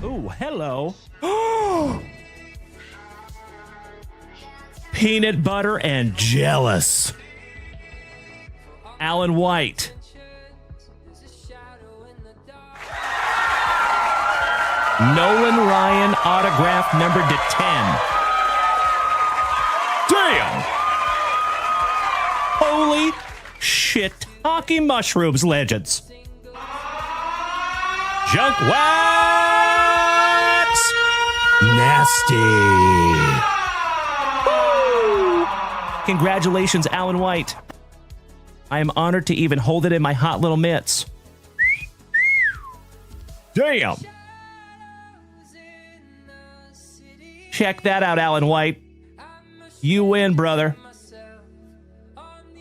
Ooh, hello. Peanut butter and jealous. Alan White. Nolan Ryan autograph number to 10. Damn! Holy shit. Hockey mushrooms, legends. Junk wax! Nasty. Woo! Congratulations, Alan White. I am honored to even hold it in my hot little mitts. Damn! Check that out, Alan White. You win, brother.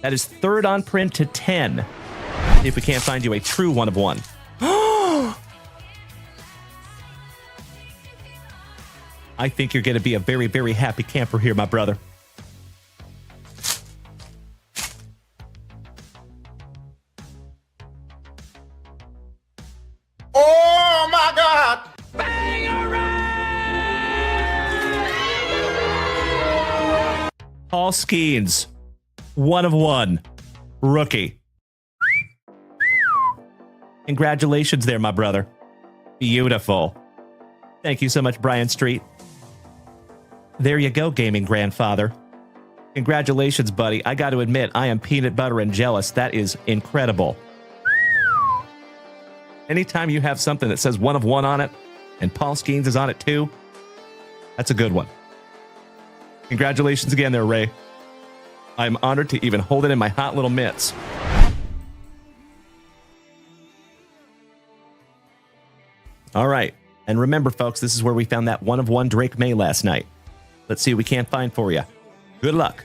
That is third on print to 10. If we can't find you a true one of one. I think you're going to be a very, very happy camper here, my brother. Oh, my God! Paul Skeens, one of one, rookie. Congratulations there, my brother. Beautiful. Thank you so much, Brian Street. There you go, gaming grandfather. Congratulations, buddy. I got to admit, I am peanut butter and jealous. That is incredible. Anytime you have something that says one of one on it, and Paul Skeens is on it too, that's a good one. Congratulations again there, Ray. I'm honored to even hold it in my hot little mitts. All right. And remember, folks, this is where we found that one of one Drake May last night. Let's see what we can't find for you. Good luck.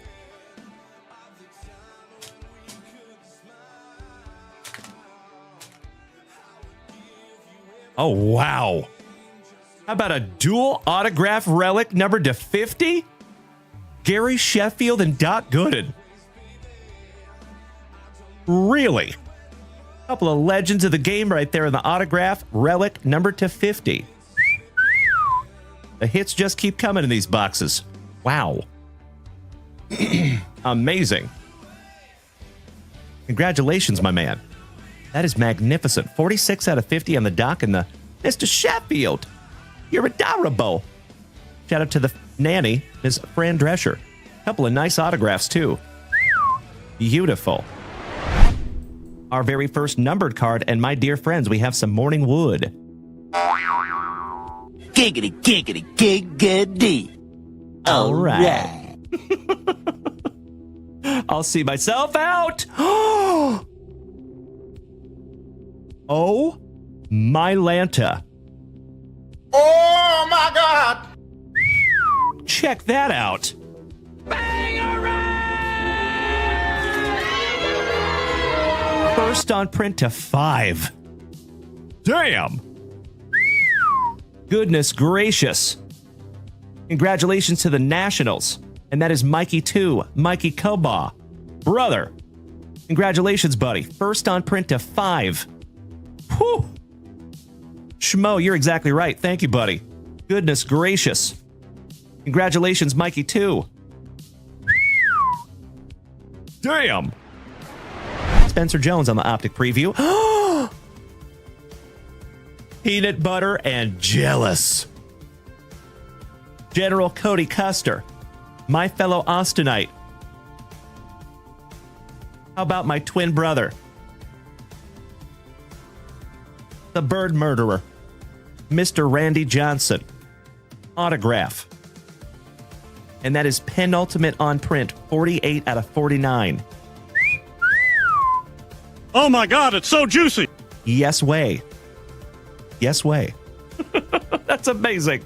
Oh, wow. How about a dual autograph relic numbered to 50? Gary Sheffield and Doc Gooden. Really? A couple of legends of the game right there in the autograph relic numbered to 50. The hits just keep coming in these boxes. Wow. Amazing. Congratulations, my man. That is magnificent. 46 out of 50 on the dock and the Mr. Sheffield. You're adorable. Shout out to the nanny, Ms. Fran Drescher. Couple of nice autographs, too. Beautiful. Our very first numbered card, and my dear friends, we have some Morning Wood. Giggity, giggity, giggity. All right. I'll see myself out. Oh, my Lanta. Oh, my God! Check that out. First on print to 5. Damn. Goodness gracious. Congratulations to the Nationals. And that is Mikey 2, Mikey Koba. Brother. Congratulations, buddy. First on print to 5. Whew. Schmo, you're exactly right. Thank you, buddy. Goodness gracious. Congratulations, Mikey 2. Damn. Spencer Jones on the Optic Preview. Peanut butter and jealous. General Cody Custer. My fellow Austinite. How about my twin brother? The Bird Murderer. Mr. Randy Johnson. Autograph. And that is penultimate on print, 48 out of 49. Oh my God, it's so juicy. Yes way. Yes way. That's amazing.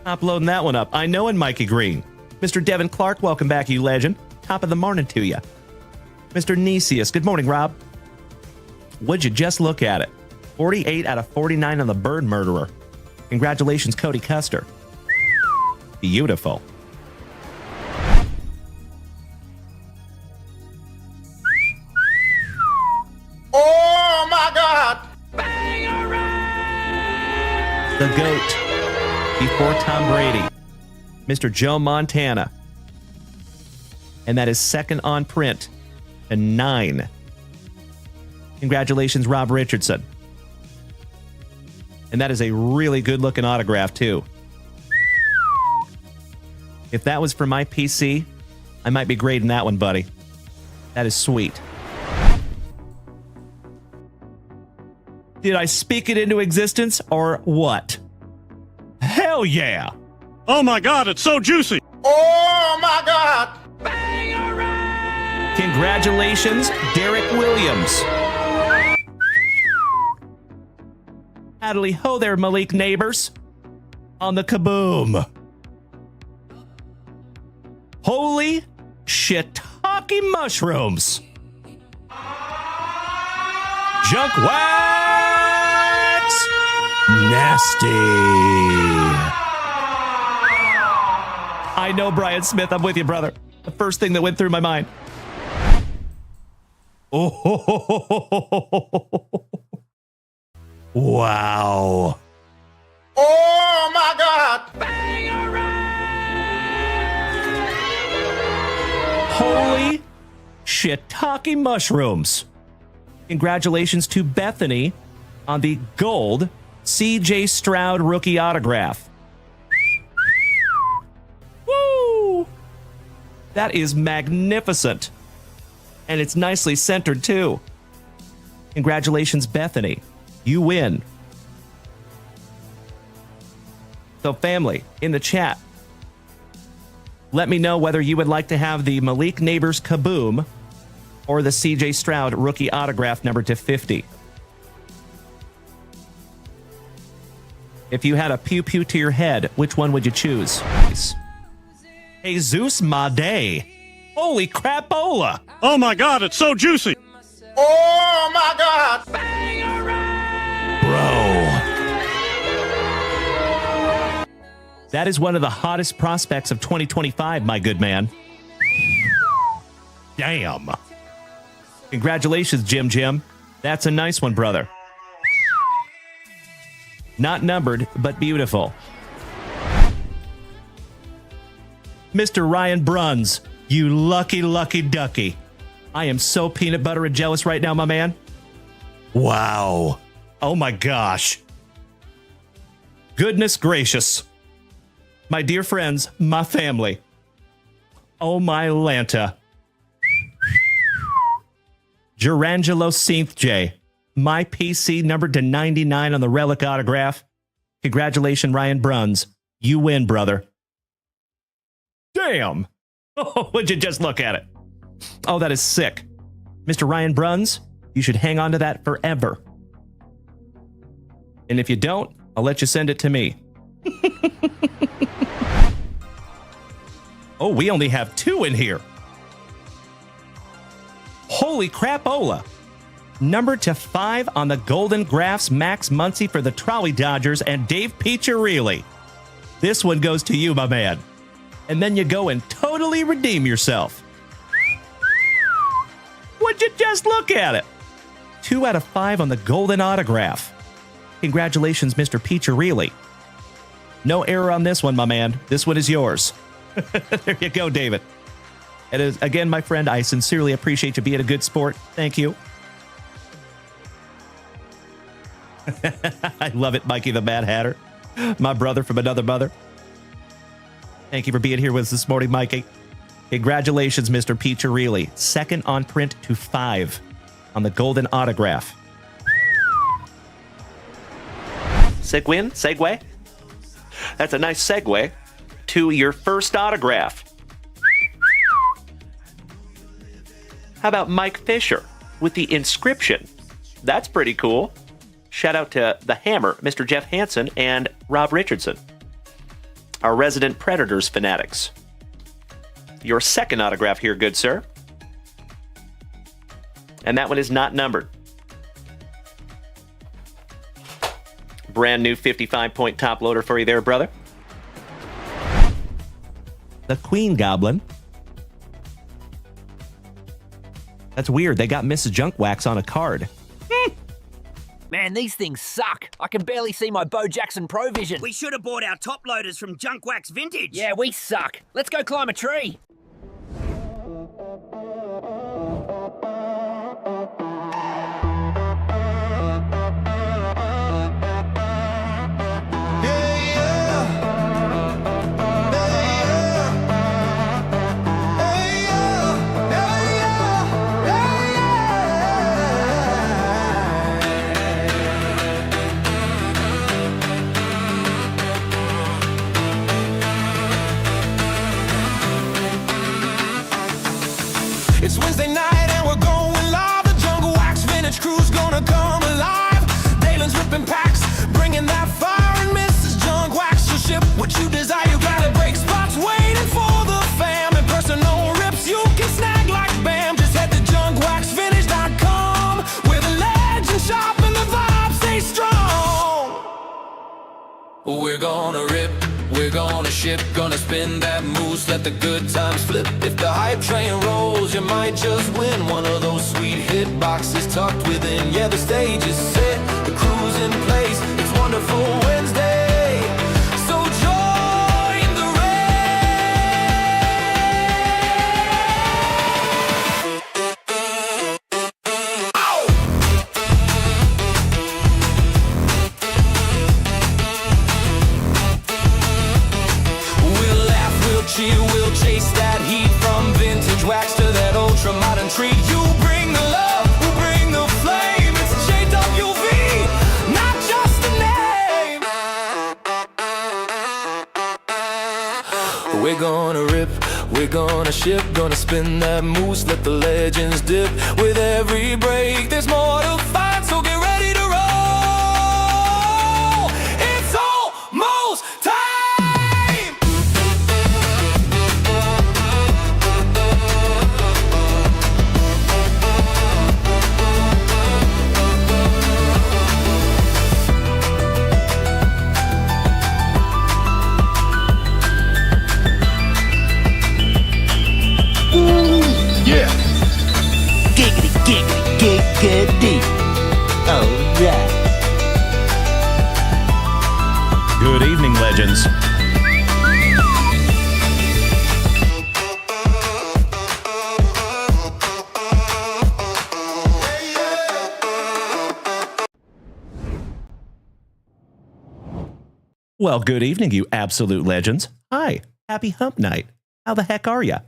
Uploading that one up. I know in Mikey Green. Mr. Devin Clark, welcome back, you legend. Top of the morning to you. Mr. Nesius, good morning, Rob. Would you just look at it? 48 out of 49 on the Bird Murderer. Congratulations, Cody Custer. Beautiful. Oh, GOAT before Tom Brady, Mr. Joe Montana. And that is second on print to 9. Congratulations, Rob Richardson. And that is a really good-looking autograph, too. If that was for my PC, I might be grading that one, buddy. That is sweet. Did I speak it into existence, or what? Hell yeah! Oh my God, it's so juicy. Oh my God! Congratulations, Derek Williams. Howdy ho there, Malik neighbors. On the kaboom. Holy shiitake mushrooms. Junk wax. Nasty. I know, Brian Smith. I'm with you, brother. The first thing that went through my mind. Oh, wow. Oh my God! Holy shiitake mushrooms. Congratulations to Bethany on the gold CJ Stroud rookie autograph. Woo! That is magnificent. And it's nicely centered, too. Congratulations, Bethany. You win. So, family, in the chat, let me know whether you would like to have the Malik Neighbors Kaboom or the CJ Stroud rookie autograph number to 50. If you had a pew-pew to your head, which one would you choose? Jesus Made. Holy crapola! Oh my God, it's so juicy. Oh my God! Bro. That is one of the hottest prospects of 2025, my good man. Damn. Congratulations, Jim. That's a nice one, brother. Not numbered, but beautiful. Mr. Ryan Bruns, you lucky ducky. I am so peanut butter and jealous right now, my man. Wow. Oh my gosh. Goodness gracious. My dear friends, my family. Oh my Lanta. Gerangelo Synth J. My PC numbered to 99 on the relic autograph. Congratulations, Ryan Bruns. You win, brother. Damn. Oh, would you just look at it? Oh, that is sick. Mr. Ryan Bruns, you should hang on to that forever. And if you don't, I'll let you send it to me. Oh, we only have 2 in here. Holy crapola. Number to 5 on the Golden Graphs Max Muncy for the Trolley Dodgers and Dave Piccirilli. This one goes to you, my man. And then you go and totally redeem yourself. Would you just look at it? 2 out of 5 on the Golden Autograph. Congratulations, Mr. Piccirilli. No error on this one, my man. This one is yours. There you go, David. It is, again, my friend, I sincerely appreciate you being a good sport. Thank you. I love it, Mikey the Mad Hatter. My brother from another mother. Thank you for being here with us this morning, Mikey. Congratulations, Mr. Piccirilli. Second on print to 5 on the Golden Autograph. Segue? That's a nice segue to your first autograph. How about Mike Fisher with the inscription? That's pretty cool. Shout out to the Hammer, Mr. Jeff Hansen, and Rob Richardson, our resident Predators fanatics. Your second autograph here, good sir. And that one is not numbered. Brand new 55-point top loader for you there, brother. The Queen Goblin. That's weird. They got Mrs. Junk Wax on a card. Man, these things suck. I can barely see my Bo Jackson Pro Vision. We should have bought our top loaders from Junk Wax Vintage. Yeah, we suck. Let's go climb a tree. It's Wednesday night and we're going live. The Jungle Wax Vintage crew's gonna come alive. Dalen's ripping packs, bringing that fire and Mrs. Junk Wax will ship what you desire. You gotta break spots, waiting for the fam. And personal rips you can snag like bam. Just head to junkwaxvintage.com, where the legends shop and the vibe stay strong. We're gonna rip, we're gonna ship, gonna spin that moose, let the good times flip. If the hype train rolls, you might just win one of those sweet hit boxes tucked within. Yeah, the stage is set, the crew's in place. It's wonderful Wednesday, so join the race. Ow! We'll laugh, we'll cheer, we'll chase that heat. From vintage wax to that ultra modern treat. You bring the love, we'll bring the flame. It's JWV, not just a name. We're gonna rip, we're gonna ship, gonna spin that moose, let the legends dip. With every break, there's more to find, so get ready to roll. It's almost time. Giggity, giggity, giggity. Alright. Good evening, legends. Well, good evening, you absolute legends. Hi, happy hump night. How the heck are ya?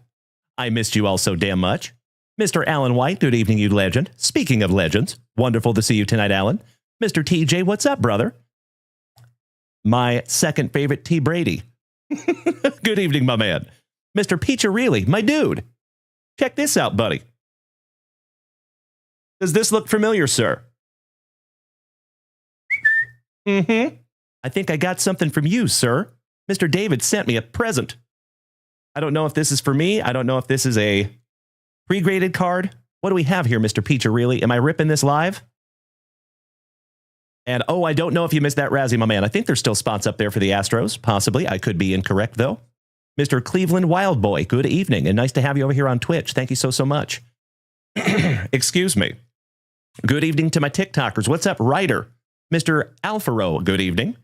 I missed you all so damn much. Mr. Alan White, good evening, you legend. Speaking of legends, wonderful to see you tonight, Alan. Mr. TJ, what's up, brother? My second favorite, T. Brady. Good evening, my man. Mr. Peacharelli, my dude. Check this out, buddy. Does this look familiar, sir? Mm-hmm. I think I got something from you, sir. Mr. David sent me a present. I don't know if this is for me. I don't know if this is a pre-graded card. What do we have here, Mr. Peacharelli? Am I ripping this live? And, oh, I don't know if you missed that Razzie, my man. I think there's still spots up there for the Astros. Possibly. I could be incorrect, though. Mr. Cleveland Wildboy, good evening, and nice to have you over here on Twitch. Thank you so, so much. Excuse me. Good evening to my TikTokers. What's up, Ryder? Mr. Alfaro, good evening.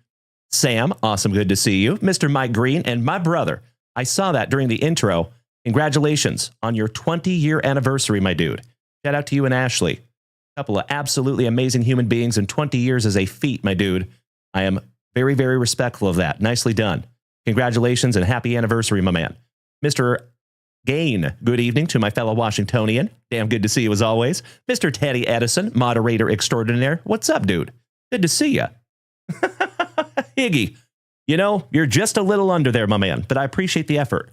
Sam, awesome, good to see you. Mr. Mike Green, and my brother. I saw that during the intro. Congratulations on your 20-year anniversary, my dude. Shout out to you and Ashley. A couple of absolutely amazing human beings, and 20 years is a feat, my dude. I am very, very respectful of that. Nicely done. Congratulations and happy anniversary, my man. Mr. Gain, good evening to my fellow Washingtonian. Damn good to see you as always. Mr. Teddy Edison, moderator extraordinaire. What's up, dude? Good to see you. Higgy, you know, you're just a little under there, my man, but I appreciate the effort.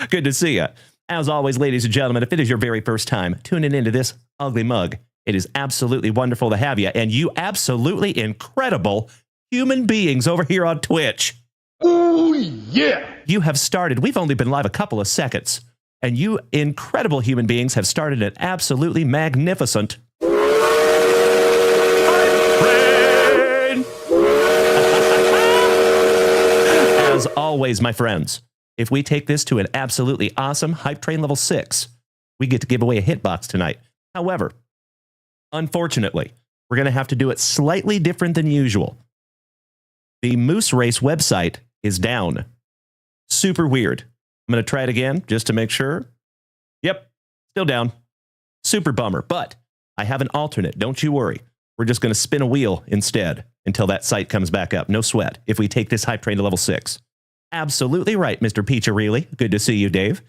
Good to see you. As always, ladies and gentlemen, if it is your very first time tuning into this ugly mug, it is absolutely wonderful to have you, and you absolutely incredible human beings over here on Twitch. Oh, yeah. You have started, we've only been live a couple of seconds, and you incredible human beings have started an absolutely magnificent As always, my friends, if we take this to an absolutely awesome Hype Train level 6, we get to give away a hitbox tonight. However, unfortunately, we're going to have to do it slightly different than usual. The Moose Race website is down. Super weird. I'm going to try it again just to make sure. Yep, still down. Super bummer, but I have an alternate. Don't you worry. We're just going to spin a wheel instead until that site comes back up. No sweat if we take this hype train to level 6. Absolutely right, Mr. Peacharelli. Good to see you, Dave.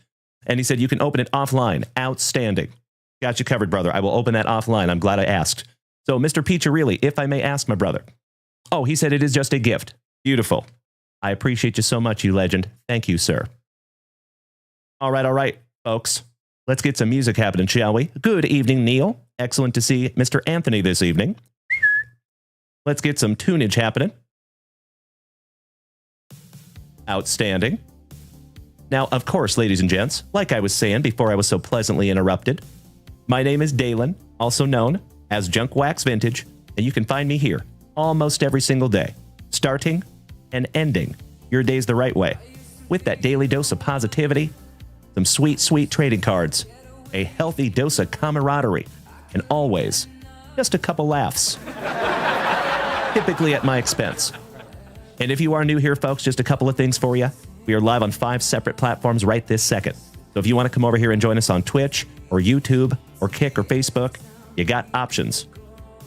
And he said you can open it offline. Outstanding. Got you covered, brother. I will open that offline. I'm glad I asked. So, Mr. Peacharelli, if I may ask, my brother. Oh, he said it is just a gift. Beautiful. I appreciate you so much, you legend. Thank you, sir. All right, folks. Let's get some music happening, shall we? Good evening, Neil. Excellent to see Mr. Anthony this evening. Let's get some tunage happening. Outstanding. Now, of course, ladies and gents, like I was saying before I was so pleasantly interrupted, my name is Dalen, also known as Junk Wax Vintage, and you can find me here almost every single day, starting and ending your days the right way, with that daily dose of positivity, some sweet, sweet trading cards, a healthy dose of camaraderie, and always just a couple laughs, typically at my expense. And if you are new here, folks, just a couple of things for you. We are live on 5 separate platforms right this second. So if you want to come over here and join us on Twitch or YouTube or Kick or Facebook, you got options.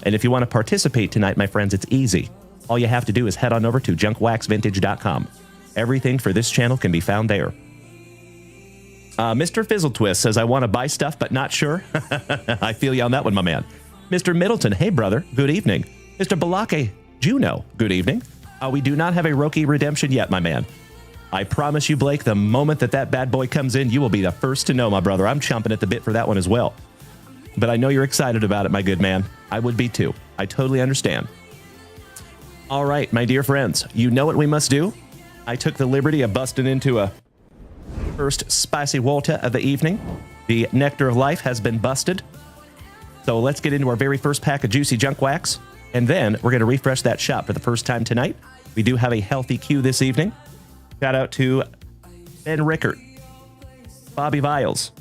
And if you want to participate tonight, my friends, it's easy. All you have to do is head on over to junkwaxvintage.com. Everything for this channel can be found there. Mr. Fizzletwist says, I want to buy stuff, but not sure. I feel you on that one, my man. Mr. Middleton, hey, brother, good evening. Mr. Balake Juno, good evening. We do not have a Roki redemption yet, my man. I promise you, Blake, the moment that bad boy comes in, you will be the first to know, my brother. I'm chomping at the bit for that one as well. But I know you're excited about it, my good man. I would be too. I totally understand. All right, my dear friends, you know what we must do? I took the liberty of busting into a first spicy Walter of the evening. The Nectar of Life has been busted. So let's get into our very first pack of juicy junk wax. And then we're going to refresh that shop for the first time tonight. We do have a healthy queue this evening. Shout out to Ben Rickert, Bobby Viles,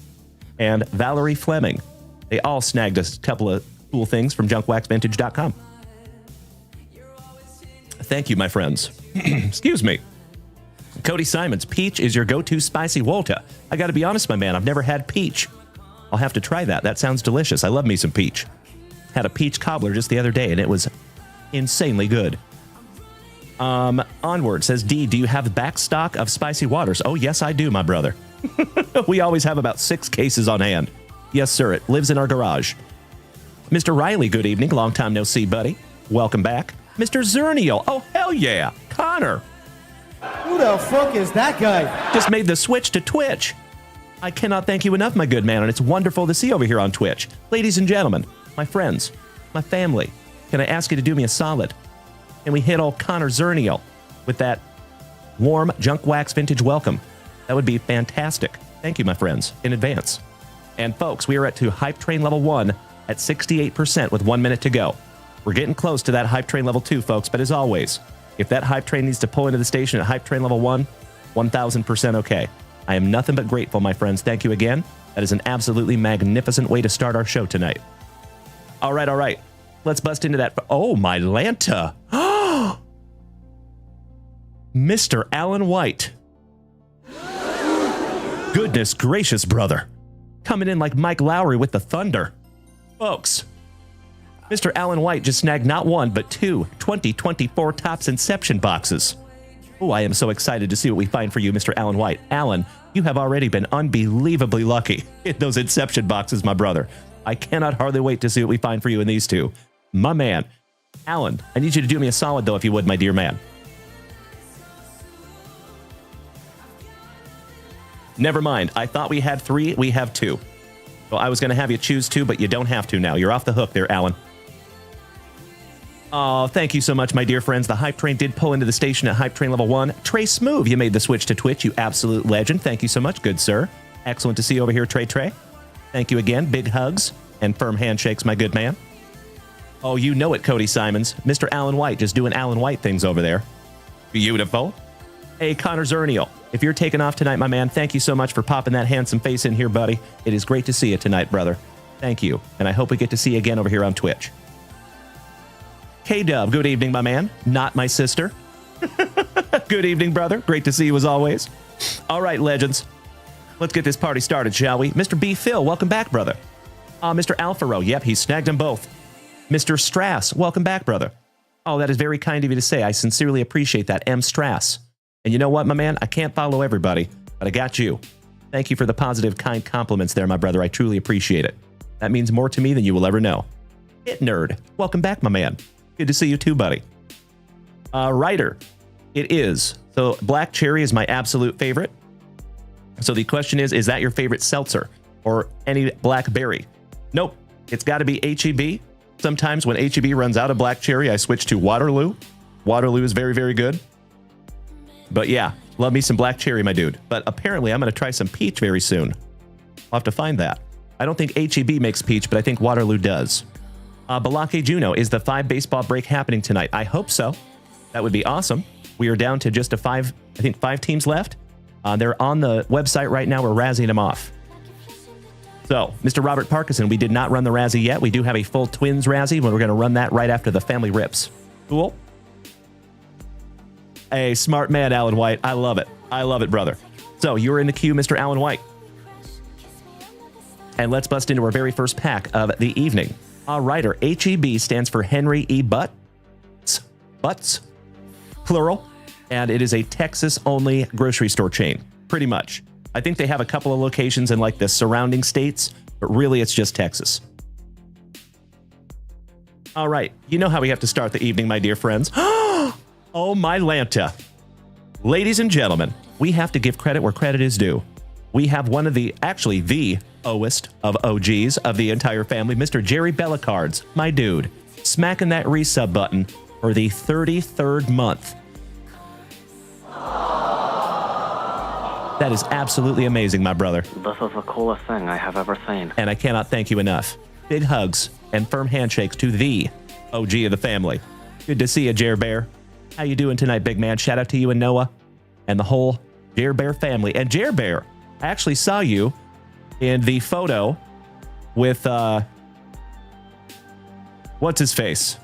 and Valerie Fleming. They all snagged a couple of cool things from junkwaxvintage.com. Thank you, my friends. Excuse me. Cody Simons, peach is your go-to spicy Walter. I got to be honest, my man, I've never had peach. I'll have to try that. That sounds delicious. I love me some peach. Had a peach cobbler just the other day, and it was insanely good. Onward says, D, do you have back stock of spicy waters? Oh, yes, I do, my brother. We always have about 6 cases on hand. Yes, sir, it lives in our garage. Mr. Riley, good evening. Long time no see, buddy. Welcome back. Mr. Zerniel, oh, hell yeah. Connor. Who the fuck is that guy? Just made the switch to Twitch. I cannot thank you enough, my good man, and it's wonderful to see you over here on Twitch. Ladies and gentlemen, my friends, my family, can I ask you to do me a solid? Can we hit old Connor Zerniel with that warm Junk Wax Vintage welcome? That would be fantastic. Thank you, my friends, in advance. And folks, we are at to Hype Train Level 1 at 68% with 1 minute to go. We're getting close to that Hype Train Level 2, folks, but as always, if that Hype Train needs to pull into the station at Hype Train Level 1, 1000% okay. I am nothing but grateful, my friends. Thank you again. That is an absolutely magnificent way to start our show tonight. All right. Let's bust into that. Oh, my Lanta. Mr. Alan White. Goodness gracious, brother. Coming in like Mike Lowry with the thunder. Folks, Mr. Alan White just snagged not one, but 2 2024 Topps Inception boxes. Oh, I am so excited to see what we find for you, Mr. Alan White. Alan, you have already been unbelievably lucky in those Inception boxes, my brother. I cannot hardly wait to see what we find for you in these 2. My man. Alan, I need you to do me a solid, though, if you would, my dear man. Never mind. I thought we had 3. We have 2. Well, I was going to have you choose 2, but you don't have to now. You're off the hook there, Alan. Oh, thank you so much, my dear friends. The Hype Train did pull into the station at Hype Train Level 1. Trey Smoove, you made the switch to Twitch, you absolute legend. Thank you so much, good sir. Excellent to see you over here, Trey. Thank you again. Big hugs and firm handshakes, my good man. Oh, you know it, Cody Simons. Mr. Alan White just doing Alan White things over there. Beautiful. Hey, Connor Zerniel, if you're taking off tonight, my man, thank you so much for popping that handsome face in here, buddy. It is great to see you tonight, brother. Thank you, and I hope we get to see you again over here on Twitch. K-Dub, good evening, my man. Not my sister. Good evening, brother. Great to see you as always. All right, legends. Let's get this party started, shall we? Mr. B. Phil, welcome back, brother. Mr. Alfaro, yep, he snagged them both. Mr. Strass, welcome back, brother. Oh, that is very kind of you to say. I sincerely appreciate that, M. Strass. And you know what, my man? I can't follow everybody, but I got you. Thank you for the positive, kind compliments there, my brother. I truly appreciate it. That means more to me than you will ever know. Hit Nerd, welcome back, my man. Good to see you too, buddy. Ryder, it is. So Black Cherry is my absolute favorite. So the question is that your favorite seltzer or any blackberry? Nope. It's got to be HEB. Sometimes when HEB runs out of Black Cherry, I switch to Waterloo. Waterloo is very, very good. But yeah, love me some Black Cherry, my dude. But apparently I'm going to try some peach very soon. I'll have to find that. I don't think HEB makes peach, but I think Waterloo does. Balake Juno, is the 5 baseball break happening tonight? I hope so. That would be awesome. We are down to just I think 5 teams left. They're on the website right now. We're razzing them off. So, Mr. Robert Parkinson, we did not run the Razzie yet. We do have a full Twins Razzie, but we're going to run that right after the Family Rips. Cool? Hey, smart man, Alan White. I love it. I love it, brother. So, you're in the queue, Mr. Alan White. And let's bust into our very first pack of the evening. All right, our HEB stands for Henry E. Butts, plural. And it is a Texas-only grocery store chain, pretty much. I think they have a couple of locations in like the surrounding states, but really it's just Texas. All right, you know how we have to start the evening, my dear friends. Oh, my Lanta. Ladies and gentlemen, we have to give credit where credit is due. We have one of the, actually the Oest of OGs of the entire family, Mr. Jerry Bellacards, my dude, smacking that resub button for the 33rd month. That is absolutely amazing, my brother. This is the coolest thing I have ever seen. And I cannot thank you enough. Big hugs and firm handshakes to the OG of the family. Good to see you, Jer Bear. How you doing tonight, big man? Shout out to you and Noah and the whole Jer Bear family. And Jer Bear, I actually saw you in the photo with, what's his face?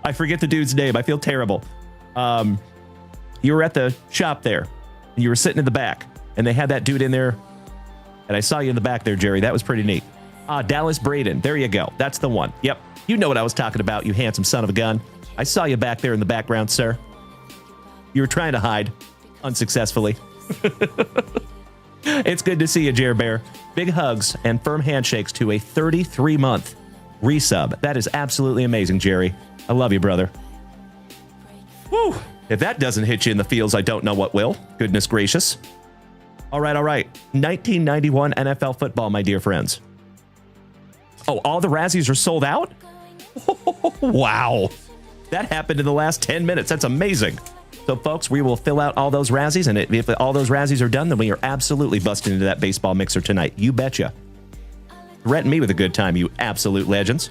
I forget the dude's name. I feel terrible. You were at the shop there. And you were sitting in the back, and they had that dude in there, and I saw you in the back there, Jerry. That was pretty neat. Dallas Braden. There you go. That's the one. Yep. You know what I was talking about, you handsome son of a gun. I saw you back there in the background, sir. You were trying to hide, unsuccessfully. It's good to see you, Jer Bear. Big hugs and firm handshakes to a 33-month resub. That is absolutely amazing, Jerry. I love you, brother. Woo! If that doesn't hit you in the feels, I don't know what will. Goodness gracious. All right, all right. 1991 NFL football, my dear friends. Oh, all the Razzies are sold out? Wow. That happened in the last 10 minutes. That's amazing. So, folks, we will fill out all those Razzies, and if all those Razzies are done, then we are absolutely busting into that baseball mixer tonight. You betcha. Threaten me with a good time, you absolute legends.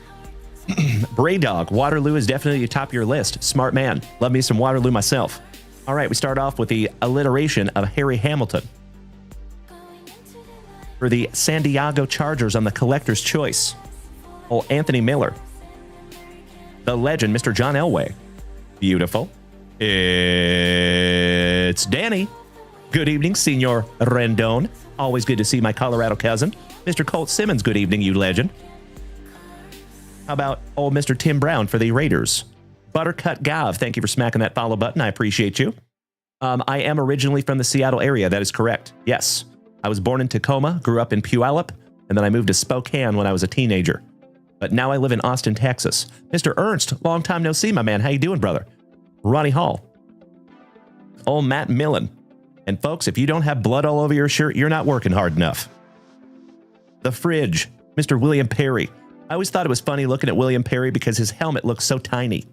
Bray Dog, Waterloo is definitely top of your list. Smart man. Love me some Waterloo myself. All right, we start off with the alliteration of Harry Hamilton. For the San Diego Chargers on the Collector's Choice. Oh, Anthony Miller. The legend, Mr. John Elway. Beautiful. It's Danny. Good evening, Senor Rendon. Always good to see my Colorado cousin. Mr. Colt Simmons, good evening, you legend. How about old Mr. Tim Brown for the Raiders? Buttercut Gav, thank you for smacking that follow button. I appreciate you. I am originally from the Seattle area. That is correct. Yes. I was born in Tacoma, grew up in Puyallup, and then I moved to Spokane when I was a teenager. But now I live in Austin, Texas. Mr. Ernst, long time no see, my man. How you doing, brother? Ronnie Hall. Old Matt Millen. And folks, if you don't have blood all over your shirt, you're not working hard enough. The Fridge, Mr. William Perry. I always thought it was funny looking at William Perry because his helmet looks so tiny.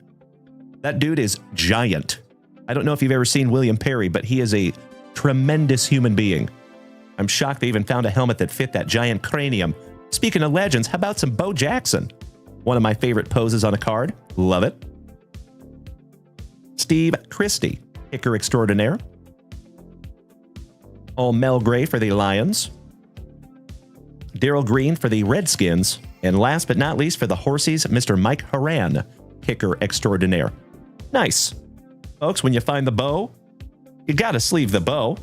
That dude is giant. I don't know if you've ever seen William Perry, but he is a tremendous human being. I'm shocked they even found a helmet that fit that giant cranium. Speaking of legends, how about some Bo Jackson? One of my favorite poses on a card. Love it. Steve Christie, kicker extraordinaire. Old Mel Gray for the Lions. Darryl Green for the Redskins. And last but not least, for the Horsies, Mr. Mike Haran, kicker extraordinaire. Nice. Folks, when you find the bow, you got to sleeve the bow.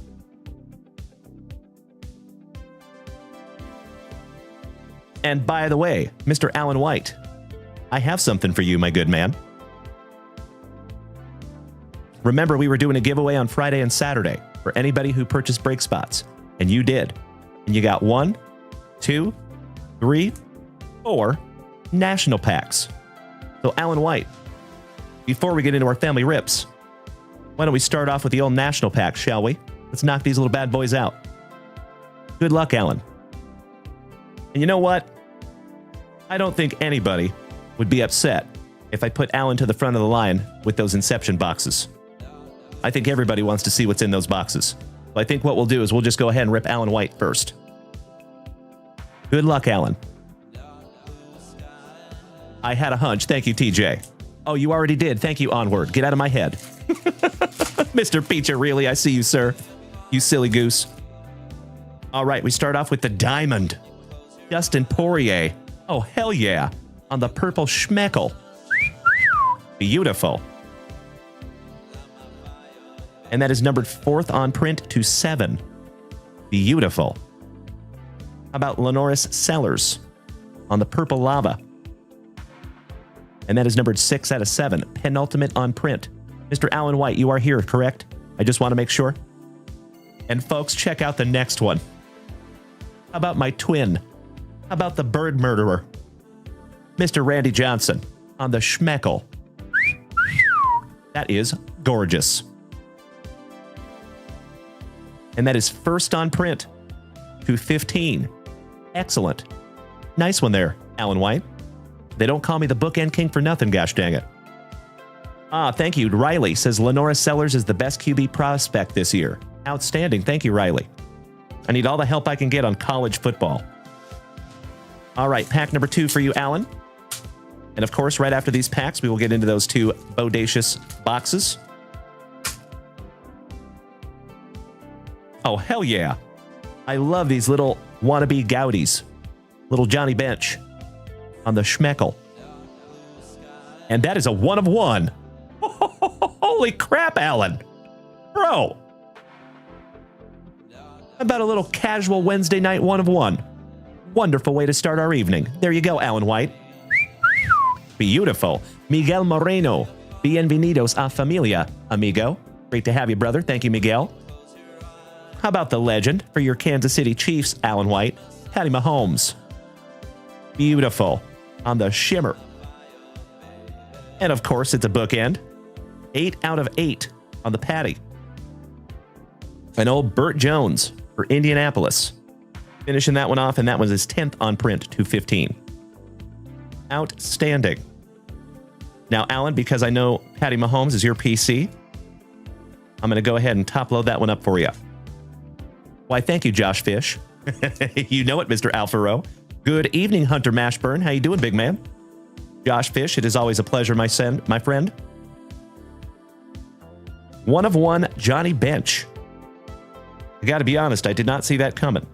And by the way, Mr. Alan White, I have something for you, my good man. Remember, we were doing a giveaway on Friday and Saturday for anybody who purchased break spots, and you did. And you got 1, 2, 3, 4 national packs. So, Alan White, before we get into our family rips, why don't we start off with the old national packs, shall we? Let's knock these little bad boys out. Good luck, Alan. And you know what? I don't think anybody would be upset if I put Alan to the front of the line with those Inception boxes. I think everybody wants to see what's in those boxes. So I think what we'll do is we'll just go ahead and rip Alan White first. Good luck, Alan. I had a hunch. Thank you, TJ. Oh, you already did. Thank you, Onward. Get out of my head. Mr. Peacher, really? I see you, sir. You silly goose. All right, we start off with the diamond. Dustin Poirier. Oh, hell yeah. On the purple schmeckle. Beautiful. And that is numbered 4th on print to 7. Beautiful. How about Lenoris Sellers on the purple lava? And that is numbered 6 out of 7. Penultimate on print. Mr. Alan White, you are here, correct? I just want to make sure. And folks, check out the next one. How about my twin? How about the bird murderer? Mr. Randy Johnson on the schmeckle. That is gorgeous. And that is 1st on print to 15. Excellent. Nice one there, Alan White. They don't call me the bookend king for nothing, gosh dang it. Ah, thank you. Riley says Lenoris Sellers is the best QB prospect this year. Outstanding. Thank you, Riley. I need all the help I can get on college football. All right, pack number 2 for you, Alan. And of course, right after these packs, we will get into those 2 bodacious boxes. Oh, hell yeah. I love these little wannabe Goudies. Little Johnny Bench on the schmeckle. And that is a 1 of 1. Holy crap, Alan. Bro. How about a little casual Wednesday night 1 of 1? Wonderful way to start our evening. There you go, Alan White. Beautiful. Miguel Moreno. Bienvenidos a familia, amigo. Great to have you, brother. Thank you, Miguel. How about the legend for your Kansas City Chiefs, Alan White? Patty Mahomes. Beautiful. On the shimmer. And of course, it's a bookend. 8 out of 8 on the Patty. An old Burt Jones for Indianapolis. Finishing that one off, and that was his 10th on print to 15. Outstanding. Now, Alan, because I know Patty Mahomes is your PC, I'm going to go ahead and top load that one up for you. Why, thank you, Josh Fish. You know it, Mr. Alfaro. Good evening, Hunter Mashburn. How you doing, big man? Josh Fish, it is always a pleasure, my friend. 1 of 1, Johnny Bench. I got to be honest, I did not see that coming.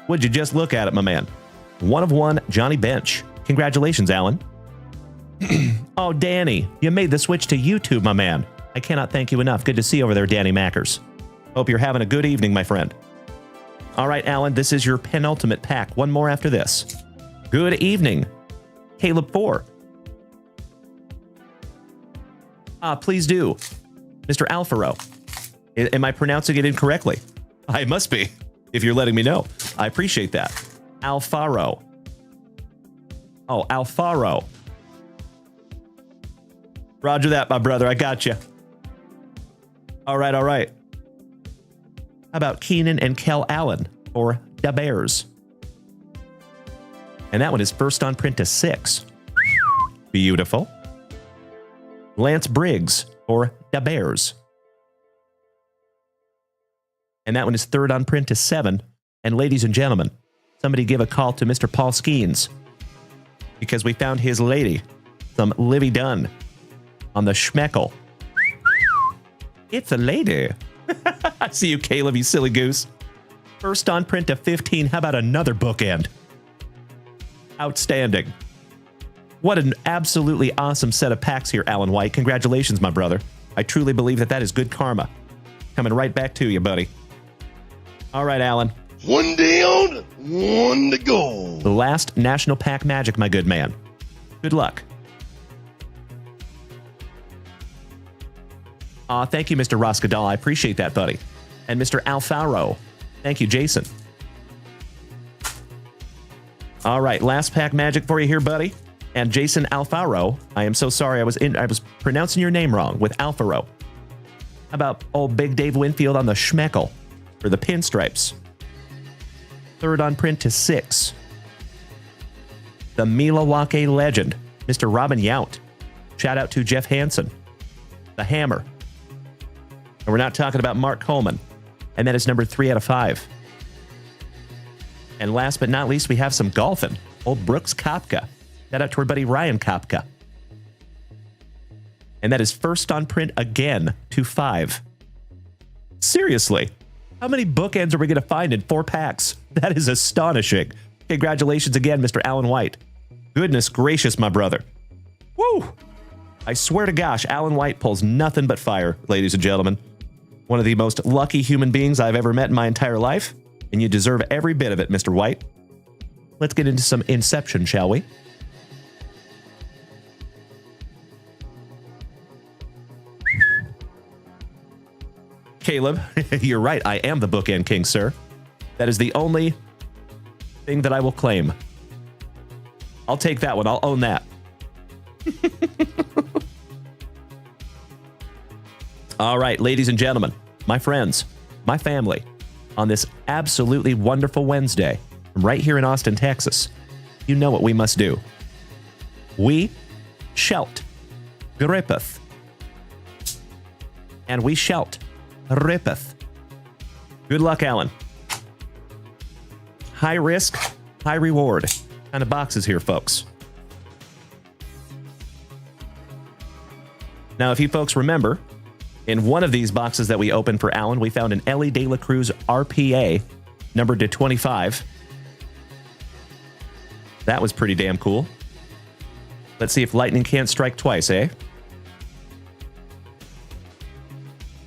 Would you just look at it, my man? 1 of 1, Johnny Bench. Congratulations, Alan. Oh, Danny, you made the switch to YouTube, my man. I cannot thank you enough. Good to see you over there, Danny Mackers. Hope you're having a good evening, my friend. All right, Alan, this is your penultimate pack. 1 more after this. Good evening, Caleb 4. Please do. Mr. Alfaro. Am I pronouncing it incorrectly? I must be, if you're letting me know. I appreciate that. Alfaro. Oh, Alfaro. Roger that, my brother. I got you. All right, all right. How about Keenan and Kel Allen for the Bears? And that one is 1st on print to 6. Beautiful. Lance Briggs for the Bears. And that one is 3rd on print to 7. And ladies and gentlemen, somebody give a call to Mr. Paul Skeens, because we found his lady, some Livy Dunn. on the schmeckle. It's a lady. I see you, Caleb, you silly goose. First on print to 15. How about another bookend? Outstanding. What an absolutely awesome set of packs here, Alan White. Congratulations, my brother. I truly believe that that is good karma. Coming right back to you, buddy. All right, Alan. One down, one to go. The last National Pack Magic, my good man. Good luck. Thank you, Mr. Roscadal. I appreciate that, buddy. And Mr. Alfaro. Thank you, Jason. All right, last pack magic for you here, buddy. And Jason Alfaro, I am so sorry. I was pronouncing your name wrong with Alfaro. How about old Big Dave Winfield on the schmeckle for the pinstripes? Third on print to 6. The Milwaukee legend, Mr. Robin Yount. Shout out to Jeff Hansen. The Hammer. And we're not talking about Mark Coleman. And that is number 3 out of 5. And last but not least, we have some golfing. Old Brooks Koepka. Shout out to our buddy Ryan Koepka. And that is first on print again to 5. Seriously, how many bookends are we going to find in 4 packs? That is astonishing. Congratulations again, Mr. Alan White. Goodness gracious, my brother. Woo! I swear to gosh, Alan White pulls nothing but fire, ladies and gentlemen. One of the most lucky human beings I've ever met in my entire life, and you deserve every bit of it, Mr. White. Let's get into some Inception, shall we? Caleb, you're right. I am the bookend king, sir. That is the only thing that I will claim. I'll take that one. I'll own that. All right, ladies and gentlemen, my friends, my family, on this absolutely wonderful Wednesday, right here in Austin, Texas, you know what we must do. We shalt grippeth. And we shalt rippeth. Good luck, Alan. High risk, high reward kind of boxes here, folks. Now, if you folks remember, in one of these boxes that we opened for Alan, we found an Ellie De La Cruz RPA, numbered to 25. That was pretty damn cool. Let's see if lightning can't strike twice, eh?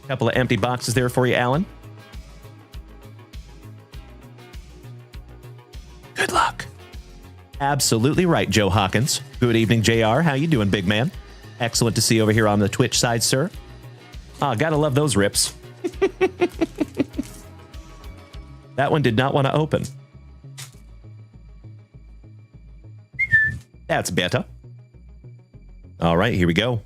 Couple of empty boxes there for you, Alan. Good luck. Absolutely right, Joe Hawkins. Good evening, JR. How you doing, big man? Excellent to see you over here on the Twitch side, sir. Gotta love those rips. That one did not want to open. That's better. All right, here we go.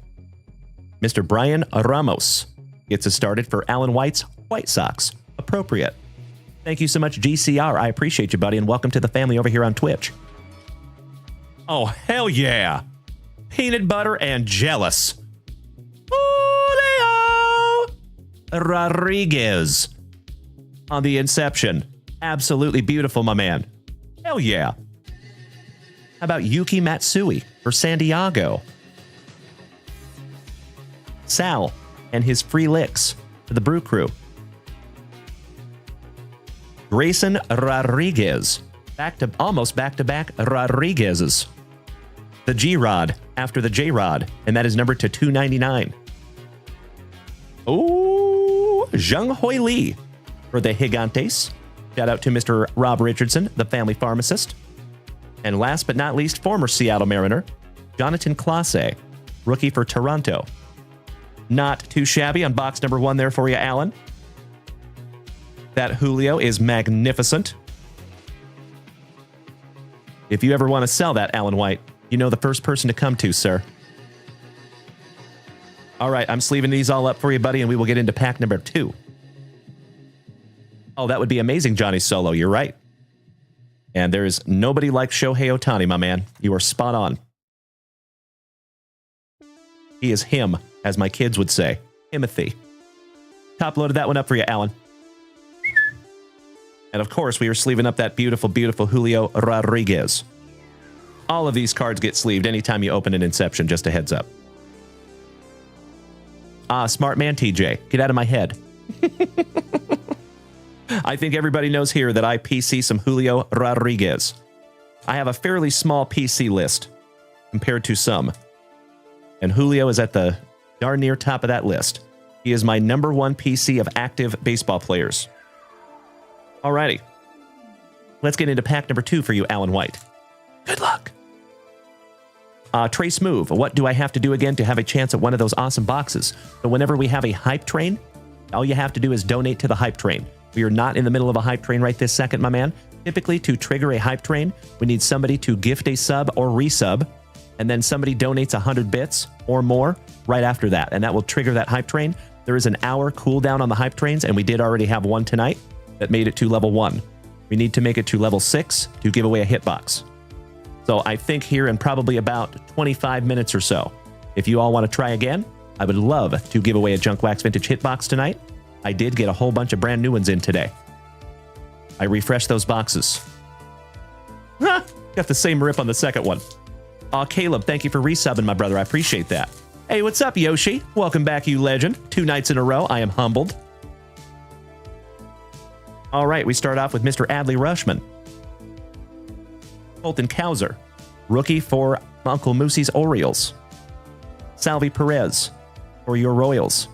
Mr. Brian Ramos gets us started for Alan White's White Sox. Appropriate. Thank you so much, GCR. I appreciate you, buddy, and welcome to the family over here on Twitch. Oh, hell yeah. Peanut butter and jealous. Julio Rodriguez on the Inception. Absolutely beautiful, my man. Hell yeah. How about Yuki Matsui for San Diego? Sal and his free licks for the Brew Crew. Grayson Rodriguez. Almost back-to-back Rodriguez's. The G-Rod after the J-Rod, and that is numbered to 299. Oh, Zhang Hoi Lee for the Gigantes. Shout out to Mr. Rob Richardson, the family pharmacist. And last but not least, former Seattle Mariner, Jonathan Clase, rookie for Toronto. Not too shabby on box number 1 there for you, Alan. That Julio is magnificent. If you ever want to sell that, Alan White, you know the first person to come to, sir. All right, I'm sleeving these all up for you, buddy, and we will get into pack number 2. Oh, that would be amazing, Johnny Solo. You're right. And there is nobody like Shohei Ohtani, my man. You are spot on. He is him, as my kids would say. Timothy. Top loaded that one up for you, Alan. And of course, we are sleeving up that beautiful, beautiful Julio Rodriguez. All of these cards get sleeved anytime you open an Inception, just a heads up. Smart man TJ. Get out of my head. I think everybody knows here that I PC some Julio Rodriguez. I have a fairly small PC list compared to some. And Julio is at the darn near top of that list. He is my number one PC of active baseball players. Alrighty. Let's get into pack number 2 for you, Alan White. Good luck. Trace Move. What do I have to do again to have a chance at one of those awesome boxes? So whenever we have a hype train, all you have to do is donate to the hype train. We are not in the middle of a hype train right this second, my man. Typically, to trigger a hype train, we need somebody to gift a sub or resub, and then somebody donates 100 bits or more right after that, and that will trigger that hype train. There is an hour cooldown on the hype trains, and we did already have one tonight that made it to level 1. We need to make it to level 6 to give away a hitbox. So I think here in probably about 25 minutes or so, if you all want to try again, I would love to give away a Junk Wax Vintage hitbox tonight. I did get a whole bunch of brand new ones in today. I refreshed those boxes. Got the same rip on the second one. Caleb, thank you for resubbing, my brother. I appreciate that. Hey, what's up, Yoshi? Welcome back, you legend. 2 nights in a row. I am humbled. All right, we start off with Mr. Adley Rushman. Colton Cowser, rookie for Uncle Moosey's Orioles. Salvi Perez for your Royals.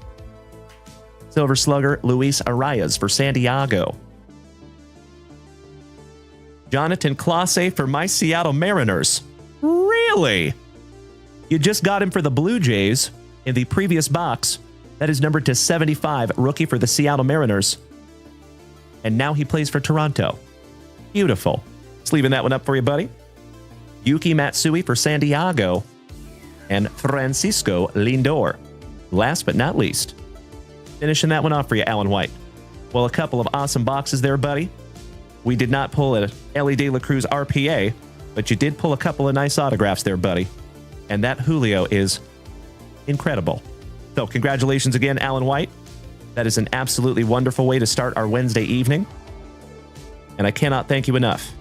Silver Slugger Luis Arias for San Diego. Jonathan Clase for my Seattle Mariners. Really? You just got him for the Blue Jays in the previous box. That is numbered to 75, rookie for the Seattle Mariners. And now he plays for Toronto. Beautiful. Just leaving that one up for you, buddy. Yuki Matsui for San Diego. And Francisco Lindor. Last but not least. Finishing that one off for you, Alan White. Well, a couple of awesome boxes there, buddy. We did not pull a Ellie De La Cruz RPA, but you did pull a couple of nice autographs there, buddy. And that Julio is incredible. So congratulations again, Alan White. That is an absolutely wonderful way to start our Wednesday evening. And I cannot thank you enough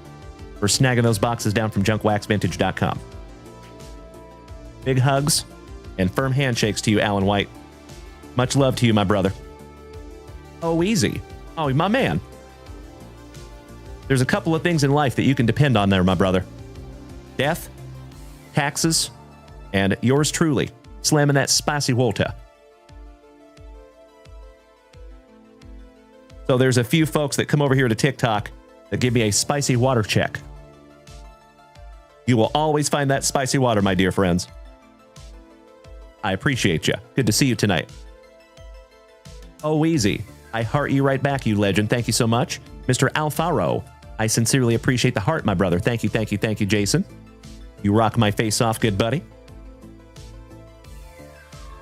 for snagging those boxes down from junkwaxvintage.com. Big hugs and firm handshakes to you, Alan White. Much love to you, my brother. Oh, easy. Oh, my man. There's a couple of things in life that you can depend on there, my brother. Death, taxes, and yours truly, slamming that spicy water. So there's a few folks that come over here to TikTok that give me a spicy water check. You will always find that spicy water, my dear friends. I appreciate you. Good to see you tonight. Oh, easy. I heart you right back, you legend. Thank you so much. Mr. Alfaro, I sincerely appreciate the heart, my brother. Thank you, thank you, thank you, Jason. You rock my face off, good buddy.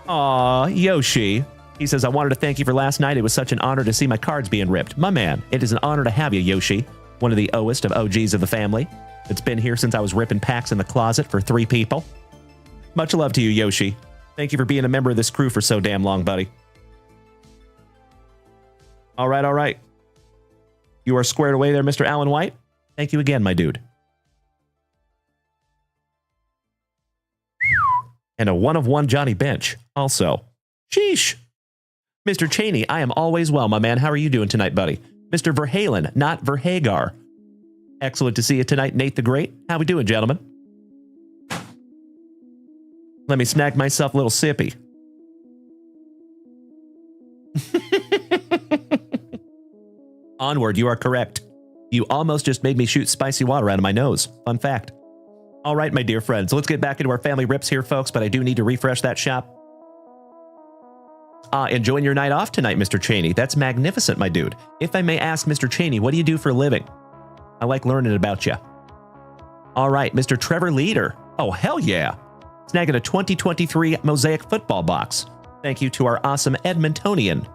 Aw, Yoshi. He says, I wanted to thank you for last night. It was such an honor to see my cards being ripped. My man, it is an honor to have you, Yoshi. One of the oest of OGs of the family. It's been here since I was ripping packs in the closet for 3 people. Much love to you, Yoshi. Thank you for being a member of this crew for so damn long, buddy. All right, all right. You are squared away there, Mr. Alan White. Thank you again, my dude. And a 1-of-1 Johnny Bench, also. Sheesh. Mr. Cheney, I am always well, my man. How are you doing tonight, buddy? Mr. Verhalen, not Verhagar. Excellent to see you tonight, Nate the Great. How we doing, gentlemen? Let me snag myself a little sippy. Onward, you are correct. You almost just made me shoot spicy water out of my nose. Fun fact. All right, my dear friends, let's get back into our family rips here, folks, but I do need to refresh that shop. Enjoying your night off tonight, Mr. Cheney. That's magnificent, my dude. If I may ask, Mr. Cheney, what do you do for a living? I like learning about you. All right, Mr. Trevor Leader. Oh, hell yeah. Snagging a 2023 Mosaic football box. Thank you to our awesome Edmontonian.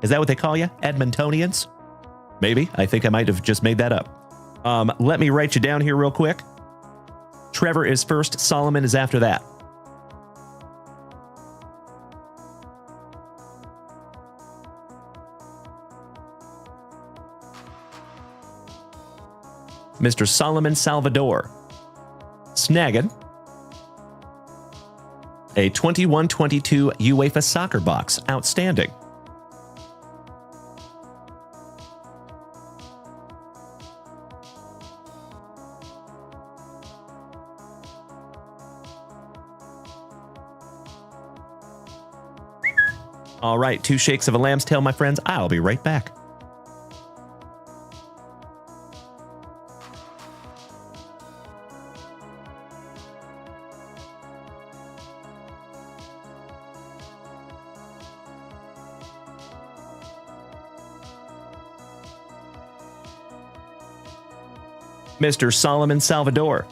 Is that what they call you? Edmontonians? Maybe. I think I might have just made that up. Let me write you down here real quick. Trevor is first. Solomon is after that. Mr. Solomon Salvador. Snagging A 21-22 UEFA soccer box. Outstanding. All right, 2 shakes of a lamb's tail, my friends. I'll be right back. Mr. Solomon Salvador.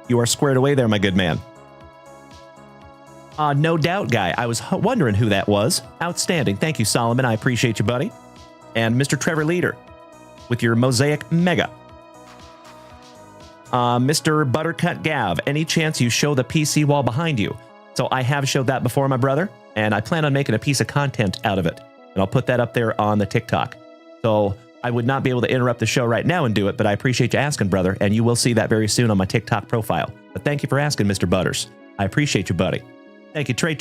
You are squared away there, my good man. No doubt, guy. I was wondering who that was. Outstanding. Thank you, Solomon. I appreciate you, buddy. And Mr. Trevor Leader with your Mosaic Mega. Mr. Buttercut Gav, any chance you show the PC wall behind you? So I have showed that before, my brother, and I plan on making a piece of content out of it. And I'll put that up there on the TikTok. So I would not be able to interrupt the show right now and do it, but I appreciate you asking, brother, and you will see that very soon on my TikTok profile. But thank you for asking, Mr. Butters. I appreciate you, buddy. Thank you, Trey.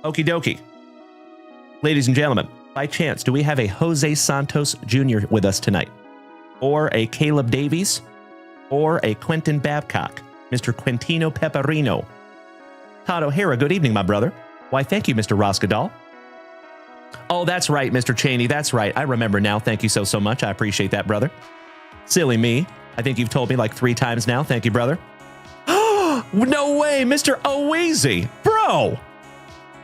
Okie dokie. Ladies and gentlemen, by chance, do we have a Jose Santos Jr. with us tonight? Or a Caleb Davies? Or a Quentin Babcock? Mr. Quintino Pepperino? Todd O'Hara, good evening, my brother. Why, thank you, Mr. Roskadal. Oh, that's right, Mr. Cheney. That's right. I remember now. Thank you so much. I appreciate that, brother. Silly me. I think you've told me like 3 times now. Thank you, brother. No way, Mr. Oweezy. Bro,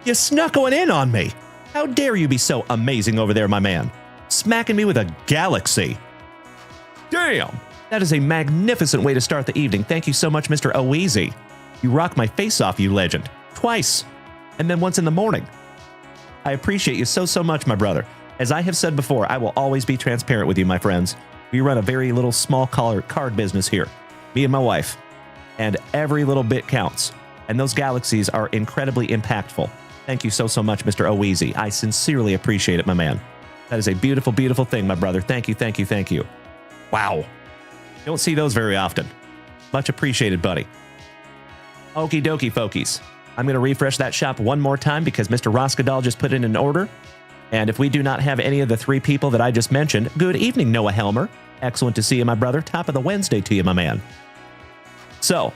you snuck one in on me. How dare you be so amazing over there, my man? Smacking me with a galaxy. Damn. That is a magnificent way to start the evening. Thank you so much, Mr. Oweezy. You rocked my face off, you legend. Twice. And then once in the morning. I appreciate you so much, my brother. As I have said before, I will always be transparent with you, my friends. We run a very little small card business here. Me and my wife. And every little bit counts. And those galaxies are incredibly impactful. Thank you so much, Mr. Oweezy. I sincerely appreciate it, my man. That is a beautiful, beautiful thing, my brother. Thank you. Wow. Don't see those very often. Much appreciated, buddy. Okie dokie, folkies. I'm going to refresh that shop one more time because Mr. Roskadal just put in an order. And if we do not have any of the 3 people that I just mentioned, good evening, Noah Helmer. Excellent to see you, my brother. Top of the Wednesday to you, my man. So,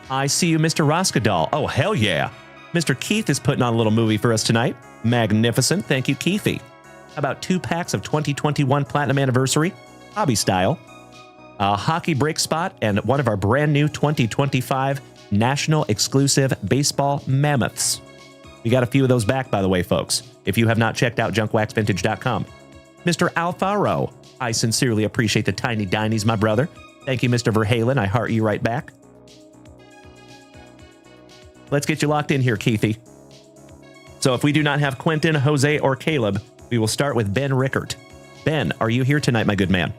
I see you, Mr. Roskadal. Oh, hell yeah. Mr. Keith is putting on a little movie for us tonight. Magnificent. Thank you, Keithy. How about 2 packs of 2021 Platinum Anniversary, hobby style, a hockey break spot, and one of our brand new 2025 National Exclusive Baseball Mammoths. We got a few of those back, by the way, folks, if you have not checked out junkwaxvintage.com. Mr. Alfaro, I sincerely appreciate the tiny dinies, my brother. Thank you, Mr. Verhalen. I heart you right back. Let's get you locked in here, Keithy. So if we do not have Quentin, Jose, or Caleb, we will start with Ben Rickert. Ben, are you here tonight, my good man?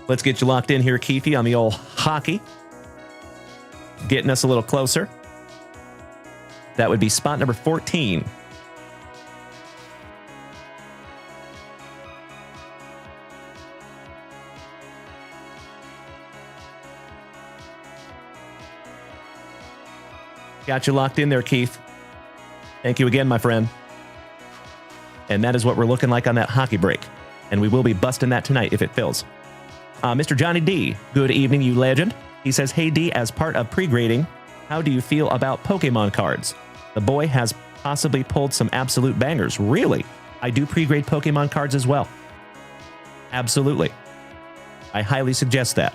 Let's get you locked in here, Keithy, on the old hockey. Getting us a little closer. That would be spot number 14. Got you locked in there, Keith. Thank you again, my friend. And that is what we're looking like on that hockey break. And we will be busting that tonight if it fills. Mr. Johnny D, good evening, you legend. He says, hey D, as part of pre-grading, how do you feel about Pokemon cards? The boy has possibly pulled some absolute bangers. Really? I do pre-grade Pokemon cards as well. Absolutely. I highly suggest that.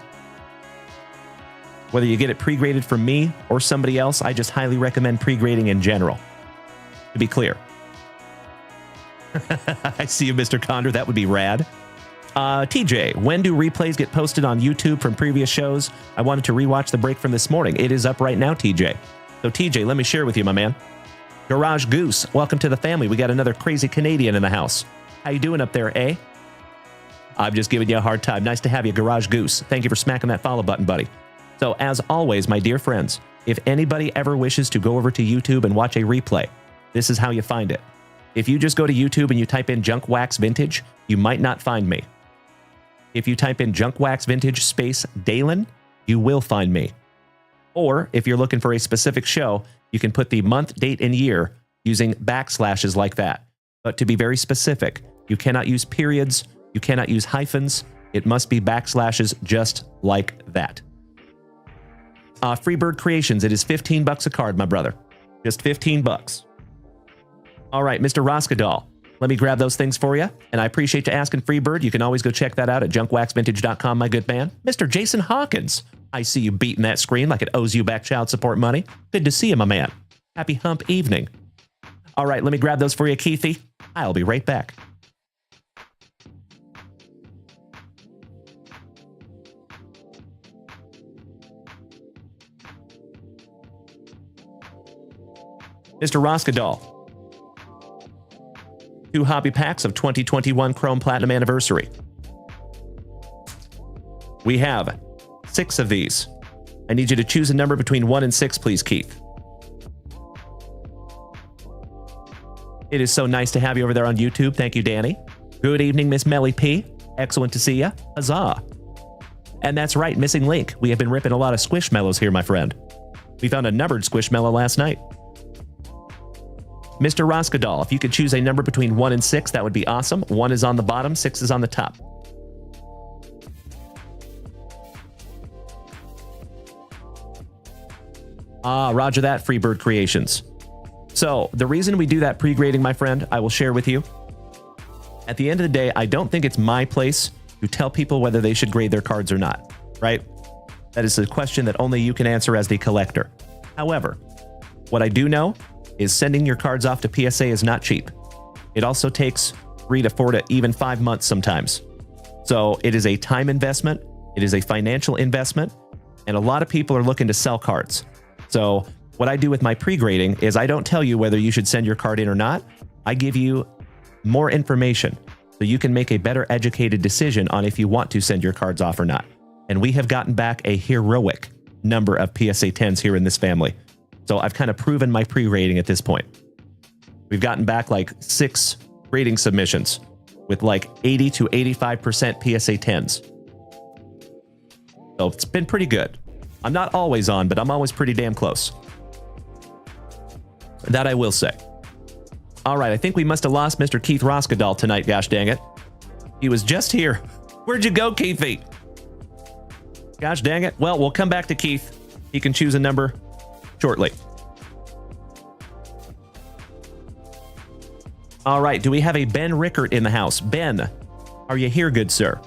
Whether you get it pre-graded from me or somebody else, I just highly recommend pre-grading in general. To be clear. I see you, Mr. Condor. That would be rad. TJ, when do replays get posted on YouTube from previous shows? I wanted to rewatch the break from this morning. It is up right now, TJ. So TJ, let me share with you, my man. Garage Goose, welcome to the family. We got another crazy Canadian in the house. How you doing up there, eh? I'm just giving you a hard time. Nice to have you, Garage Goose. Thank you for smacking that follow button, buddy. So as always, my dear friends, if anybody ever wishes to go over to YouTube and watch a replay, this is how you find it. If you just go to YouTube and you type in Junk Wax Vintage, you might not find me. If you type in Junk Wax Vintage space Dalen, you will find me. Or if you're looking for a specific show, you can put the month, date, and year using backslashes like that. But to be very specific, you cannot use periods, you cannot use hyphens, it must be backslashes just like that. Freebird Creations, it is $15 a card, my brother. Just $15. All right, Mr. Roskadal, let me grab those things for you. And I appreciate you asking, Freebird. You can always go check that out at junkwaxvintage.com, my good man. Mr. Jason Hawkins, I see you beating that screen like it owes you back child support money. Good to see you, my man. Happy hump evening. All right, let me grab those for you, Keithy. I'll be right back. Mr. Roskadal. 2 hobby packs of 2021 Chrome Platinum Anniversary. We have 6 of these. I need you to choose a number between 1 and 6, please, Keith. It is so nice to have you over there on YouTube. Thank you, Danny. Good evening, Miss Melly P. Excellent to see you. Huzzah. And that's right, Missing Link. We have been ripping a lot of Squishmallows here, my friend. We found a numbered Squishmallow last night. Mr. Roskadal, if you could choose a number between 1 and 6, that would be awesome. 1 is on the bottom, 6 is on the top. Roger that, Freebird Creations. So, the reason we do that pre-grading, my friend, I will share with you. At the end of the day, I don't think it's my place to tell people whether they should grade their cards or not, right? That is a question that only you can answer as the collector. However, what I do know is sending your cards off to PSA is not cheap. It also takes 3 to 4 to even 5 months sometimes. So it is a time investment, it is a financial investment, and a lot of people are looking to sell cards. So what I do with my pre-grading is I don't tell you whether you should send your card in or not. I give you more information so you can make a better educated decision on if you want to send your cards off or not. And we have gotten back a heroic number of PSA 10s here in this family. So I've kind of proven my pre-grading at this point. We've gotten back like 6 grading submissions with like 80 to 85% PSA 10s. So it's been pretty good. I'm not always on, but I'm always pretty damn close. That I will say. All right, I think we must have lost Mr. Keith Roskadal tonight, gosh dang it. He was just here. Where'd you go, Keithy? Gosh dang it. Well, we'll come back to Keith. He can choose a number shortly. All right, do we have a Ben Rickert in the house? Ben, are you here, good sir?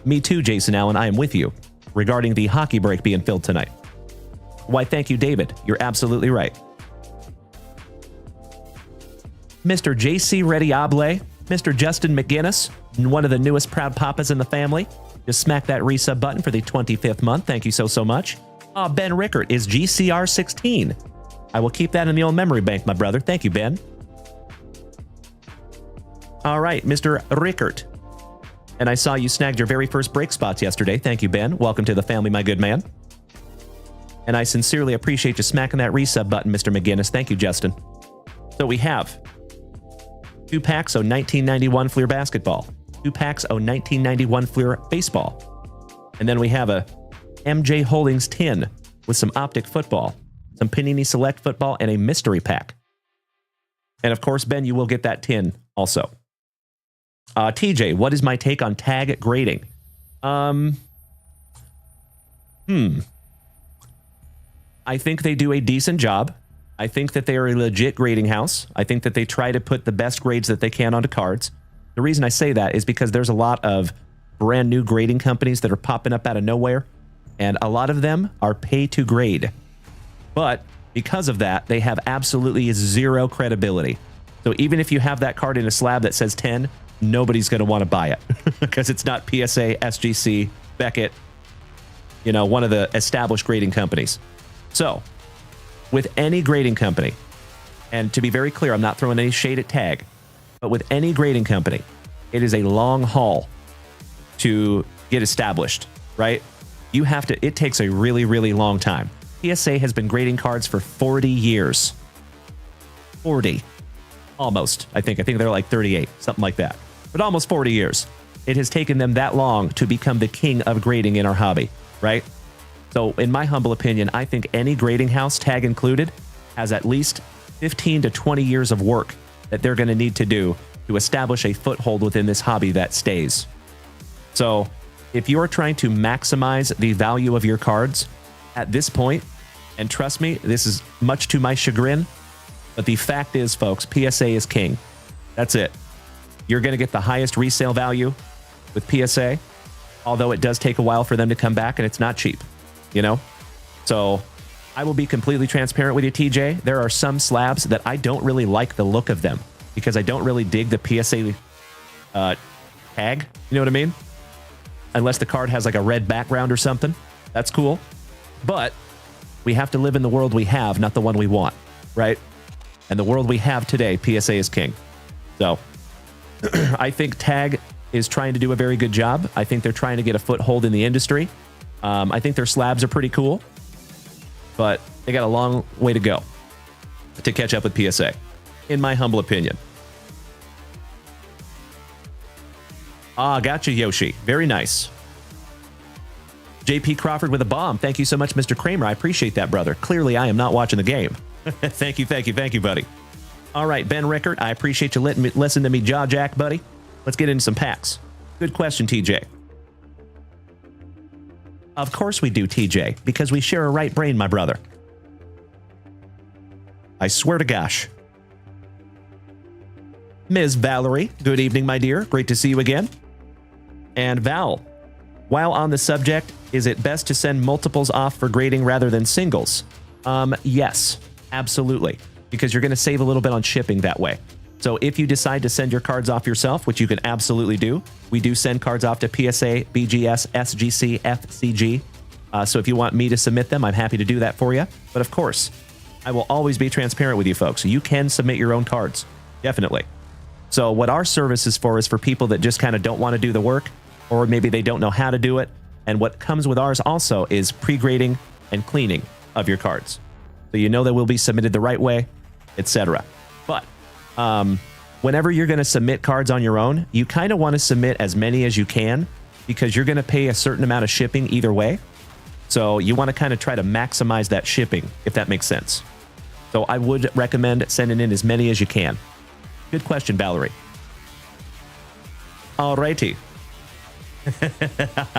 Me too, Jason Allen, I am with you regarding the hockey break being filled tonight. Why, thank you, David. You're absolutely right. Mr. J.C. Rediable, Mr. Justin McGinnis, one of the newest proud papas in the family. Just smack that resub button for the 25th month. Thank you so much. Ben Rickert is GCR16. I will keep that in the old memory bank, my brother. Thank you, Ben. All right, Mr. Rickert. And I saw you snagged your very first break spots yesterday. Thank you, Ben. Welcome to the family, my good man. And I sincerely appreciate you smacking that resub button, Mr. McGinnis. Thank you, Justin. So we have 2 packs of 1991 Fleer Basketball, 2 packs of 1991 Fleer Baseball. And then we have a MJ Holdings tin with some Optic Football, some Panini Select Football, and a mystery pack. And of course, Ben, you will get that tin also. TJ, what is my take on tag grading? I think they do a decent job. I think that they are a legit grading house. I think that they try to put the best grades that they can onto cards. The reason I say that is because there's a lot of brand new grading companies that are popping up out of nowhere, and a lot of them are pay to grade. But because of that, they have absolutely 0 credibility. So even if you have that card in a slab that says 10, nobody's going to want to buy it because it's not PSA, SGC, Beckett, you know, one of the established grading companies. So with any grading company, and to be very clear, I'm not throwing any shade at tag, but with any grading company, it is a long haul to get established, right? You have to, it takes a really, really long time. PSA has been grading cards for 40 years. 40. Almost, I think. I think they're like 38, something like that. But almost 40 years. It has taken them that long to become the king of grading in our hobby, right? So in my humble opinion, I think any grading house, tag included, has at least 15 to 20 years of work that they're going to need to do to establish a foothold within this hobby that stays. So if you are trying to maximize the value of your cards at this point, and trust me, this is much to my chagrin, but the fact is, folks, PSA is king. That's it. You're going to get the highest resale value with PSA, although it does take a while for them to come back, and it's not cheap, you know? So I will be completely transparent with you, TJ. There are some slabs that I don't really like the look of them because I don't really dig the PSA tag. You know what I mean? Unless the card has like a red background or something. That's cool. But we have to live in the world we have, not the one we want, right? And the world we have today, PSA is king. So I think Tag is trying to do a very good job. I think they're trying to get a foothold in the industry. I think their slabs are pretty cool, but they got a long way to go to catch up with PSA, in my humble opinion. Ah, gotcha, Yoshi. Very nice. JP Crawford with a bomb. Thank you so much, Mr. Kramer. I appreciate that, brother. Clearly, I am not watching the game. Thank you, buddy. All right, Ben Rickard, I appreciate you letting me listen to me jaw jack, buddy. Let's get into some packs. Good question, TJ. Of course we do, TJ, because we share a right brain, my brother. I swear to gosh. Ms. Valerie, good evening, my dear. Great to see you again. And Val, while on the subject, is it best to send multiples off for grading rather than singles? Yes, absolutely, because you're going to save a little bit on shipping that way. So if you decide to send your cards off yourself, which you can absolutely do, we do send cards off to PSA, BGS, SGC, FCG. So if you want me to submit them, I'm happy to do that for you. But of course, I will always be transparent with you folks. You can submit your own cards, definitely. So what our service is for people that just kind of don't want to do the work, or maybe they don't know how to do it. And what comes with ours also is pre-grading and cleaning of your cards. So you know they will be submitted the right way, etc. But whenever you're going to submit cards on your own, you kind of want to submit as many as you can because you're going to pay a certain amount of shipping either way. So you want to kind of try to maximize that shipping, if that makes sense. So I would recommend sending in as many as you can. Good question, Valerie. All righty.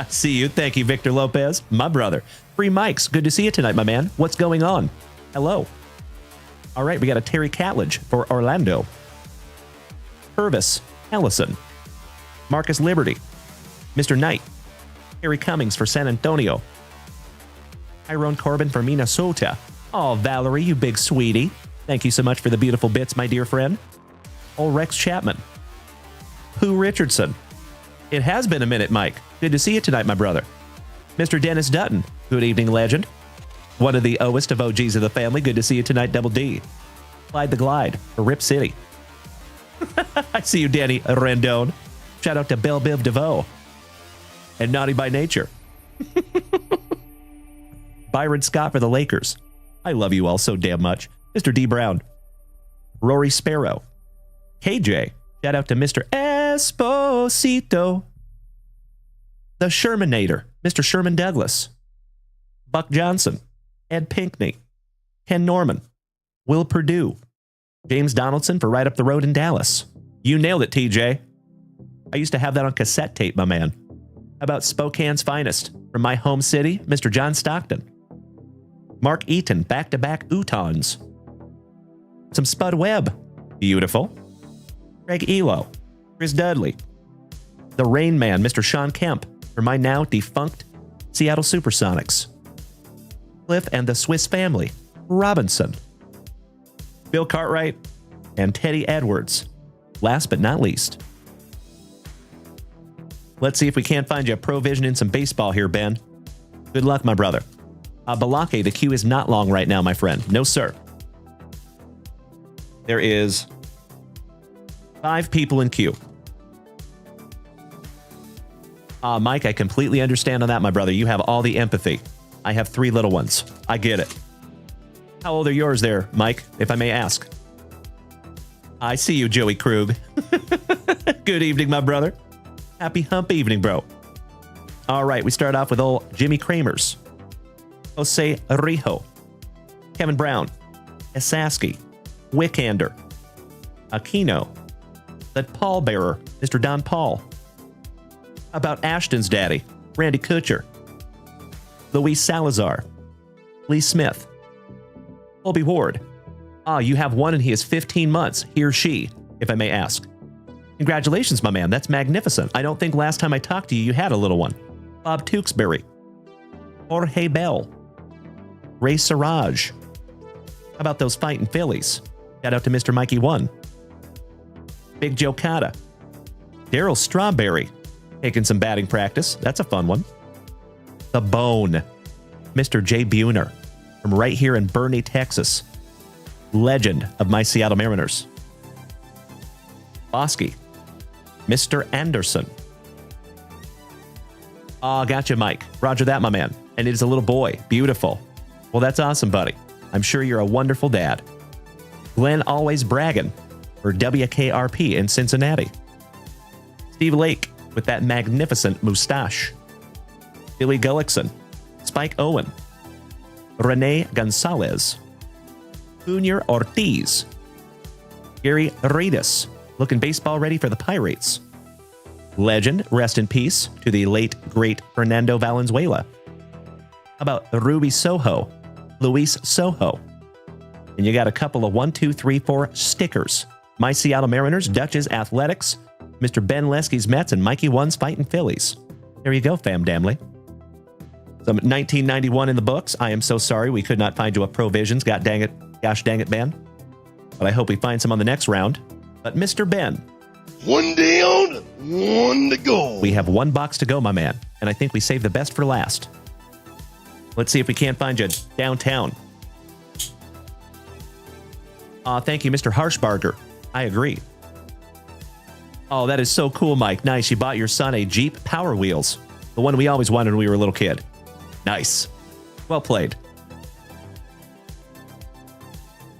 See you. Thank you, Victor Lopez, my brother. Free Mikes. Good to see you tonight, my man. What's going on? Hello. All right, we got a Terry Catledge for Orlando. Purvis Ellison. Marcus Liberty. Mr. Knight. Harry Cummings for San Antonio. Tyrone Corbin for Minnesota. Oh, Valerie, you big sweetie. Thank you so much for the beautiful bits, my dear friend. Old Rex Chapman. Pooh Richardson. It has been a minute, Mike. Good to see you tonight, my brother. Mr. Dennis Dutton. Good evening, legend. One of the oest of OGs of the family. Good to see you tonight, Double D. Clyde the Glide for Rip City. I see you, Danny Rendon. Shout out to Belle Biv DeVoe. And Naughty by Nature. Byron Scott for the Lakers. I love you all so damn much. Mr. D. Brown. Rory Sparrow. KJ. Shout out to Mr. Esposito. The Shermanator. Mr. Sherman Douglas. Buck Johnson. Ed Pinkney. Ken Norman. Will Perdue. James Donaldson for Right Up the Road in Dallas. You nailed it, TJ. I used to have that on cassette tape, my man. How about Spokane's Finest from my home city, Mr. John Stockton. Mark Eaton, back-to-back Utahns. Some Spud Webb. Beautiful. Greg Elo. Chris Dudley. The Rain Man, Mr. Sean Kemp, for my now defunct Seattle Supersonics. Cliff and the Swiss Family. Robinson. Bill Cartwright and Teddy Edwards. Last but not least. Let's see if we can't find you a provision in some baseball here, Ben. Good luck, my brother. Balake, the queue is not long right now, my friend. No, sir. There is 5 people in queue. Mike, I completely understand on that, my brother. You have all the empathy. I have 3 little ones. I get it. How old are yours there, Mike, if I may ask? I see you, Joey Krug. Good evening, my brother. Happy hump evening, bro. All right, we start off with old Jimmy Kramers, Jose Rijo, Kevin Brown, Esaski, Wickander, Aquino, that pallbearer, Mr. Don Paul. How about Ashton's daddy, Randy Kutcher, Luis Salazar, Lee Smith, Colby Ward. You have one and he is 15 months, he or she, if I may ask. Congratulations, my man. That's magnificent. I don't think last time I talked to you, you had a little one. Bob Tewksbury, Jorge Bell, Ray Siraj. How about those fighting Phillies? Shout out to Mr. Mikey 1. Big Joe Cotta, Daryl Strawberry, taking some batting practice. That's a fun one. The Bone, Mr. Jay Buhner, from right here in Boerne, Texas. Legend of my Seattle Mariners. Bosky, Mr. Anderson. Gotcha, Mike. Roger that, my man. And it is a little boy. Beautiful. Well, that's awesome, buddy. I'm sure you're a wonderful dad. Glenn always bragging for WKRP in Cincinnati. Steve Lake with that magnificent mustache. Billy Gullickson, Spike Owen, Rene Gonzalez, Junior Ortiz, Gary Reedus, looking baseball ready for the Pirates. Legend, rest in peace to the late, great Fernando Valenzuela. How about Ruby Soho, Luis Soho? And you got a couple of 1, 2, 3, 4 stickers. My Seattle Mariners, Dutch's Athletics, Mr. Ben Lesky's Mets, and Mikey 1's Fighting Phillies. There you go, fam damly. Some 1991 in the books. I am so sorry we could not find you a Provisions. Gosh dang it, Ben. But I hope we find some on the next round. But Mr. Ben. 1 down, 1 to go. We have 1 box to go, my man. And I think we saved the best for last. Let's see if we can't find you downtown. Thank you, Mr. Harshbarger. I agree. Oh, that is so cool, Mike. Nice. You bought your son a Jeep Power Wheels. The one we always wanted when we were a little kid. Nice. Well played.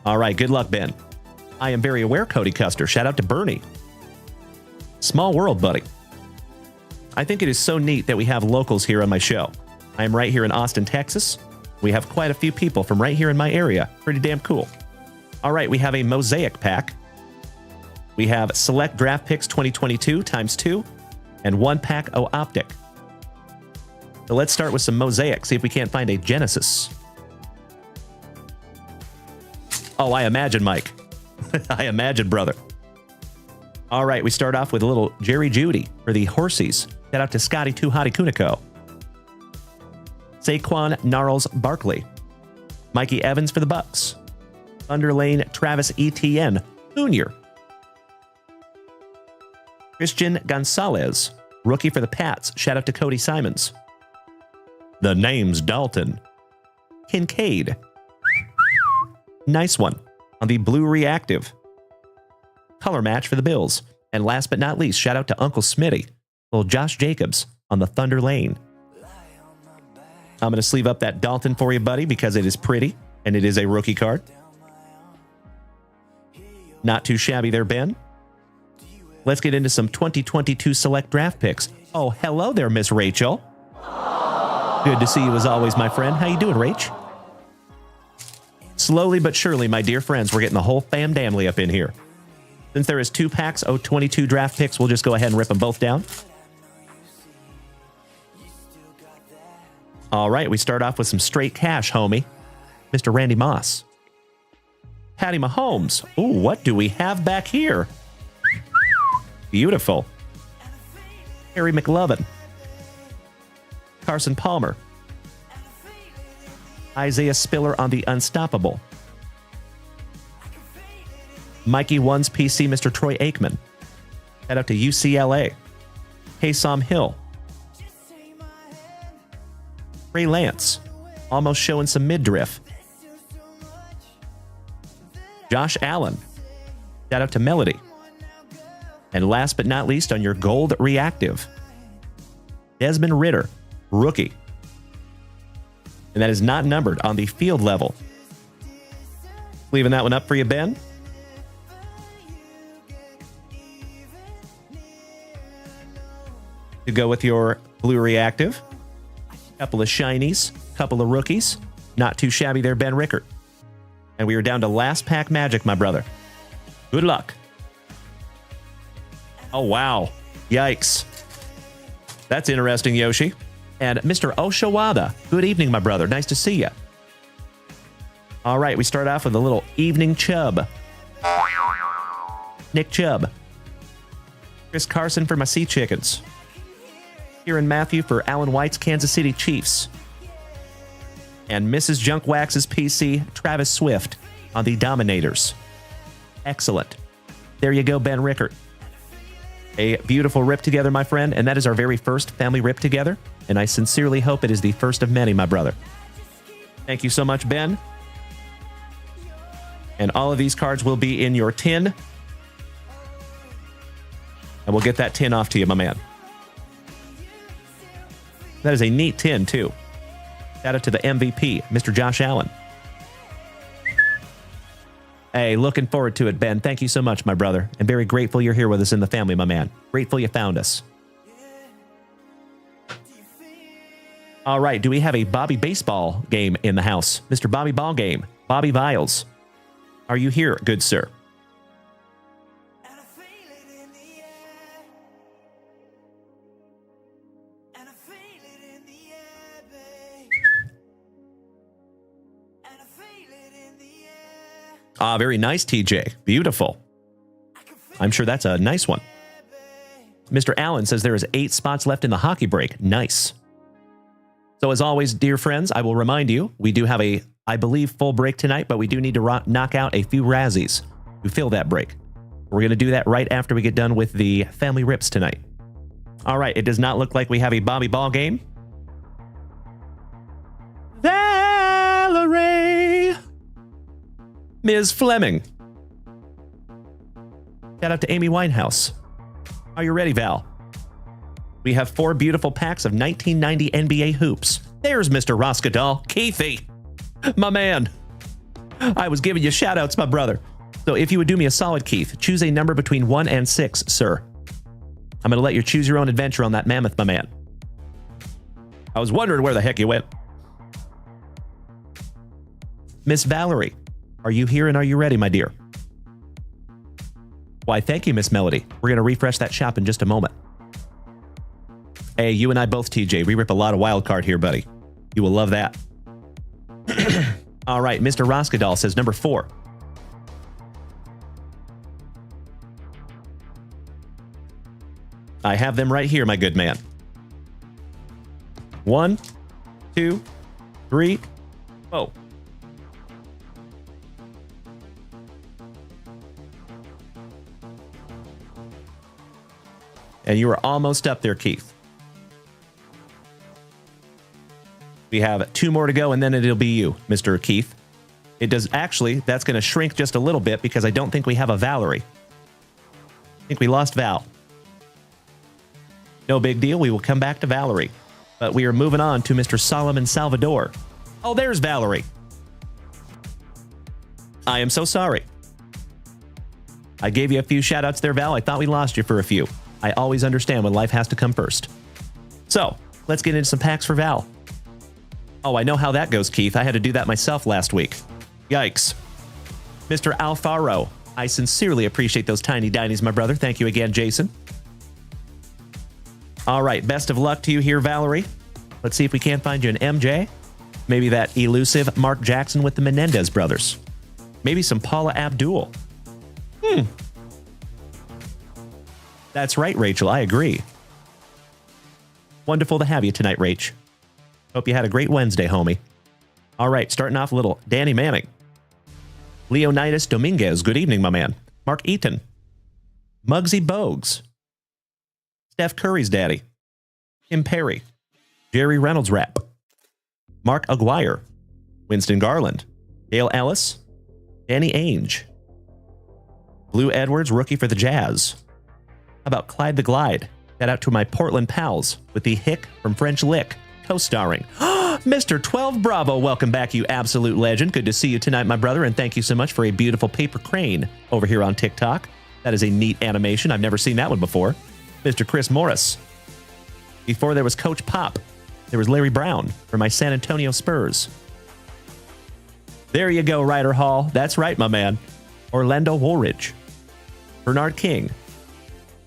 All right. Good luck, Ben. I am very aware, Cody Custer. Shout out to Bernie. Small world, buddy. I think it is so neat that we have locals here on my show. I am right here in Austin, Texas. We have quite a few people from right here in my area. Pretty damn cool. All right, we have a mosaic pack. We have select draft picks 2022 times 2 and 1 pack O Optic. So let's start with some mosaic, see if we can't find a Genesis. Oh, I imagine, Mike. I imagine, brother. All right, we start off with a little Jerry Judy for the Horsies. Shout out to Scotty Too Hottie Kuniko. Saquon Gnarls Barkley. Mikey Evans for the Bucks. Thunder Lane Travis Etienne Jr. Christian Gonzalez, rookie for the Pats. Shout out to Cody Simons. The name's Dalton. Kincaid. Nice one on the Blue Reactive. Color match for the Bills. And last but not least, shout out to Uncle Smitty, little Josh Jacobs on the Thunder Lane. I'm going to sleeve up that Dalton for you, buddy, because it is pretty and it is a rookie card. Not too shabby there, Ben. Let's get into some 2022 select draft picks. Oh, hello there, Miss Rachel. Good to see you as always, my friend. How you doing, Rach? Slowly but surely, my dear friends, we're getting the whole fam damly up in here. Since there is 2 packs of 22 draft picks, we'll just go ahead and rip them both down. All right, we start off with some straight cash, homie. Mr. Randy Moss. Patty Mahomes. Ooh, what do we have back here? Beautiful. Harry McLovin. Carson Palmer. Isaiah Spiller on the Unstoppable. Mikey 1's PC, Mr. Troy Aikman. Head up to UCLA. Haysom Hill. Trey Lance. Almost showing some midriff. Josh Allen. Shout out to Melody. And last but not least, on your gold reactive, Desmond Ritter, rookie. And that is not numbered on the field level. Leaving that one up for you, Ben. To go with your blue reactive. Couple of shinies, couple of rookies. Not too shabby there, Ben Rickert. And we are down to last pack magic, my brother. Good luck. Oh, wow. Yikes. That's interesting, Yoshi. And Mr. Oshawada, good evening, my brother. Nice to see you. All right, we start off with a little evening chub. Nick Chubb. Chris Carson for my Sea Chickens. Kieran Matthew for Alan White's Kansas City Chiefs. And Mrs. Junk Wax's PC, Travis Swift on the Dominators. Excellent. There you go, Ben Rickert. A beautiful rip together, my friend, and that is our very first family rip together, and I sincerely hope it is the first of many, my brother. Thank you so much, Ben. And all of these cards will be in your tin, and we'll get that tin off to you, my man. That is a neat tin, too. Shout out to the MVP, Mr. Josh Allen. Hey, looking forward to it, Ben. Thank you so much, my brother. And very grateful you're here with us in the family, my man. Grateful you found us. All right, do we have a Bobby Baseball game in the house? Mr. Bobby Ball Game, Bobby Viles. Are you here, good sir? Ah, very nice, TJ. Beautiful. I'm sure that's a nice one. Mr. Allen says there is 8 spots left in the hockey break. Nice. So as always, dear friends, I will remind you, we do have a, I believe, full break tonight, but we do need to knock out a few Razzies to fill that break. We're going to do that right after we get done with the family rips tonight. All right, it does not look like we have a Bobby Ball game. Valerie! Ms. Fleming. Shout out to Amy Winehouse. Are you ready, Val? We have 4 beautiful packs of 1990 NBA hoops. There's Mr. Roskadal. Keithy, my man. I was giving you shout outs, my brother. So if you would do me a solid, Keith, choose a number between 1 and 6, sir. I'm going to let you choose your own adventure on that mammoth, my man. I was wondering where the heck you went. Miss Valerie. Are you here and are you ready, my dear? Why, thank you, Miss Melody. We're going to refresh that shop in just a moment. Hey, you and I both, TJ. We rip a lot of wild card here, buddy. You will love that. All right, Mr. Roskadal says number 4. I have them right here, my good man. 1, 2, 3. Oh. And you are almost up there, Keith. We have 2 more to go, and then it'll be you, Mr. Keith. It does actually, that's going to shrink just a little bit because I don't think we have a Valerie. I think we lost Val. No big deal. We will come back to Valerie. But we are moving on to Mr. Solomon Salvador. Oh, there's Valerie. I am so sorry. I gave you a few shout outs there, Val. I thought we lost you for a few. I always understand when life has to come first. So, let's get into some packs for Val. Oh, I know how that goes, Keith. I had to do that myself last week. Yikes. Mr. Alfaro, I sincerely appreciate those tiny dinies, my brother. Thank you again, Jason. All right, best of luck to you here, Valerie. Let's see if we can't find you an MJ. Maybe that elusive Mark Jackson with the Menendez brothers. Maybe some Paula Abdul. That's right, Rachel. I agree. Wonderful to have you tonight, Rach. Hope you had a great Wednesday, homie. All right, starting off a little Danny Manning. Leonidas Dominguez. Good evening, my man. Mark Eaton. Muggsy Bogues. Steph Curry's daddy. Kim Perry. Jerry Reynolds rap. Mark Aguirre. Winston Garland. Dale Ellis. Danny Ainge. Blue Edwards, rookie for the Jazz. How about Clyde the Glide? Shout out to my Portland pals with the Hick from French Lick, co-starring. Mr. 12 Bravo, welcome back, you absolute legend. Good to see you tonight, my brother, and thank you so much for a beautiful paper crane over here on TikTok. That is a neat animation. I've never seen that one before. Mr. Chris Morris. Before there was Coach Pop, there was Larry Brown for my San Antonio Spurs. There you go, Ryder Hall. That's right, my man. Orlando Woolridge. Bernard King.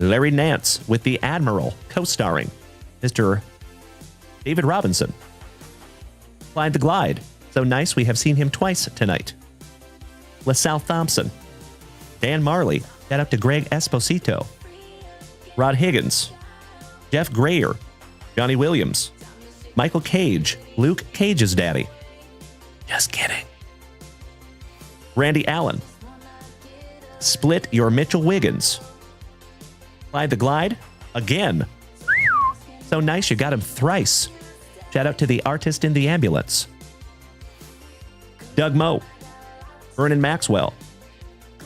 Larry Nance with the Admiral, co-starring Mr. David Robinson. Clyde the Glide. So nice, we have seen him twice tonight. LaSalle Thompson. Dan Marley. Shout out to Greg Esposito. Rod Higgins. Jeff Grayer. Johnny Williams. Michael Cage. Luke Cage's daddy. Just kidding. Randy Allen. Split your Mitchell Wiggins. Clyde the Glide. Again. So nice, you got him thrice. Shout out to the artist in the ambulance. Doug Moe. Vernon Maxwell.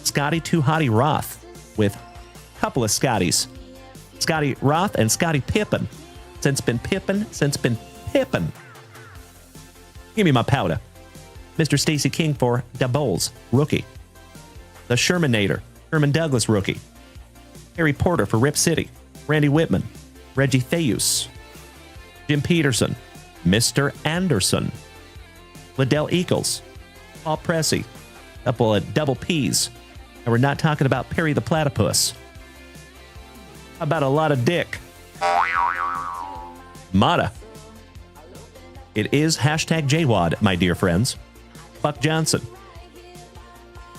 Scotty Too Hottie Roth with a couple of Scotties. Scotty Roth and Scotty Pippen. Since been Pippen. Give me my powder. Mr. Stacy King for Da Bowles, rookie. The Shermanator, Sherman Douglas, rookie. Harry Porter for Rip City. Randy Whitman. Reggie Theus. Jim Peterson. Mr. Anderson. Liddell Eagles. Paul Pressey. Couple of double P's. And we're not talking about Perry the Platypus. How about a lot of dick? Mata. It is hashtag JWAD, my dear friends. Buck Johnson.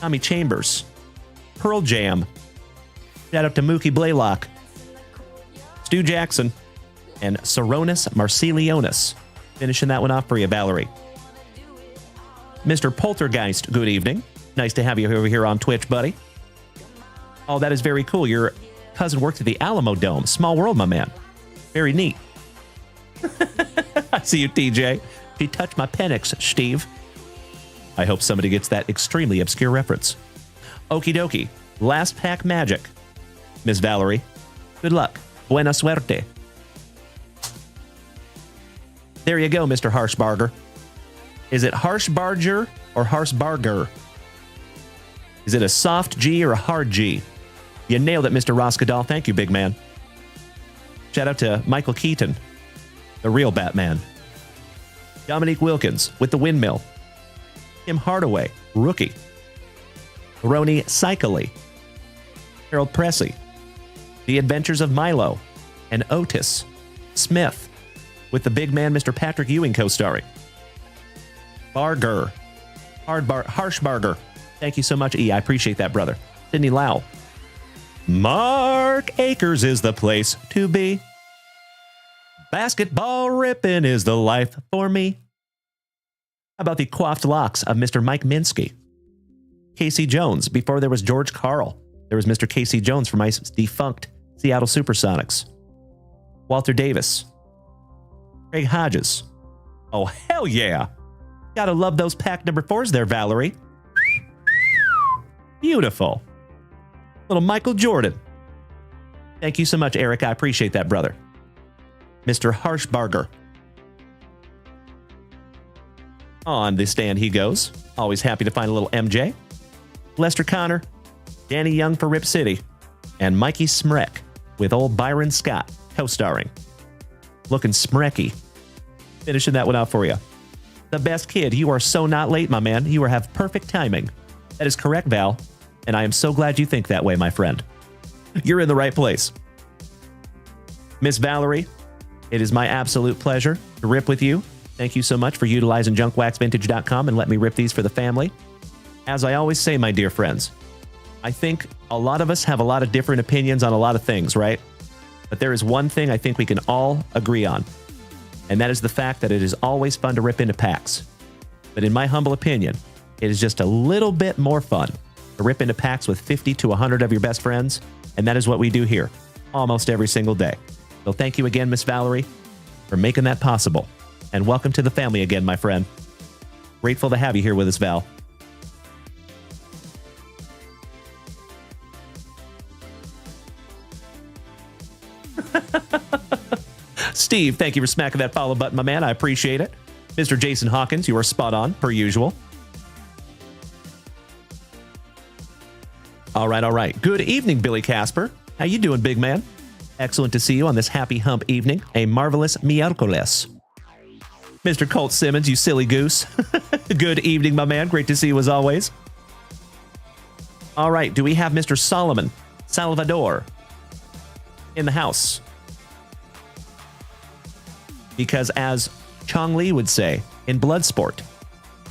Tommy Chambers. Pearl Jam. Shout out to Mookie Blaylock. Stu Jackson. And Saronis Marcelionis. Finishing that one off for you, Valerie. Mr. Poltergeist, good evening. Nice to have you over here on Twitch, buddy. Oh, that is very cool. Your cousin worked at the Alamo Dome. Small world, my man. Very neat. I see you, TJ. She touched my penix, Steve. I hope somebody gets that extremely obscure reference. Okie dokie. Last pack magic. Miss Valerie. Good luck. Buena suerte. There you go, Mr. Harshbarger. Is it Harshbarger or Harshbarger? Is it a soft G or a hard G? You nailed it, Mr. Roskadal. Thank you, big man. Shout out to Michael Keaton, the real Batman. Dominique Wilkins with the windmill. Tim Hardaway, rookie. Roni Cycley. Harold Pressey. The Adventures of Milo. And Otis Smith with the big man, Mr. Patrick Ewing, co-starring. Barger. Harshbarger. Thank you so much, E. I appreciate that, brother. Sidney Lau. Mark Akers is the place to be. Basketball ripping is the life for me. How about the coiffed locks of Mr. Mike Minsky? Casey Jones. Before there was George Carl, there was Mr. Casey Jones from my defunct Seattle Supersonics. Walter Davis. Craig Hodges. Oh, hell yeah. Gotta love those pack number 4s there, Valerie. Beautiful. Little Michael Jordan. Thank you so much, Eric. I appreciate that, brother. Mr. Harshbarger. On the stand he goes. Always happy to find a little MJ. Lester Connor. Danny Young for Rip City. And Mikey Smrek with old Byron Scott co-starring. Looking smrecky. Finishing that one out for you. The best kid. You are so not late, my man. You have perfect timing. That is correct, Val. And I am so glad you think that way, my friend. You're in the right place. Miss Valerie, it is my absolute pleasure to rip with you. Thank you so much for utilizing junkwaxvintage.com and let me rip these for the family. As I always say, my dear friends, I think a lot of us have a lot of different opinions on a lot of things, right? But there is one thing I think we can all agree on, and that is the fact that it is always fun to rip into packs. But in my humble opinion, it is just a little bit more fun to rip into packs with 50 to 100 of your best friends, and that is what we do here almost every single day. So thank you again, Miss Valerie, for making that possible. And welcome to the family again, my friend. Grateful to have you here with us, Val. Steve, thank you for smacking that follow button, my man. I appreciate it. Mr. Jason Hawkins, you are spot on, per usual. All right. Good evening, Billy Casper. How you doing, big man? Excellent to see you on this happy hump evening. A marvelous miércoles. Mr. Colt Simmons, you silly goose. Good evening, my man. Great to see you as always. All right, do we have Mr. Solomon Salvador in the house? Because as Chong Li would say in Bloodsport,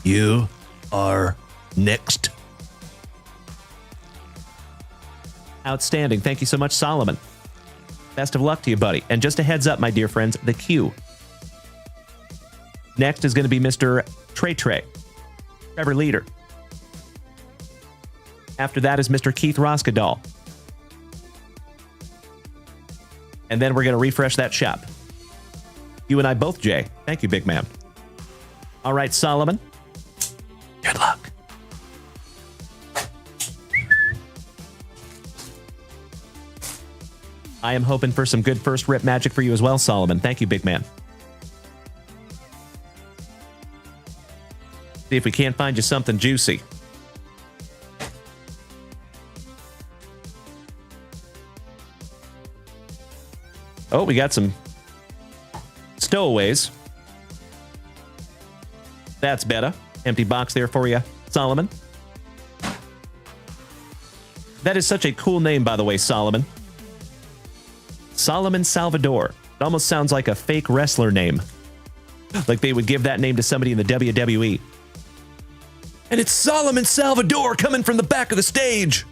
you are next. Outstanding. Thank you so much, Solomon. Best of luck to you, buddy. And just a heads up, my dear friends, the queue. Next is going to be Mr. Trey, Trevor Leader. After that is Mr. Keith Roskadal. And then we're going to refresh that shop. You and I both, Jay. Thank you, big man. All right, Solomon. Good luck. I am hoping for some good first rip magic for you as well, Solomon. Thank you, big man. See if we can't find you something juicy. Oh, we got some stowaways. That's better. Empty box there for you, Solomon. That is such a cool name, by the way, Solomon. Solomon Salvador. It almost sounds like a fake wrestler name. Like they would give that name to somebody in the WWE. And it's Solomon Salvador coming from the back of the stage.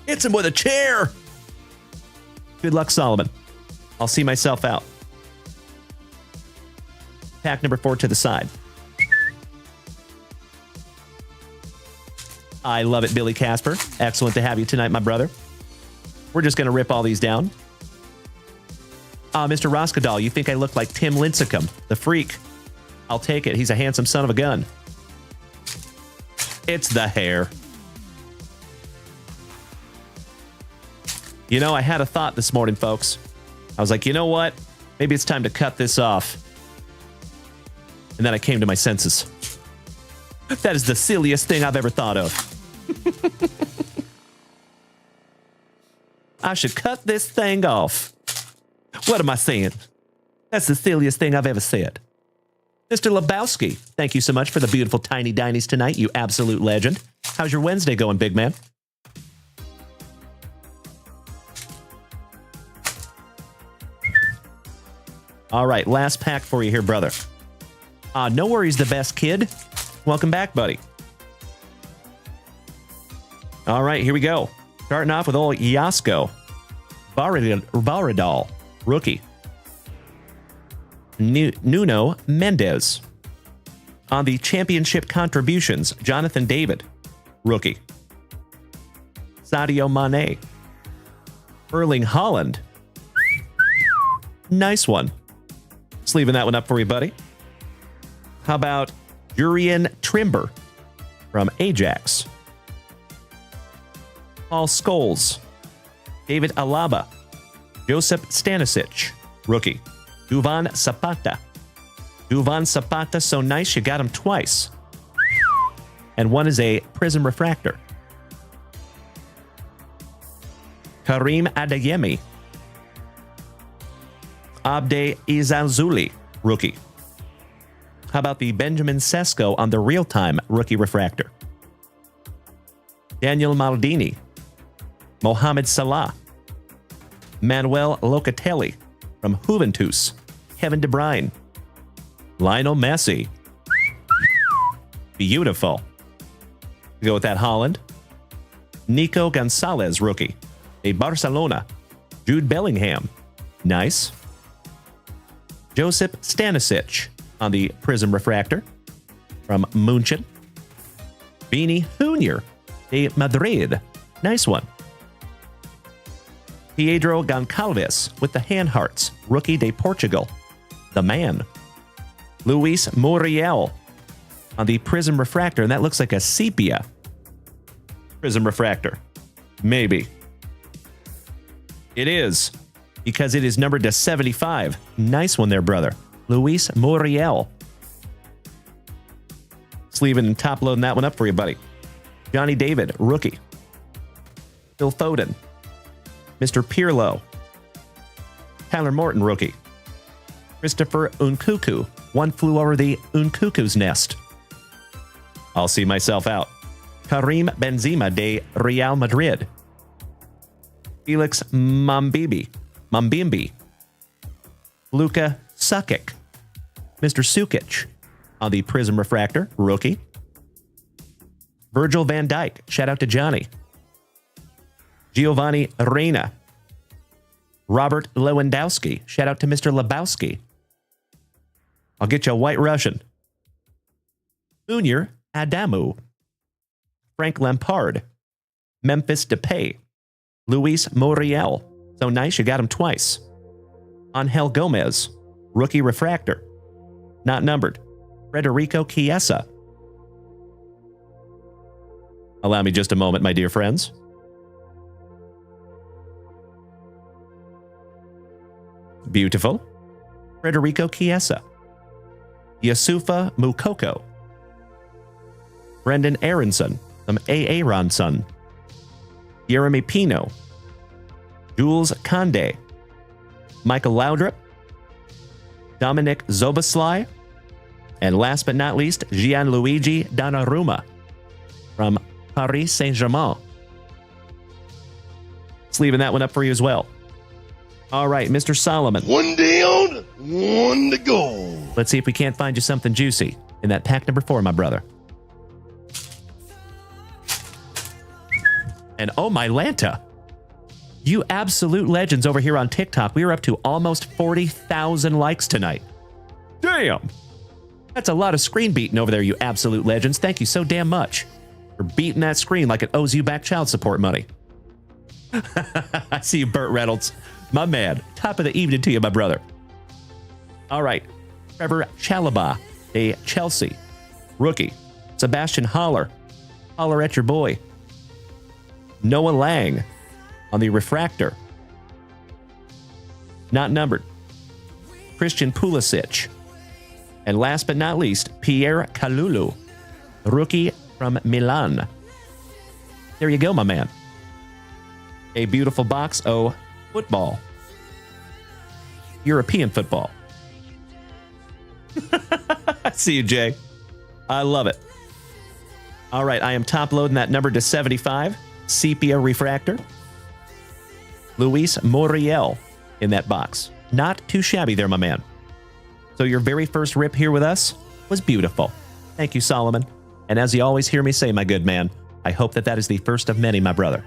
Hits him with a chair. Good luck, Solomon. I'll see myself out. Pack number 4 to the side. I love it, Billy Casper. Excellent to have you tonight, my brother. We're just going to rip all these down. Mr. Roskadal, you think I look like Tim Lincecum, the freak? I'll take it. He's a handsome son of a gun. It's the hair. You know, I had a thought this morning, folks. I was like, you know what? Maybe it's time to cut this off. And then I came to my senses. That is the silliest thing I've ever thought of. I should cut this thing off. What am I saying? That's the silliest thing I've ever said. Mr. Lebowski, thank you so much for the beautiful tiny dinies tonight, you absolute legend. How's your Wednesday going, big man? All right, last pack for you here, brother. No worries, the best kid. Welcome back, buddy. All right, here we go. Starting off with old Yasko. Varadol, rookie. Nuno Mendez. On the championship contributions, Jonathan David, rookie. Sadio Mane. Erling Haaland. Nice one. Just leaving that one up for you, buddy. How about Jurien Trimber from Ajax? Paul Scholes. David Alaba. Josip Stanisic, rookie. Duvan Zapata. Duvan Zapata, so nice you got him twice. And one is a Prizm Refractor. Karim Adeyemi. Abde Izalzuli, rookie. How about the Benjamin Sesko on the real-time rookie refractor? Daniel Maldini. Mohamed Salah. Manuel Locatelli from Juventus. Kevin De Bruyne. Lionel Messi. Beautiful. Go with that, Haaland. Nico Gonzalez, rookie. A Barcelona. Jude Bellingham. Nice. Josip Stanisic on the Prizm Refractor from Munchen. Vini Jr. de Madrid. Nice one. Pedro Goncalves with the hand hearts. Rookie de Portugal. The man. Luis Muriel on the Prizm Refractor, and that looks like a sepia Prizm Refractor. Maybe. It is. because it is numbered to 75. Nice one there, brother. Luis Muriel. Sleeving and top loading that one up for you, buddy. Johnny David, rookie. Phil Foden. Mr. Pirlo. Tyler Morton, rookie. Christopher Nkunku. One flew over the Nkunku's nest. I'll see myself out. Karim Benzema de Real Madrid. Felix Mambimbi. Luka Sukic. Mr. Sukic on the Prizm Refractor, rookie. Virgil van Dijk. Shout out to Johnny. Giovanni Reina. Robert Lewandowski. Shout out to Mr. Lebowski. I'll get you a White Russian. Junior Adamu. Frank Lampard. Memphis Depay. Luis Muriel. So nice, you got him twice. Angel Gomez. Rookie Refractor. Not numbered. Federico Chiesa. Allow me just a moment, my dear friends. Beautiful. Federico Chiesa. Yasufa Mukoko. Brendan Aronson. Some Aaronson. Jeremy Pino. Jules Conde. Michael Laudrup. Dominic Zoboslai. And last but not least, Gianluigi Donnarumma from Paris Saint-Germain. Sleeving that one up for you as well. All right, Mr. Solomon. One down, one to go. Let's see if we can't find you something juicy in that pack number 4, my brother. And oh my Lanta. You absolute legends over here on TikTok. We are up to almost 40,000 likes tonight. Damn. That's a lot of screen beating over there, you absolute legends. Thank you so damn much for beating that screen like it owes you back child support money. I see you, Burt Reynolds. My man. Top of the evening to you, my brother. All right. Trevor Chalobah, a Chelsea rookie. Sebastian Haller. Holler at your boy. Noah Lang on the Refractor. Not numbered. Christian Pulisic. And last but not least, Pierre Kalulu, rookie from Milan. There you go, my man. A beautiful box of football. European football. I see you, Jay. I love it. All right, I am top loading that number to 75. Sepia Refractor. Luis Muriel in that box. Not too shabby there, my man. So your very first rip here with us was beautiful. Thank you, Solomon. And as you always hear me say, my good man, I hope that that is the first of many, my brother.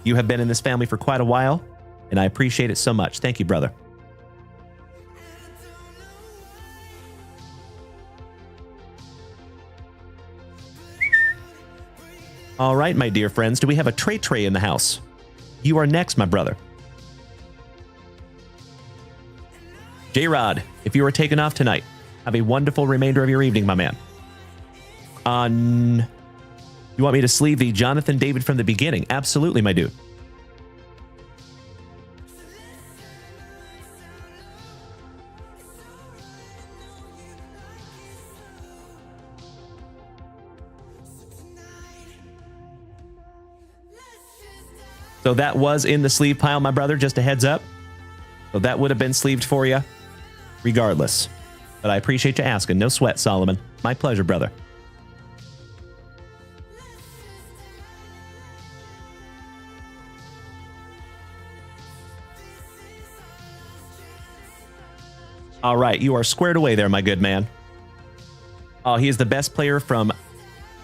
You have been in this family for quite a while, and I appreciate it so much. Thank you, brother. All right, my dear friends, do we have a Trey in the house? You are next, my brother. J-Rod, if you are taking off tonight, have a wonderful remainder of your evening, my man. You want me to sleeve the Jonathan David from the beginning? Absolutely, my dude. So that was in the sleeve pile, my brother, just a heads up. So that would have been sleeved for you regardless. But I appreciate you asking. No sweat, Solomon. My pleasure, brother. All right, you are squared away there, my good man. Oh, he is the best player from...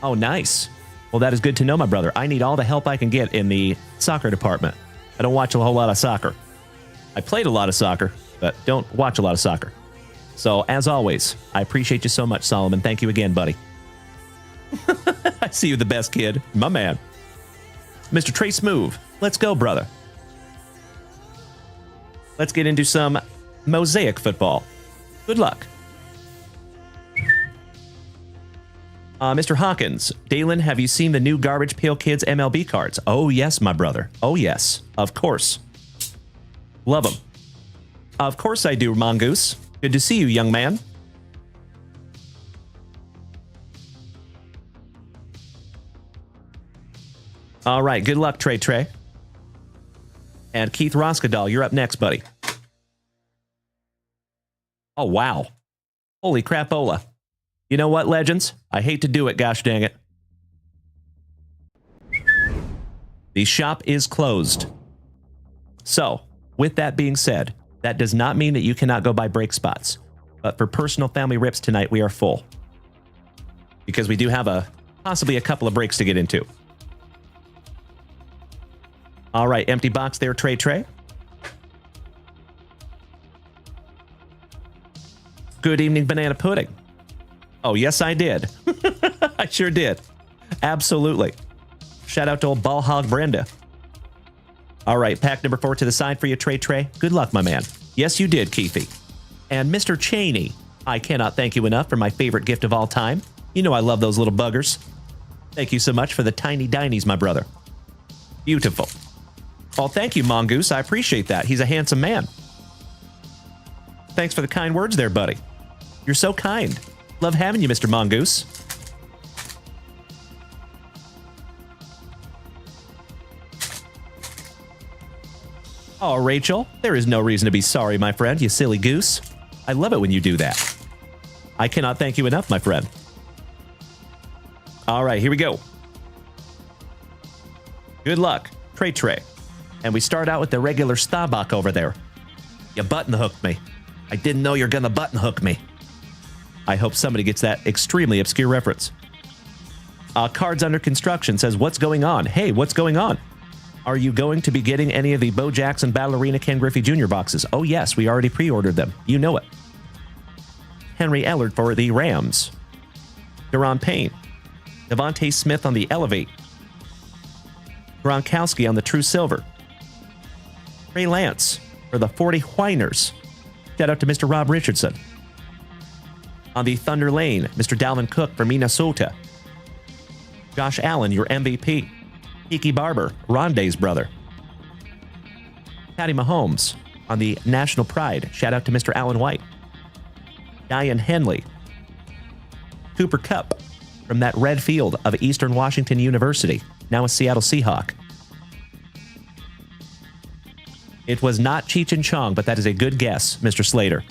Oh, nice. Well, that is good to know, my brother. I need all the help I can get in the soccer department. I don't watch a whole lot of soccer. I played a lot of soccer, but don't watch a lot of soccer. So, as always, I appreciate you so much, Solomon. Thank you again, buddy. I see you, the best kid. My man. Mr. Trey Smoove, let's go, brother. Let's get into some mosaic football. Good luck. Mr. Hawkins, Dalen, have you seen the new Garbage Pail Kids MLB cards? Oh, yes, my brother. Oh, yes. Of course. Love them. Of course I do, Mongoose. Good to see you, young man. All right, good luck, Trey. And Keith Roskadal, you're up next, buddy. Oh, wow. Holy crapola. You know what, legends? I hate to do it, gosh dang it. The shop is closed. So, with that being said, that does not mean that you cannot go buy break spots. But for personal family rips tonight, we are full. Because we do have possibly a couple of breaks to get into. All right, empty box there, Trey. Good evening, Banana Pudding. Oh, yes, I did. I sure did. Absolutely. Shout out to old ball hog Brenda. All right, pack number 4 to the side for you, Trey. Good luck, my man. Yes, you did, Keithy. And Mr. Cheney, I cannot thank you enough for my favorite gift of all time. You know I love those little buggers. Thank you so much for the tiny dinies, my brother. Beautiful. Well, thank you, Mongoose. I appreciate that. He's a handsome man. Thanks for the kind words there, buddy. You're so kind. Love having you, Mr. Mongoose. Oh, Rachel, there is no reason to be sorry, my friend, you silly goose. I love it when you do that. I cannot thank you enough, my friend. All right, here we go. Good luck, Trey. And we start out with the regular Starbuck over there. You button hooked me. I didn't know you're gonna button hook me. I hope somebody gets that extremely obscure reference. Cards Under Construction says, what's going on? Hey, what's going on? Are you going to be getting any of the Bo Jackson Battle Arena Ken Griffey Jr. boxes? Oh, yes, we already pre-ordered them. You know it. Henry Ellard for the Rams. Deron Payne. Devontae Smith on the Elevate. Gronkowski on the True Silver. Trey Lance for the 40 Whiners. Shout out to Mr. Rob Richardson. On the Thunder Lane, Mr. Dalvin Cook for Minnesota. Josh Allen, your MVP. Kiki Barber, Rondé's brother. Patty Mahomes on the National Pride. Shout out to Mr. Alan White. Diane Henley. Cooper Kupp from that red field of Eastern Washington University, now a Seattle Seahawk. It was not Cheech and Chong, but that is a good guess, Mr. Slater.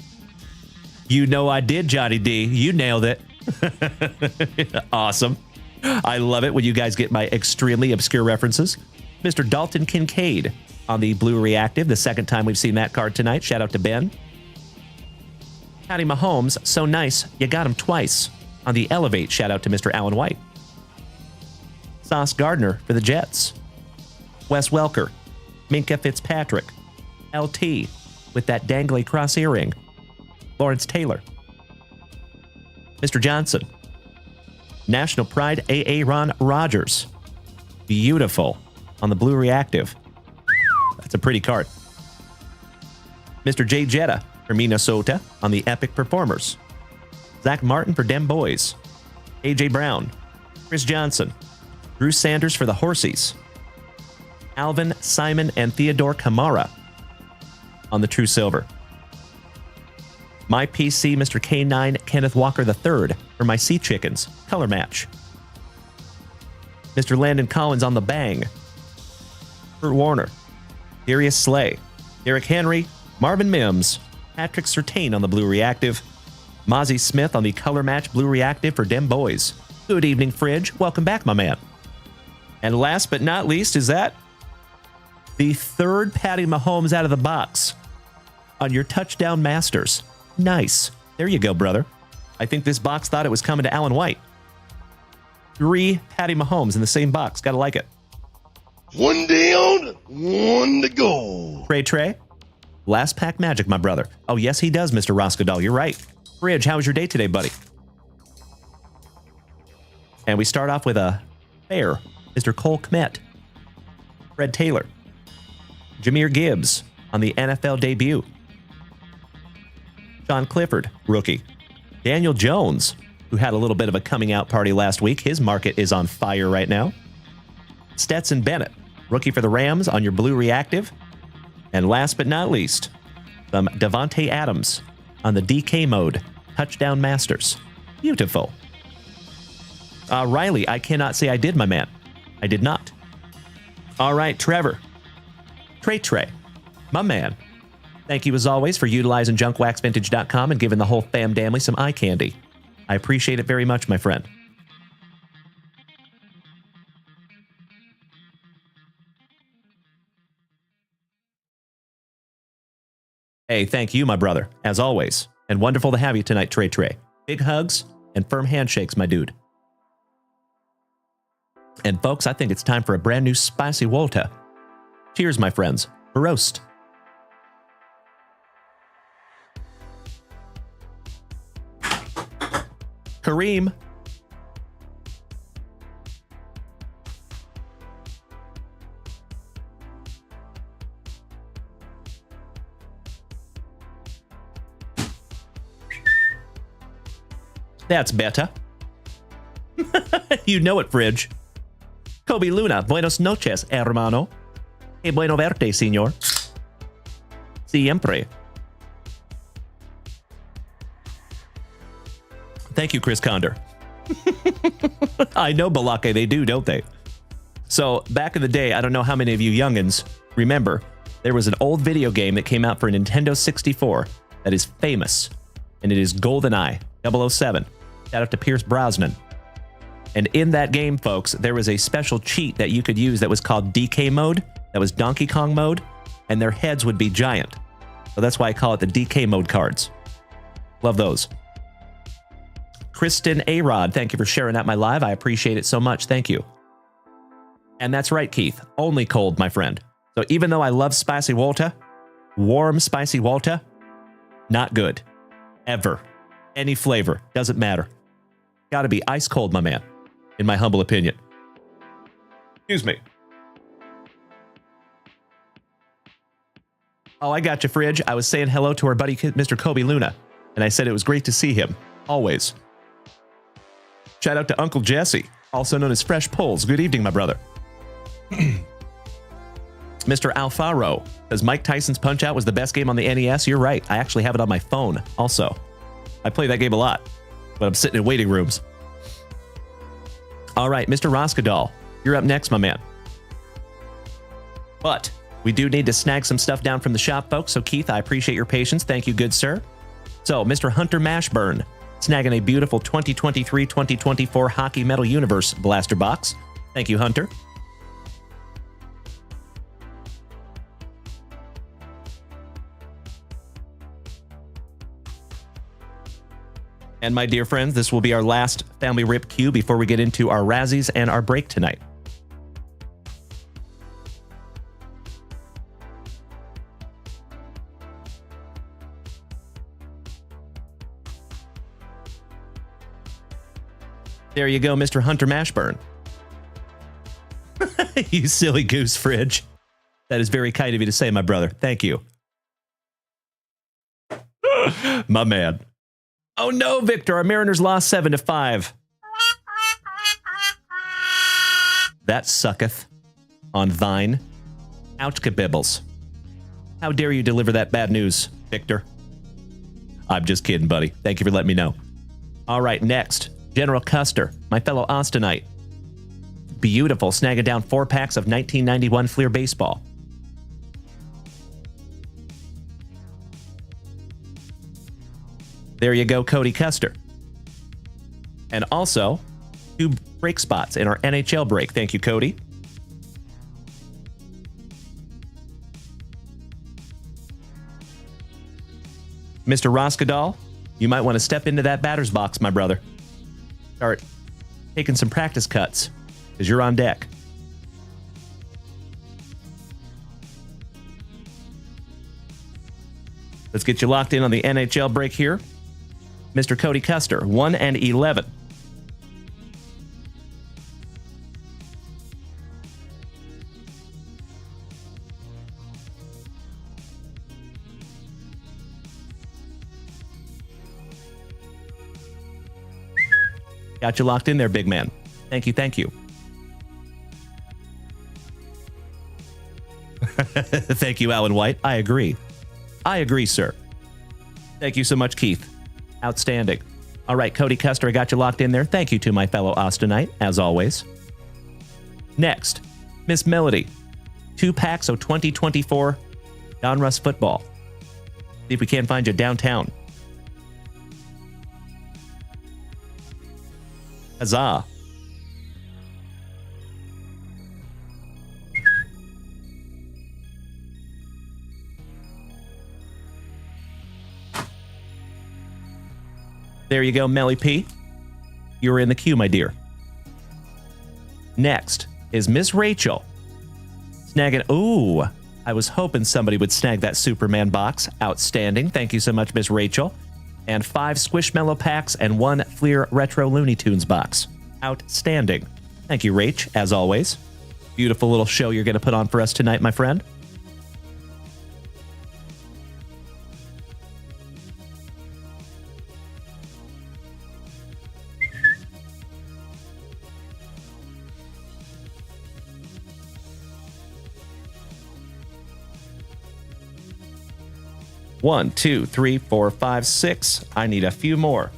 You know I did, Johnny D. You nailed it. Awesome. I love it when you guys get my extremely obscure references. Mr. Dalton Kincaid on the Blue Reactive, the second time we've seen that card tonight. Shout out to Ben. Patty Mahomes, so nice, you got him twice. On the Elevate, shout out to Mr. Alan White. Sauce Gardner for the Jets. Wes Welker. Minka Fitzpatrick. LT with that dangly cross earring. Lawrence Taylor. Mr. Johnson. National Pride Aaron Rodgers. Beautiful on the Blue Reactive. That's a pretty card. Mr. Jay Jetta for Minnesota on the Epic Performers. Zach Martin for Dem Boys. AJ Brown. Chris Johnson. Drew Sanders for the Horsies. Alvin, Simon, and Theodore Kamara on the True Silver. My PC, Mr. K9, Kenneth Walker III for my Sea Chickens. Color match. Mr. Landon Collins on the Bang. Kurt Warner. Darius Slay. Derrick Henry. Marvin Mims. Patrick Surtain on the Blue Reactive. Mozzie Smith on the Color Match Blue Reactive for Dem Boys. Good evening, Fridge. Welcome back, my man. And last but not least is that the third Patty Mahomes out of the box on your Touchdown Masters. Nice. There you go, brother. I think this box thought it was coming to Alan White. 3 Patty Mahomes in the same box. Gotta like it. One down, one to go. Trey. Last pack magic, my brother. Oh, yes, he does, Mr. Roskadal. You're right. Bridge, how was your day today, buddy? And we start off with a fair, Mr. Cole Kmet. Fred Taylor. Jahmyr Gibbs on the NFL debut. Sean Clifford, rookie. Daniel Jones, who had a little bit of a coming out party last week. His market is on fire right now. Stetson Bennett, rookie for the Rams on your Blue Reactive. And last but not least, some Devontae Adams on the DK mode. Touchdown Masters. Beautiful. Riley, I cannot say I did, my man. I did not. All right, Trevor. Trey, my man. Thank you as always for utilizing junkwaxvintage.com and giving the whole family some eye candy. I appreciate it very much, my friend. Hey, thank you, my brother, as always. And wonderful to have you tonight, Trey. Big hugs and firm handshakes, my dude. And folks, I think it's time for a brand new spicy Walter. Cheers, my friends. Roast. Kareem. That's better. You know it, Fridge. Kobe Luna, buenos noches, hermano. Hey, bueno verte, señor. Siempre. Thank you, Chris Condor. I know, Balake, they do, don't they? So, back in the day, I don't know how many of you youngins remember, there was an old video game that came out for Nintendo 64 that is famous, and it is GoldenEye 007. Shout out to Pierce Brosnan. And in that game, folks, there was a special cheat that you could use that was called DK mode. That was Donkey Kong mode, and their heads would be giant. So that's why I call it the DK mode cards. Love those. Kristen A-Rod, thank you for sharing out my live. I appreciate it so much. Thank you. And that's right, Keith. Only cold, my friend. So even though I love spicy Walter, warm spicy Walter, not good. Ever. Any flavor. Doesn't matter. Gotta be ice cold, my man. In my humble opinion. Excuse me. Oh, I got you, Fridge. I was saying hello to our buddy, Mr. Kobe Luna. And I said it was great to see him. Always. Shout out to Uncle Jesse, also known as Fresh Pulls. Good evening, my brother. Mr. Alfaro says Mike Tyson's Punch-Out was the best game on the NES. You're right. I actually have it on my phone also. I play that game a lot, but I'm sitting in waiting rooms. All right, Mr. Roskadal, you're up next, my man. But we do need to snag some stuff down from the shop, folks. So, Keith, I appreciate your patience. Thank you, good sir. So, Mr. Hunter Mashburn, snagging a beautiful 2023-2024 Hockey Metal Universe blaster box. Thank you, Hunter. And my dear friends, this will be our last Family Rip Q before we get into our Razzies and our break tonight. There you go, Mr. Hunter Mashburn. You silly goose, Fridge. That is very kind of you to say, my brother. Thank you. My man. Oh no, Victor, our Mariners lost 7-5. That sucketh on thine ouchka-bibbles. How dare you deliver that bad news, Victor? I'm just kidding, buddy. Thank you for letting me know. All right, next, General Custer, my fellow Austinite. Beautiful, snagging down 4 packs of 1991 Fleer Baseball. There you go, Cody Custer. And also, 2 break spots in our NHL break. Thank you, Cody. Mr. Roskadal, you might want to step into that batter's box, my brother. Start taking some practice cuts, because you're on deck. Let's get you locked in on the NHL break here. Mr. Cody Custer, 1-11. Got you locked in there, big man. Thank you, thank you. Thank you, Alan White. I agree. I agree, sir. Thank you so much, Keith. Outstanding. All right, Cody Custer, I got you locked in there. Thank you to my fellow Austinite, as always. Next, Miss Melody. 2 packs of 2024 Donruss football. See if we can't find you downtown. Huzzah. There you go, Melly P. You're in the queue, my dear. Next is Miss Rachel. Snagging. Ooh, I was hoping somebody would snag that Superman box. Outstanding. Thank you so much, Miss Rachel. And 5 Squishmallow packs and 1 Fleer Retro Looney Tunes box. Outstanding. Thank you, Rach, as always. Beautiful little show you're going to put on for us tonight, my friend. One, 2, 3, 4, 5, 6. I need a few more.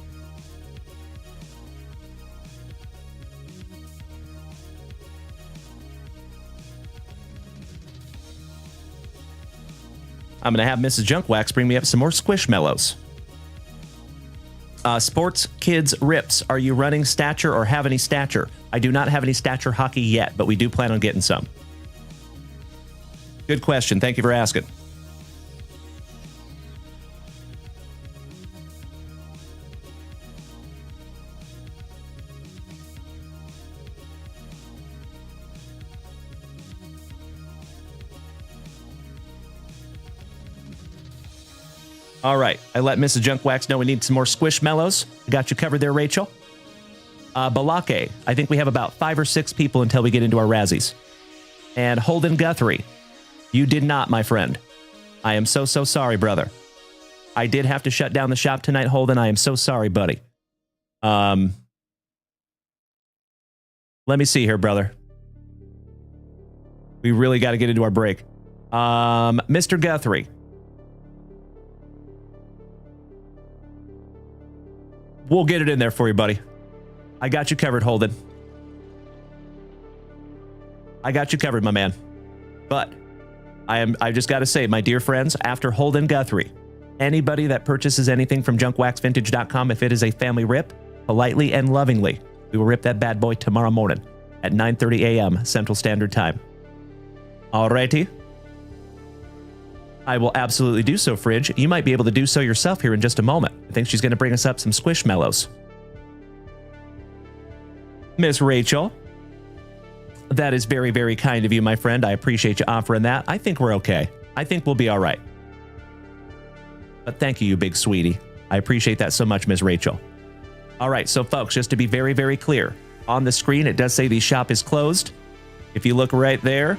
I'm going to have Mrs. Junkwax bring me up some more Squishmallows. Sports Kids Rips. Are you running stature or have any stature? I do not have any stature hockey yet, but we do plan on getting some. Good question. Thank you for asking. All right, I let Mrs. Junkwax know we need some more Squishmallows. I got you covered there, Rachel. Balake, I think we have about 5 or 6 people until we get into our Razzies. And Holden Guthrie, you did not, my friend. I am so sorry, brother. I did have to shut down the shop tonight, Holden. I am so sorry, buddy. Let me see here, brother. We really got to get into our break. Mr. Guthrie. We'll get it in there for you, buddy. I got you covered, Holden. I got you covered, my man. But I just got to say, my dear friends, after Holden Guthrie, anybody that purchases anything from junkwaxvintage.com, if it is a family rip, politely and lovingly, we will rip that bad boy tomorrow morning at 9:30 a.m. Central Standard Time. Alrighty. I will absolutely do so, Fridge. You might be able to do so yourself here in just a moment. I think she's going to bring us up some Squishmallows. Miss Rachel. That is very, very kind of you, my friend. I appreciate you offering that. I think we're okay. I think we'll be all right. But thank you, you big sweetie. I appreciate that so much, Miss Rachel. All right, so folks, just to be very, very clear, on the screen, it does say the shop is closed. If you look right there,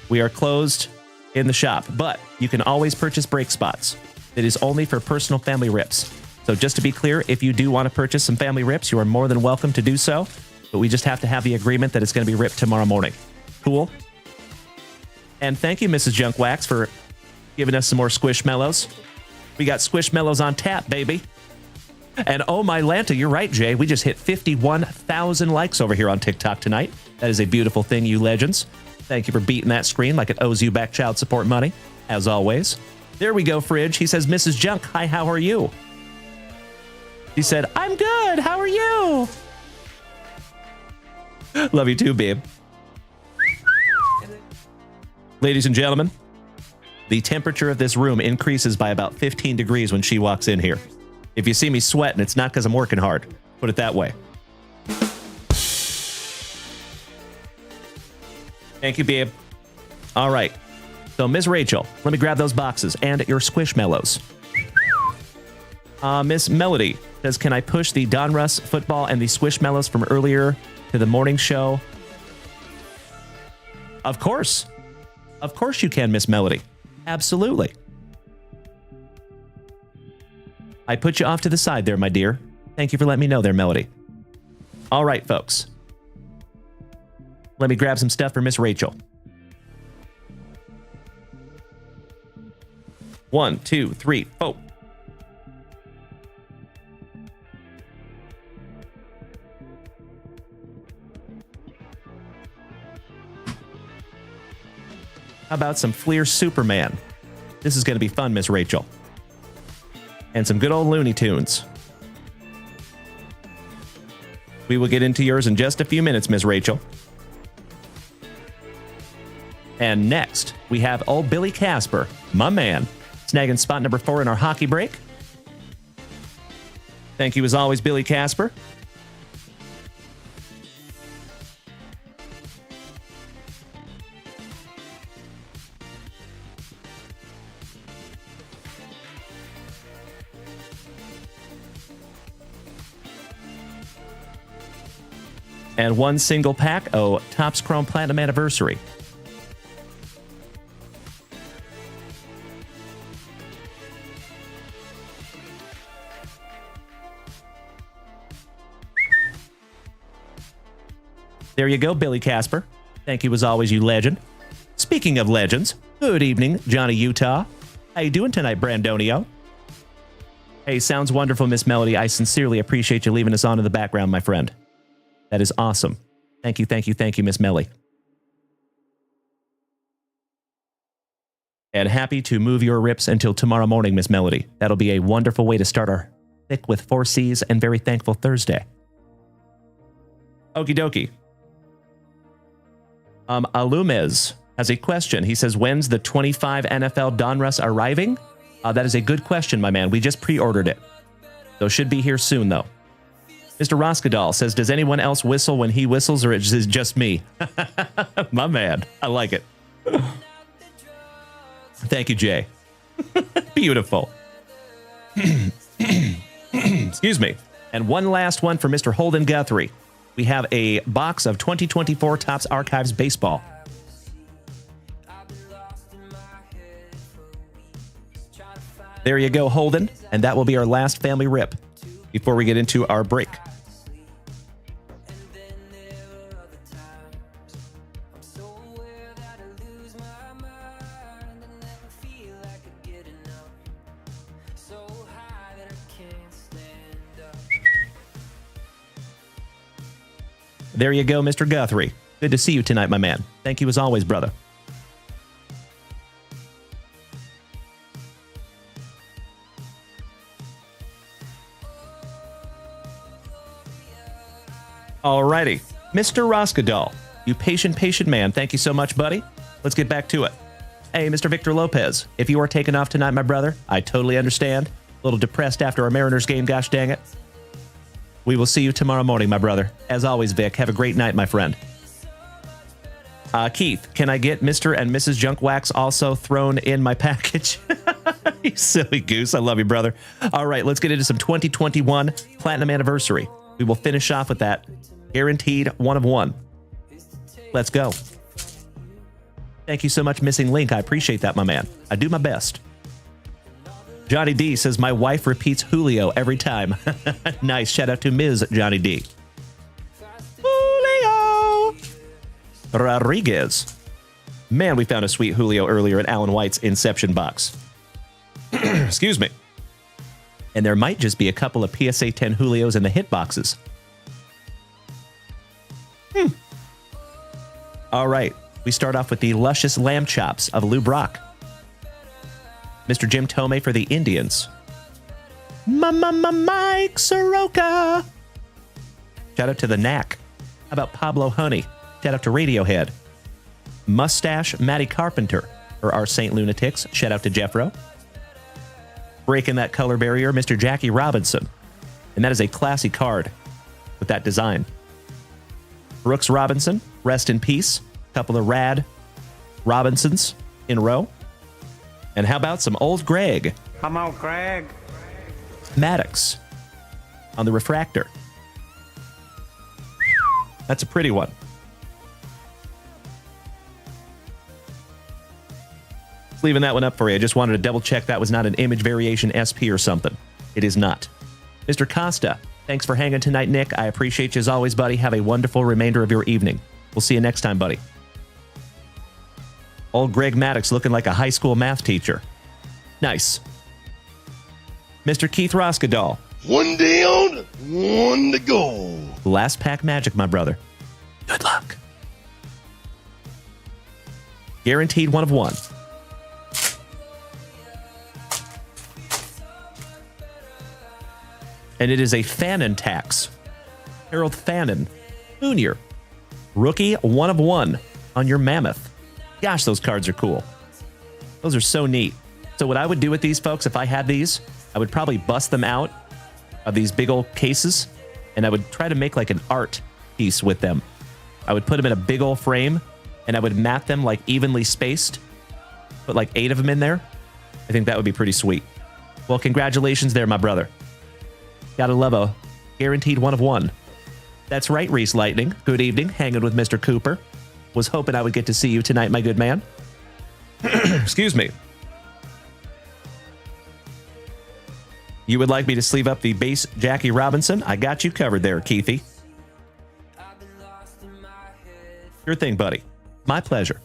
we are closed in the shop, but you can always purchase break spots. It is only for personal family rips. So just to be clear, if you do want to purchase some family rips, you are more than welcome to do so, but we just have to have the agreement that it's going to be ripped tomorrow morning. Cool? And thank you, Mrs. Junkwax, for giving us some more Squishmallows. We got Squishmallows on tap, baby. And oh my Lanta, you're right, Jay. We just hit 51,000 likes over here on TikTok tonight. That is a beautiful thing, you legends. Thank you for beating that screen like it owes you back child support money, as always. There we go, Fridge. He says, Mrs. Junk, hi, how are you? He said, I'm good. How are you? Love you too, babe. Ladies and gentlemen, the temperature of this room increases by about 15 degrees when she walks in here. If you see me sweating, it's not because I'm working hard. Put it that way. Thank you, babe. All right. So, Ms. Rachel, let me grab those boxes and your Squishmallows. Miss Melody says, can I push the Donruss football and the Squishmallows from earlier to the morning show? Of course. Of course you can, Miss Melody. Absolutely. I put you off to the side there, my dear. Thank you for letting me know there, Melody. All right, folks. Let me grab some stuff for Miss Rachel. 1, 2, 3, 4. How about some Fleer Superman? This is going to be fun, Miss Rachel. And some good old Looney Tunes. We will get into yours in just a few minutes, Miss Rachel. And next, we have old Billy Casper, my man, snagging spot number 4 in our hockey break. Thank you as always, Billy Casper. And one single pack, Topps Chrome Platinum Anniversary. There you go, Billy Casper. Thank you as always, you legend. Speaking of legends, good evening, Johnny Utah. How you doing tonight, Brandonio? Hey, sounds wonderful, Miss Melody. I sincerely appreciate you leaving us on in the background, my friend. That is awesome. Thank you, thank you, thank you, Miss Melly. And happy to move your rips until tomorrow morning, Miss Melody. That'll be a wonderful way to start our thick with 4 C's and very thankful Thursday. Okie dokie. Alumez has a question. He says, when's the 25 NFL Donruss arriving? That is a good question, my man. We just pre-ordered it. So should be here soon, though. Mr. Roskadal says, does anyone else whistle when he whistles, or is it just me? My man. I like it. Thank you, Jay. Beautiful. Excuse me. And one last one for Mr. Holden Guthrie. We have a box of 2024 Topps Archives Baseball. There you go, Holden. And that will be our last family rip before we get into our break. There you go, Mr. Guthrie. Good to see you tonight, my man. Thank you as always, brother. Alrighty. Mr. Roskadal, you patient man. Thank you so much, buddy. Let's get back to it. Hey, Mr. Victor Lopez, if you are taking off tonight, my brother, I totally understand. A little depressed after our Mariners game, gosh dang it. We will see you tomorrow morning, my brother. As always, Vic, have a great night, my friend. Keith, can I get Mr. and Mrs. Junk Wax also thrown in my package? You silly goose. I love you, brother. All right, let's get into some 2021 Platinum Anniversary. We will finish off with that guaranteed 1 of 1. Let's go. Thank you so much, Missing Link. I appreciate that, my man. I do my best. Johnny D says, my wife repeats Julio every time. Nice. Shout out to Ms. Johnny D. Julio Rodriguez. Man, we found a sweet Julio earlier in Alan White's Inception box. Excuse me. And there might just be a couple of PSA 10 Julios in the hit boxes. All right. We start off with the luscious lamb chops of Lou Brock. Mr. Jim Tomei for the Indians. Mike Soroka. Shout out to the Knack. How about Pablo Honey? Shout out to Radiohead. Mustache Matty Carpenter for our St. Lunatics. Shout out to Jeffro. Breaking that color barrier, Mr. Jackie Robinson. And that is a classy card with that design. Brooks Robinson, rest in peace. Couple of rad Robinsons in a row. And how about some old Greg? Come on, Greg. Maddox on the refractor. That's a pretty one. Just leaving that one up for you. I just wanted to double check that was not an image variation SP or something. It is not. Mr. Costa, thanks for hanging tonight, Nick. I appreciate you as always, buddy. Have a wonderful remainder of your evening. We'll see you next time, buddy. Old Greg Maddox looking like a high school math teacher. Nice. Mr. Keith Roskadal. One down, one to go. Last pack magic, my brother. Good luck. Guaranteed 1 of 1. And it is a Fannin tax. Harold Fannin Jr. Rookie 1 of 1 on your Mammoth. Gosh, those cards are cool. Those are so neat. So what I would do with these, folks, if I had these, I would probably bust them out of these big old cases, and I would try to make like an art piece with them. I would put them in a big old frame, and I would mat them like evenly spaced. Put like 8 of them in there. I think that would be pretty sweet. Well, congratulations there, my brother. Gotta love a guaranteed 1 of 1. That's right, Reese Lightning. Good evening, hanging with Mr. Cooper. Was hoping I would get to see you tonight, my good man. Excuse me. You would like me to sleeve up the base Jackie Robinson? I got you covered there, Keithy. Your thing, buddy. My pleasure.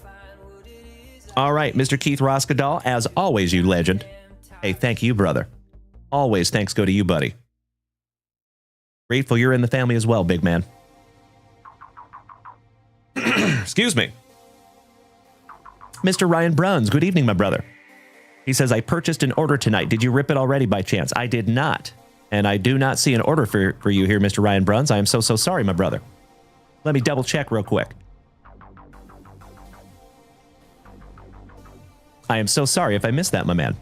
All right, Mr. Keith Roskadal, as always, you legend. Hey, thank you, brother. Always thanks go to you, buddy. Grateful you're in the family as well, big man. Excuse me. Mr. Ryan Bruns, good evening, my brother. He says, I purchased an order tonight. Did you rip it already by chance? I did not. And I do not see an order for you here, Mr. Ryan Bruns. I am so sorry, my brother. Let me double check real quick. I am so sorry if I missed that, my man.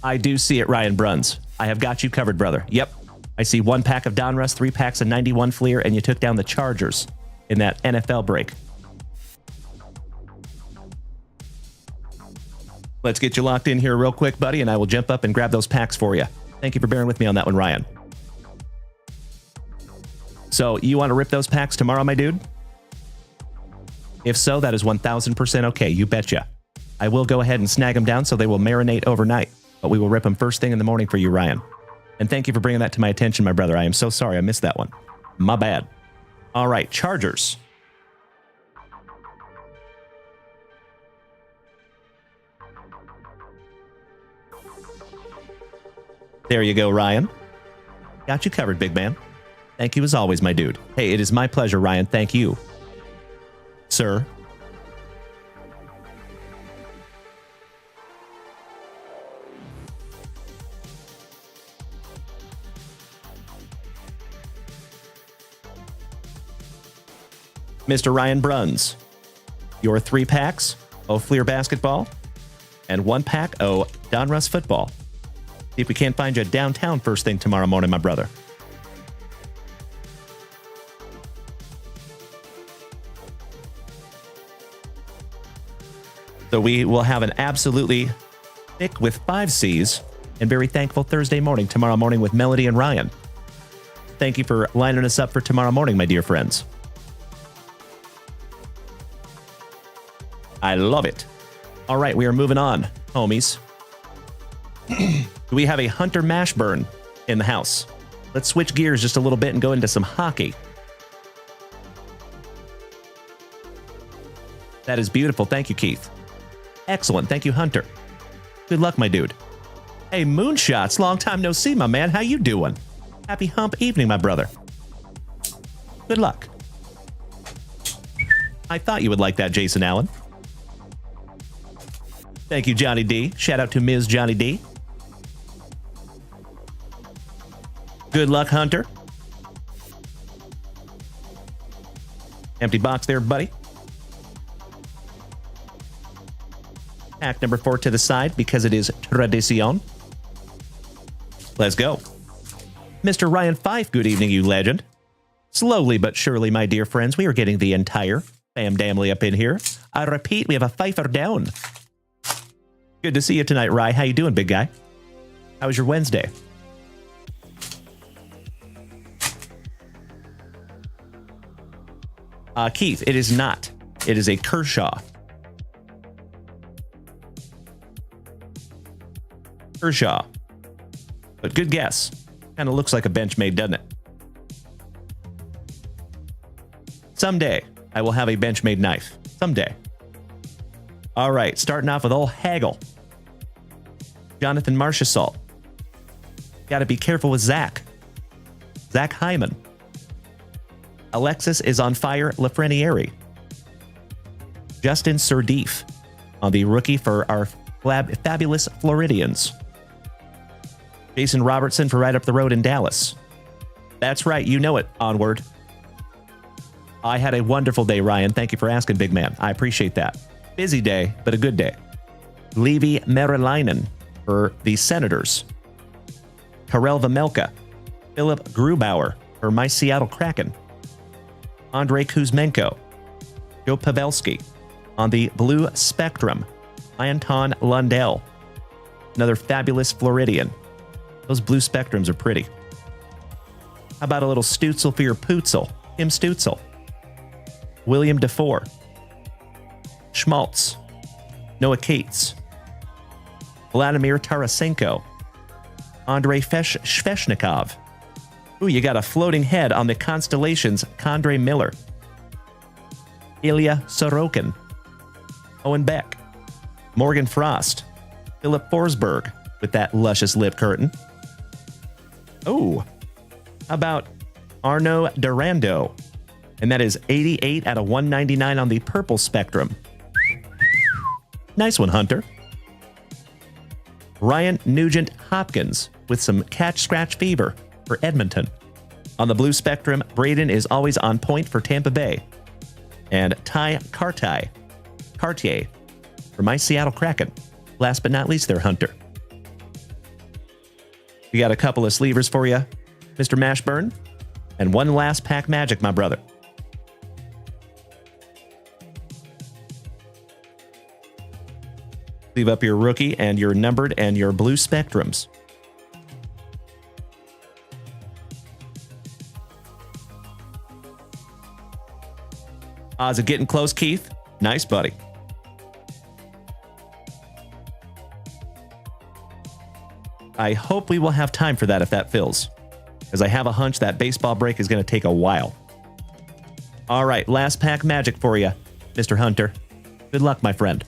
I do see it, Ryan Bruns. I have got you covered, brother. Yep. I see 1 pack of Donruss, 3 packs of 91 Fleer, and you took down the Chargers in that NFL break. Let's get you locked in here real quick, buddy, and I will jump up and grab those packs for you. Thank you for bearing with me on that one, Ryan. So, you want to rip those packs tomorrow, my dude? If so, that is 1,000% okay. You betcha. I will go ahead and snag them down so they will marinate overnight, but we will rip them first thing in the morning for you, Ryan. And thank you for bringing that to my attention, my brother. I am so sorry I missed that one. My bad. All right, Chargers. There you go, Ryan. Got you covered, big man. Thank you as always, my dude. Hey, it is my pleasure, Ryan. Thank you, sir. Mr. Ryan Bruns, your 3 packs of Fleer basketball and 1 pack of Donruss football. See if we can't find you downtown first thing tomorrow morning, my brother. So we will have an absolutely thick with 5 C's and very thankful Thursday morning tomorrow morning with Melody and Ryan. Thank you for lining us up for tomorrow morning, my dear friends. I love it. All right, we are moving on, homies. We have a Hunter Mashburn in the house. Let's switch gears just a little bit and go into some hockey. That is beautiful. Thank you, Keith. Excellent. Thank you, Hunter. Good luck, my dude. Hey, Moonshots. Long time no see, my man. How you doing? Happy hump evening, my brother. Good luck. I thought you would like that, Jason Allen. Thank you, Johnny D. Shout out to Ms. Johnny D. Good luck, Hunter. Empty box there, buddy. Pack number 4 to the side because it is tradición. Let's go. Mr. Ryan Fife, good evening, you legend. Slowly but surely, my dear friends, we are getting the entire fam-damly up in here. I repeat, we have a Pfeiffer down. Good to see you tonight, Rye. How you doing, big guy? How was your Wednesday? Keith, it is not. It is a Kershaw. Kershaw. But good guess. Kind of looks like a Benchmade, doesn't it? Someday, I will have a Benchmade knife. Someday. All right, starting off with old Hagel. Jonathan Marchessault. Got to be careful with Zach. Zach Hyman. Alexis is on fire, Lafreniere. Justin Surdif on the rookie for our fabulous Floridians. Jason Robertson for right up the road in Dallas. That's right, you know it. Onward. I had a wonderful day, Ryan. Thank you for asking, big man. I appreciate that. Busy day, but a good day. Levi Merilainen for the Senators. Karel Vejmelka. Philip Grubauer for my Seattle Kraken. Andrei Kuzmenko. Joe Pavelski. On the blue spectrum, Anton Lundell. Another fabulous Floridian. Those blue spectrums are pretty. How about a little Stutzel for your Pootzel? Tim Stutzel. William DeFore. Schmaltz. Noah Cates. Vladimir Tarasenko. Andrei Sveshnikov. Ooh, you got a floating head on the Constellations, Kondre Miller. Ilya Sorokin. Owen Beck. Morgan Frost. Philip Forsberg with that luscious lip curtain. Oh, how about Arno Durando? And that is 88 out of 199 on the purple spectrum. Nice one, Hunter. Ryan Nugent Hopkins with some catch-scratch fever for Edmonton. On the blue spectrum, Braden is always on point for Tampa Bay. And Ty Cartier for my Seattle Kraken. Last but not least, there, Hunter. We got a couple of sleevers for you, Mr. Mashburn. And one last pack magic, my brother. Leave up your rookie and your numbered and your blue spectrums. Is it getting close, Keith? Nice, buddy. I hope we will have time for that if that fills, because I have a hunch that baseball break is going to take a while. All right, last pack magic for you, Mr. Hunter. Good luck, my friend.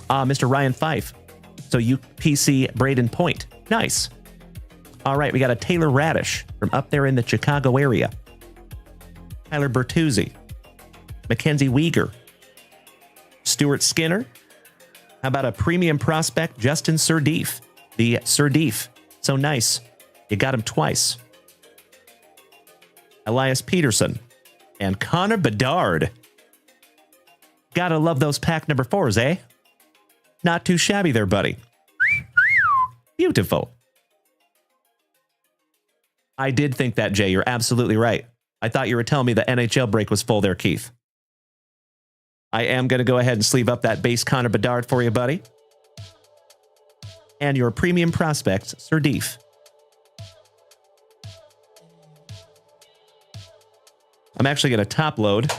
Mr. Ryan Fife. So UPC Braden Point. Nice. All right, we got a Taylor Radish from up there in the Chicago area. Tyler Bertuzzi. Mackenzie Weegar. Stuart Skinner. How about a premium prospect, Justin Surdif? The Surdif. So nice. You got him twice. Elias Peterson. And Connor Bedard. Gotta love those pack number 4s, eh? Not too shabby there, buddy. Beautiful. I did think that, Jay. You're absolutely right. I thought you were telling me the NHL break was full there, Keith. I am going to go ahead and sleeve up that base Connor Bedard for you, buddy. And your premium prospects, Surdif. I'm actually going to top load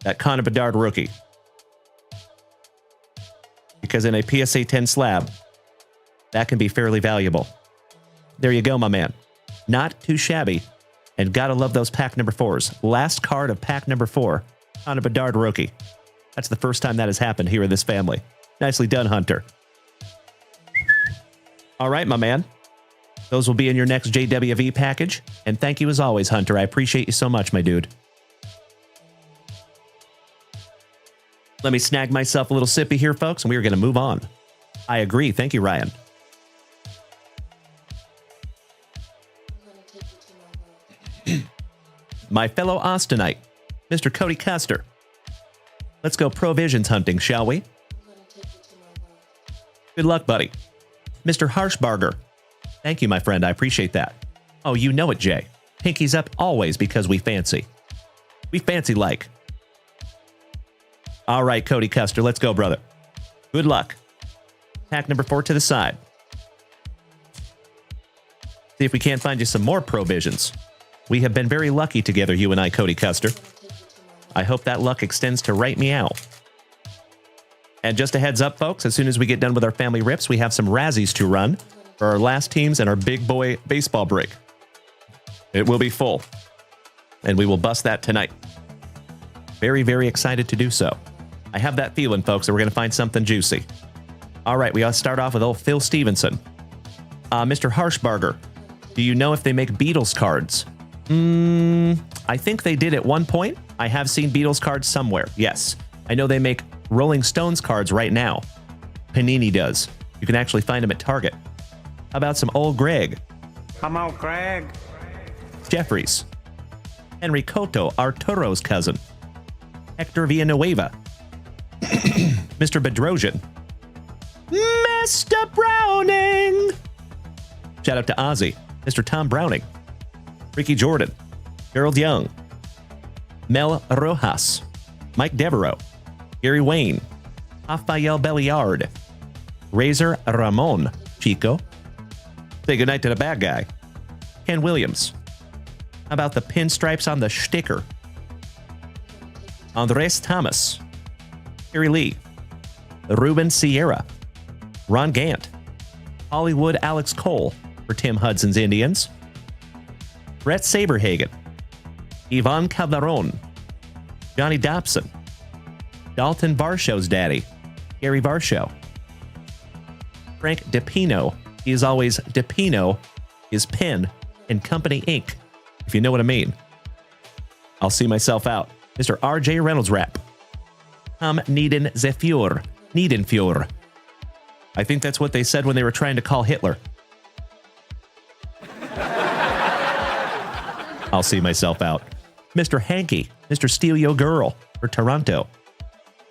that Connor Bedard rookie. Because in a PSA 10 slab, that can be fairly valuable. There you go, my man. Not too shabby. And gotta love those pack number 4s. Last card of pack number 4 on a Bedard rookie. That's the first time that has happened here in this family. Nicely done, Hunter. All right, my man. Those will be in your next JWV package. And thank you as always, Hunter. I appreciate you so much, my dude. Let me snag myself a little sippy here, folks, and we are going to move on. I agree. Thank you, Ryan. My fellow Austinite, Mr. Cody Custer. Let's go provisions hunting, shall we? Good luck, buddy. Mr. Harshbarger. Thank you, my friend. I appreciate that. Oh, you know it, Jay. Pinkies up always because we fancy. We fancy like. All right, Cody Custer, let's go, brother. Good luck. Pack number 4 to the side. See if we can't find you some more provisions. We have been very lucky together, you and I, Cody Custer. I hope that luck extends to right meow. And just a heads up, folks, as soon as we get done with our family rips, we have some Razzies to run for our last teams and our big boy baseball break. It will be full. And we will bust that tonight. Very, very excited to do so. I have that feeling, folks, that we're going to find something juicy. All right, we got to start off with old Phil Stevenson. Mr. Harshbarger, do you know if they make Beatles cards? I think they did at one point. I have seen Beatles cards somewhere, yes. I know they make Rolling Stones cards right now. Panini does. You can actually find them at Target. How about some old Greg? Come on, Craig. Jeffries. Henry Cotto, Arturo's cousin. Hector Villanueva. Mr. Bedrosian. Mr. Browning. Shout out to Ozzy. Mr. Tom Browning. Ricky Jordan. Gerald Young. Mel Rojas. Mike Devereaux. Gary Wayne. Rafael Belliard. Razor Ramon. Chico. Say goodnight to the bad guy. Ken Williams. How about the pinstripes on the sticker? Andres Thomas. Harry Lee. Ruben Sierra. Ron Gant. Hollywood Alex Cole for Tim Hudson's Indians. Brett Saberhagen. Ivan Calderon. Johnny Dobson. Dalton Varshaw's daddy, Gary Varshaw. Frank DePino. He is always DePino, his pen, and Company Inc., if you know what I mean. I'll see myself out. Mr. R.J. Reynolds Rap. Tom Niedenfuhr. I think that's what they said when they were trying to call Hitler. I'll see myself out. Mr. Hanky. Mr. Steal Yo Girl for Toronto.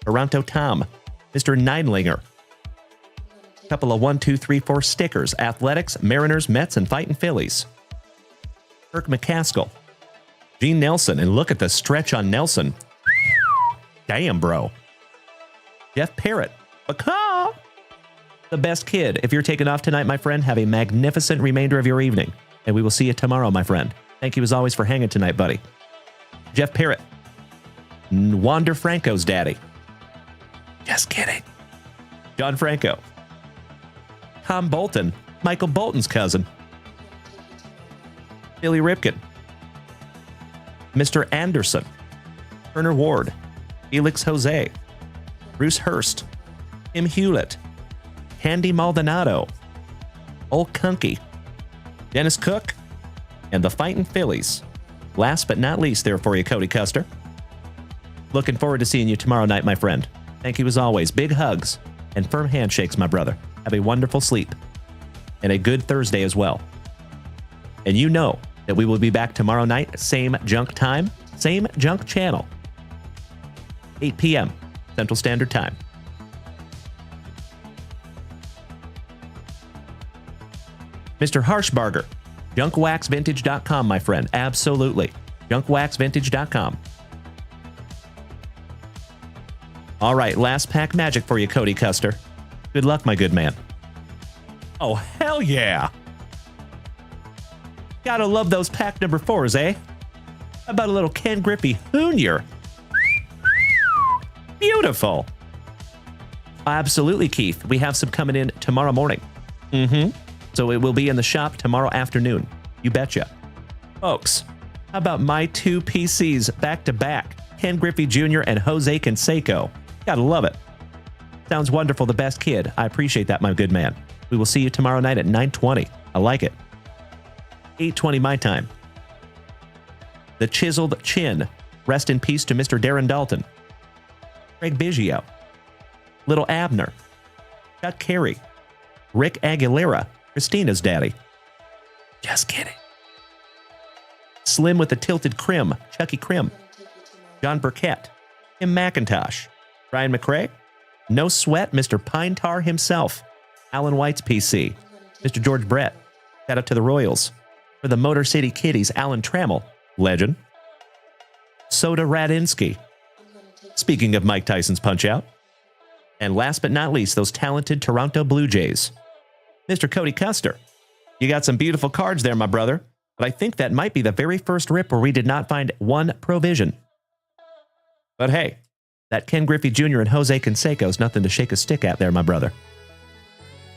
Toronto Tom. Mr. Ninelinger. Couple of 1, 2, 3, 4 stickers. Athletics, Mariners, Mets, and Fightin' Phillies. Kirk McCaskill. Gene Nelson. And look at the stretch on Nelson. Damn, bro. Jeff Parrott. Macaw. The best kid. If you're taking off tonight, my friend, have a magnificent remainder of your evening. And we will see you tomorrow, my friend. Thank you as always for hanging tonight, buddy. Jeff Parrott. Wander Franco's daddy. Just kidding. John Franco. Tom Bolton. Michael Bolton's cousin. Billy Ripken. Mr. Anderson. Turner Ward. Felix Jose. Bruce Hurst. Tim Hewlett. Candy Maldonado. Old Kunky. Dennis Cook. And the Fightin' Phillies. Last but not least there for you, Cody Custer. Looking forward to seeing you tomorrow night, my friend. Thank you as always. Big hugs and firm handshakes, my brother. Have a wonderful sleep. And a good Thursday as well. And you know that we will be back tomorrow night, same junk time, same junk channel. 8 p.m. Central Standard Time. Mr. Harshbarger. JunkWaxVintage.com, my friend. Absolutely. JunkWaxVintage.com. All right, last pack magic for you, Cody Custer. Good luck, my good man. Oh, hell yeah. Gotta love those pack number 4s, eh? How about a little Ken Griffey Jr.? Beautiful. Absolutely, Keith. We have some coming in tomorrow morning. So it will be in the shop tomorrow afternoon. You betcha. Folks, how about my 2 PCs back-to-back? Ken Griffey Jr. and Jose Canseco. Gotta love it. Sounds wonderful, the best kid. I appreciate that, my good man. We will see you tomorrow night at 9:20. I like it. 8:20 my time. The Chiseled Chin. Rest in peace to Mr. Darren Dalton. Craig Biggio. Little Abner. Chuck Carey. Rick Aguilera. Christina's daddy. Just kidding. Slim with the tilted crim. Chucky Crim. John Burkett. Tim McIntosh. Brian McRae. No Sweat, Mr. Pine Tar himself. Alan White's PC. Mr. George Brett. Shout out to the Royals. For the Motor City Kitties, Alan Trammell. Legend. Soda Radinsky. Speaking of Mike Tyson's Punch-Out. And last but not least, those talented Toronto Blue Jays. Mr. Cody Custer. You got some beautiful cards there, my brother. But I think that might be the very first rip where we did not find one provision. But hey, that Ken Griffey Jr. and Jose Canseco is nothing to shake a stick at there, my brother.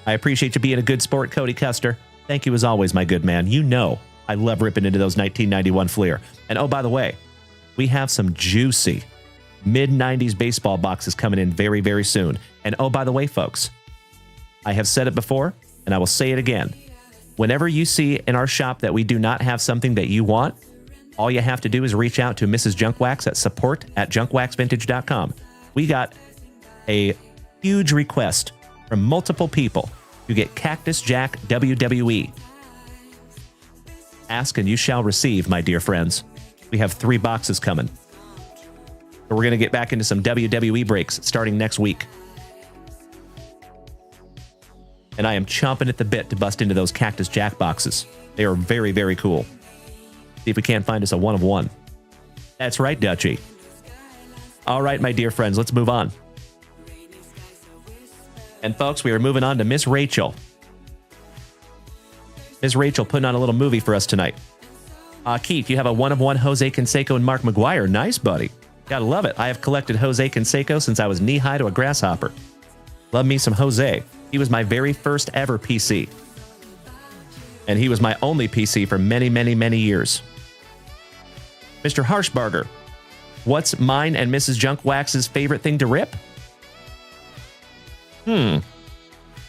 I appreciate you being a good sport, Cody Custer. Thank you as always, my good man. You know I love ripping into those 1991 Fleer. And oh, by the way, we have some juicy mid-90s baseball boxes coming in very, very soon. And oh, by the way, folks, I have said it before, and I will say it again. Whenever you see in our shop that we do not have something that you want, all you have to do is reach out to Mrs. Junkwax at support@junkwaxvintage.com. We got a huge request from multiple people to get Cactus Jack WWE. Ask and you shall receive, my dear friends. We have 3 boxes coming. So we're going to get back into some WWE breaks starting next week. And I am chomping at the bit to bust into those Cactus Jack boxes. They are very, very cool. See if we can't find us a 1 of 1. That's right, Dutchie. All right, my dear friends, let's move on. And folks, we are moving on to Miss Rachel. Miss Rachel putting on a little movie for us tonight. Keith, you have a 1 of 1 Jose Canseco and Mark McGuire. Nice, buddy. Gotta love it. I have collected Jose Canseco since I was knee-high to a grasshopper. Love me some Jose. He was my very first ever PC. And he was my only PC for many, many, many years. Mr. Harshbarger, what's mine and Mrs. Junkwax's favorite thing to rip?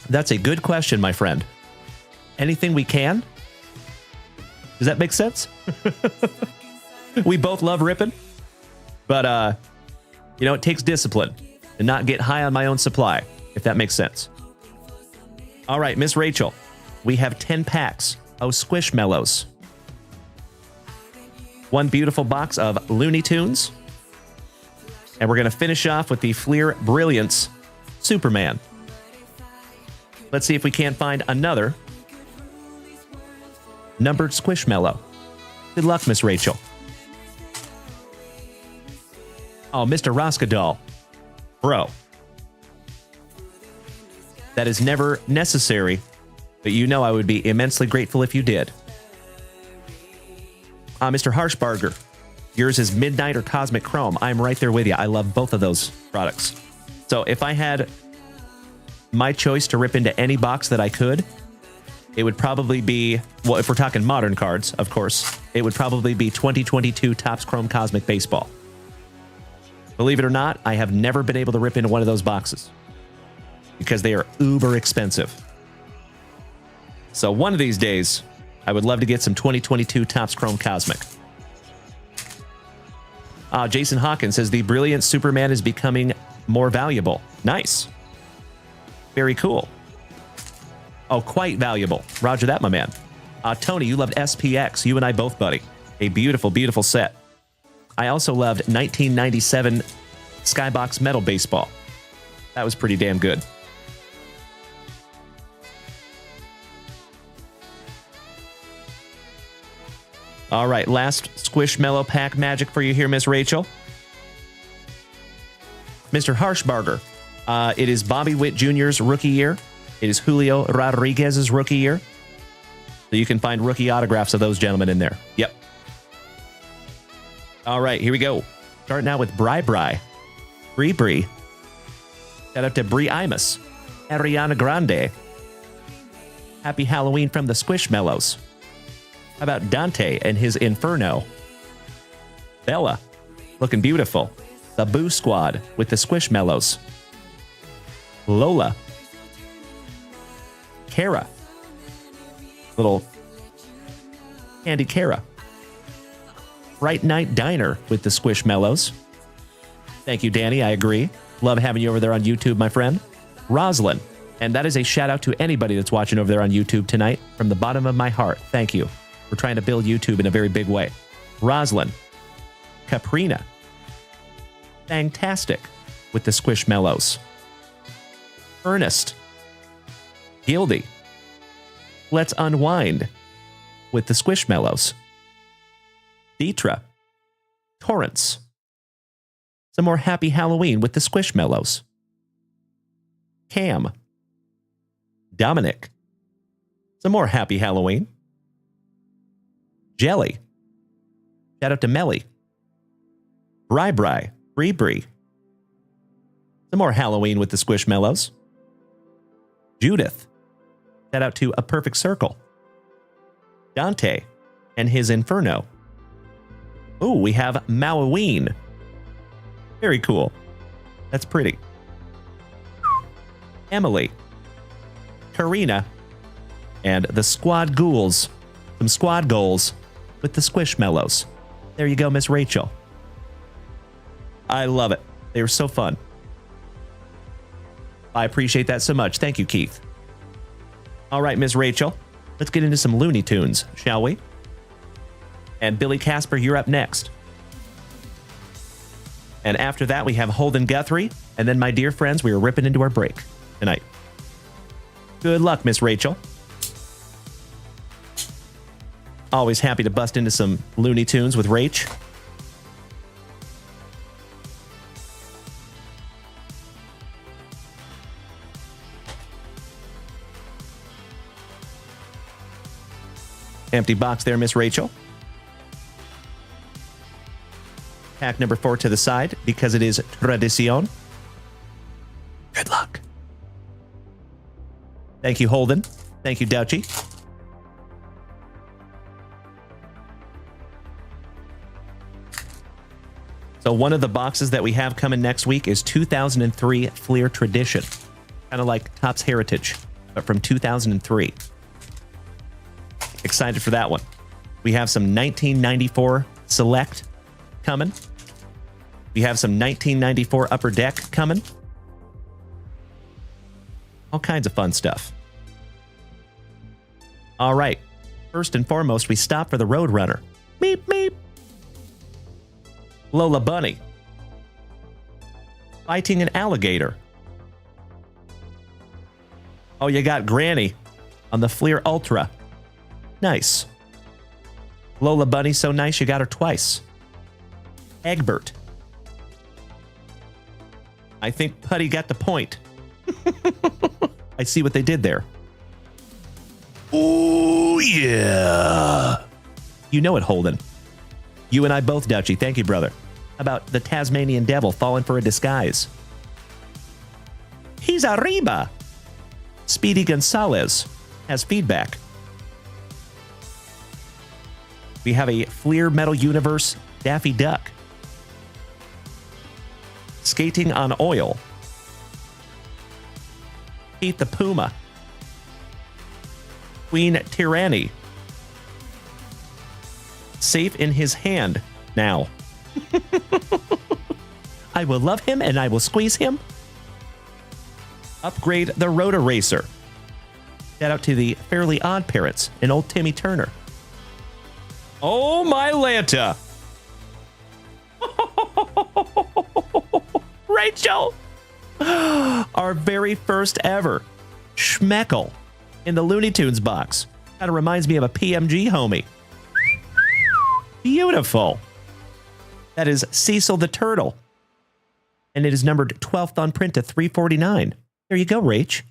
That's a good question, my friend. Anything we can? Does that make sense? We both love ripping. But, you know, it takes discipline to not get high on my own supply, if that makes sense. All right, Miss Rachel, we have 10 packs of Squishmallows. 1 beautiful box of Looney Tunes. And we're going to finish off with the Fleer Brilliance Superman. Let's see if we can't find another numbered Squishmallow. Good luck, Miss Rachel. Oh, Mr. Roskadal. Bro. That is never necessary, but you know I would be immensely grateful if you did. Mr. Harshbarger. Yours is Midnight or Cosmic Chrome. I'm right there with you. I love both of those products. So if I had my choice to rip into any box that I could, it would probably be, well, if we're talking modern cards, of course, it would probably be 2022 Topps Chrome Cosmic Baseball. Believe it or not, I have never been able to rip into one of those boxes because they are uber expensive. So one of these days, I would love to get some 2022 Topps Chrome Cosmic. Jason Hawkins says the Brilliant Superman is becoming more valuable. Nice. Very cool. Oh, quite valuable. Roger that, my man. Tony, you loved SPX. You and I both, buddy. A beautiful, beautiful set. I also loved 1997 Skybox Metal Baseball. That was pretty damn good. All right, last Squishmallow pack magic for you here, Miss Rachel. Mr. Harshbarger. It is Bobby Witt Jr.'s rookie year. It is Julio Rodriguez's rookie year. So you can find rookie autographs of those gentlemen in there. Yep. All right, here we go. Starting out with Bri. Bri. Shout out to Bri Imus. Ariana Grande. Happy Halloween from the Squishmallows. How about Dante and his Inferno? Bella, looking beautiful. The Boo Squad with the Squishmallows. Lola. Kara. Little Candy Kara. Bright Night Diner with the Squishmallows. Thank you, Danny. I agree. Love having you over there on YouTube, my friend. Roslyn. And that is a shout out to anybody that's watching over there on YouTube tonight. From the bottom of my heart, thank you. We're trying to build YouTube in a very big way. Roslyn. Caprina. Fantastic with the Squishmallows. Ernest. Gildy. Let's Unwind with the Squishmallows. Deetra. Torrance. Some more Happy Halloween with the Squishmallows. Cam. Dominic. Some more Happy Halloween. Jelly. Shout out to Melly. Bri. Some more Halloween with the Squishmallows. Judith. Shout out to A Perfect Circle. Dante. and his Inferno. Oh, we have Mawaween. Very cool. That's pretty. Emily, Karina, and the Squad Ghouls. Some squad goals with the Squishmallows. There you go, Miss Rachel. I love it. They were so fun. I appreciate that so much. Thank you, Keith. All right, Miss Rachel, let's get into some Looney Tunes, shall we? And Billy Casper, you're up next. And after that, we have Holden Guthrie. And then, my dear friends, we are ripping into our break tonight. Good luck, Miss Rachel. Always happy to bust into some Looney Tunes with Rach. Empty box there, Miss Rachel. Pack number 4 to the side because it is tradición. Good luck. Thank you, Holden. Thank you, Douchy. So one of the boxes that we have coming next week is 2003 Fleer Tradition. Kind of like Topps Heritage, but from 2003. Excited for that one. We have some 1994 Select coming. We have some 1994 Upper Deck coming. All kinds of fun stuff. All right. First and foremost, we stop for the Roadrunner. Meep, meep. Lola Bunny. Fighting an alligator. Oh, you got Granny on the Fleer Ultra. Nice. Lola Bunny, so nice you got her twice. Egbert. I think Putty got the point. I see what they did there. Oh, yeah. You know it, Holden. You and I both, Dutchy. Thank you, brother. How about the Tasmanian Devil falling for a disguise? He's arriba. Speedy Gonzalez has feedback. We have a Fleer Metal Universe Daffy Duck. Skating on Oil. Pete the Puma. Queen Tyranny. Safe in his hand now. I will love him and I will squeeze him. Upgrade the Rotor Racer. Shout out to the Fairly Odd Parents and old Timmy Turner. Oh, my Lanta. Rachel. Our very first ever Schmeckle in the Looney Tunes box. Kind of reminds me of a PMG homie. Beautiful. That is Cecil the Turtle. And it is numbered 12th on print to 349. There you go, Rach.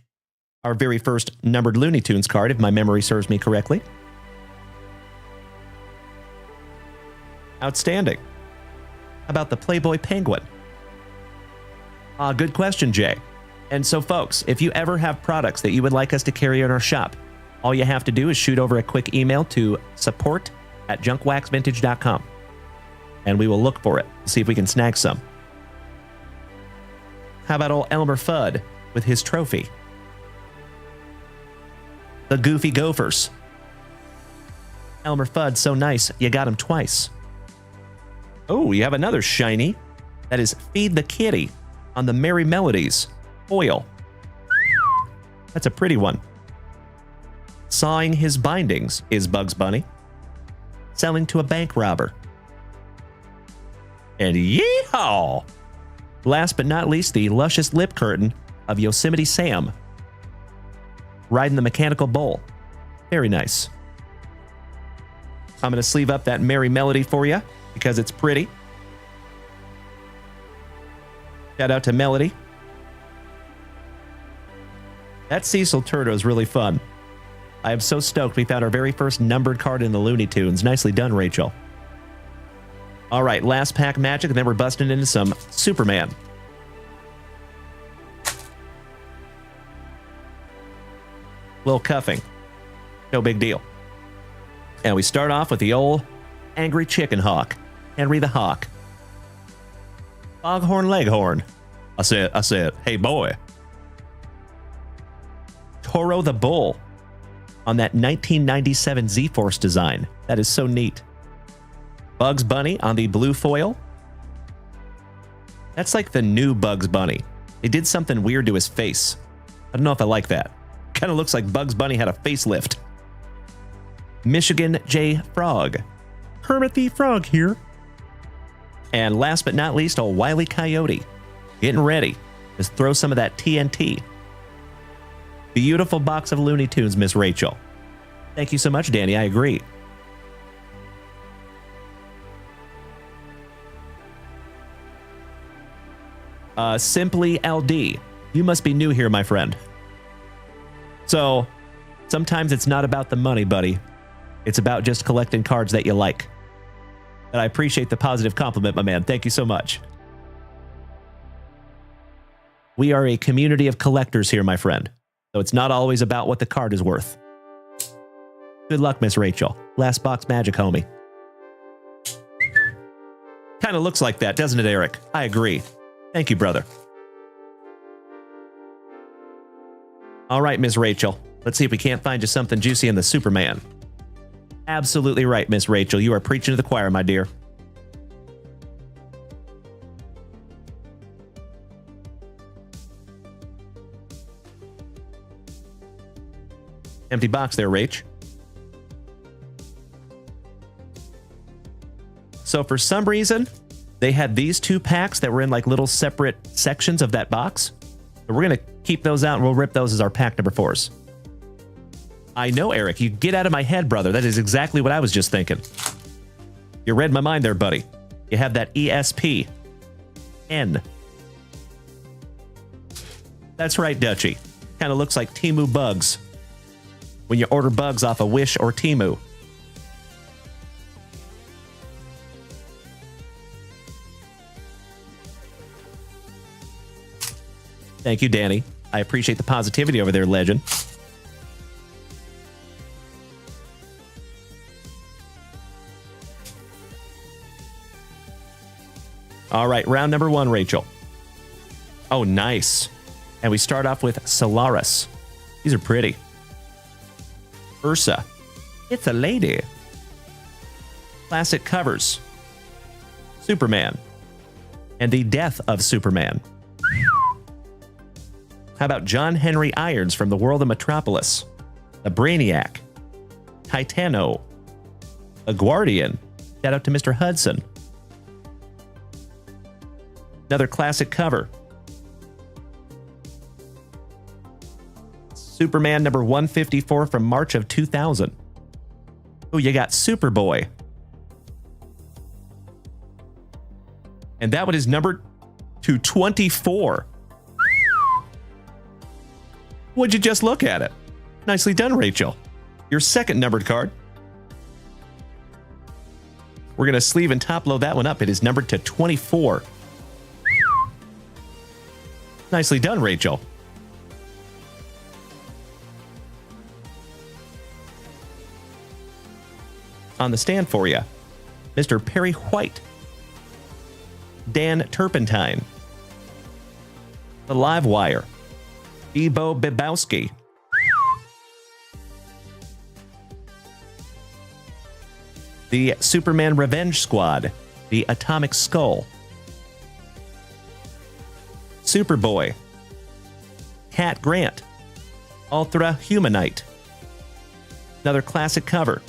Our very first numbered Looney Tunes card, if my memory serves me correctly. Outstanding. How about the Playboy Penguin? Good question, Jay. And so, folks, if you ever have products that you would like us to carry in our shop, all you have to do is shoot over a quick email to support@junkwaxvintage.com. And we will look for it, see if we can snag some. How about old Elmer Fudd with his trophy? The Goofy Gophers. Elmer Fudd, so nice, you got him twice. Oh, you have another shiny. That is Feed the Kitty on the Merry Melodies foil. That's a pretty one. Sawing his bindings is Bugs Bunny. Selling to a bank robber. And yeehaw! Last but not least, the luscious lip curtain of Yosemite Sam. Riding the mechanical bull. Very nice. I'm going to sleeve up that Merry Melody for you because it's pretty. Shout out to Melody. That Cecil Turtle is really fun. I am so stoked we found our very first numbered card in the Looney Tunes. Nicely done, Rachel. All right, last pack magic, and then we're busting into some Superman. Little cuffing. No big deal. And we start off with the old Angry Chicken Hawk, Henry the Hawk. Foghorn Leghorn. I said, hey boy. Toro the Bull on that 1997 Z-Force design. That is so neat. Bugs Bunny on the blue foil. That's like the new Bugs Bunny. They did something weird to his face. I don't know if I like that. Kind of looks like Bugs Bunny had a facelift. Michigan J. Frog. Kermit the Frog here. And last but not least, old Wile E. Coyote. Getting ready. Just throw some of that TNT. Beautiful box of Looney Tunes, Miss Rachel. Thank you so much, Danny. I agree. Simply LD. You must be new here, my friend. So, sometimes it's not about the money, buddy. It's about just collecting cards that you like. And I appreciate the positive compliment, my man. Thank you so much. We are a community of collectors here, my friend. So it's not always about what the card is worth. Good luck, Miss Rachel. Last box magic, homie. Kind of looks like that, doesn't it, Eric? I agree. Thank you, brother. All right, Miss Rachel. Let's see if we can't find you something juicy in the Superman. Absolutely right, Miss Rachel. You are preaching to the choir, my dear. Empty box there, Rach. So for some reason, they had these two packs that were in like little separate sections of that box. So we're going to keep those out and we'll rip those as our pack number 4s. I know, Eric. You get out of my head, brother. That is exactly what I was just thinking. You read my mind there, buddy. You have that ESP. N. That's right, Dutchie. Kind of looks like Temu bugs. When you order bugs off of Wish or Temu. Thank you, Danny. I appreciate the positivity over there, legend. All right, round number 1, Rachel. Oh, nice. And we start off with Solaris. These are pretty. Ursa. It's a lady. Classic covers. Superman. And the death of Superman. How about John Henry Irons from the world of Metropolis? The Brainiac. Titano. A Guardian. Shout out to Mr. Hudson. Another classic cover. Superman number 154 from March of 2000. Oh, you got Superboy. And that one is numbered to 24. Would you just look at it? Nicely done, Rachel. Your second numbered card. We're going to sleeve and top load that one up. It is numbered to 24. Nicely done, Rachel. On the stand for you, Mr. Perry White. Dan Turpentine. The Live Wire. Ebo Bibowski. The Superman Revenge Squad. The Atomic Skull. Superboy. Cat Grant. Ultra Humanite. Another classic cover.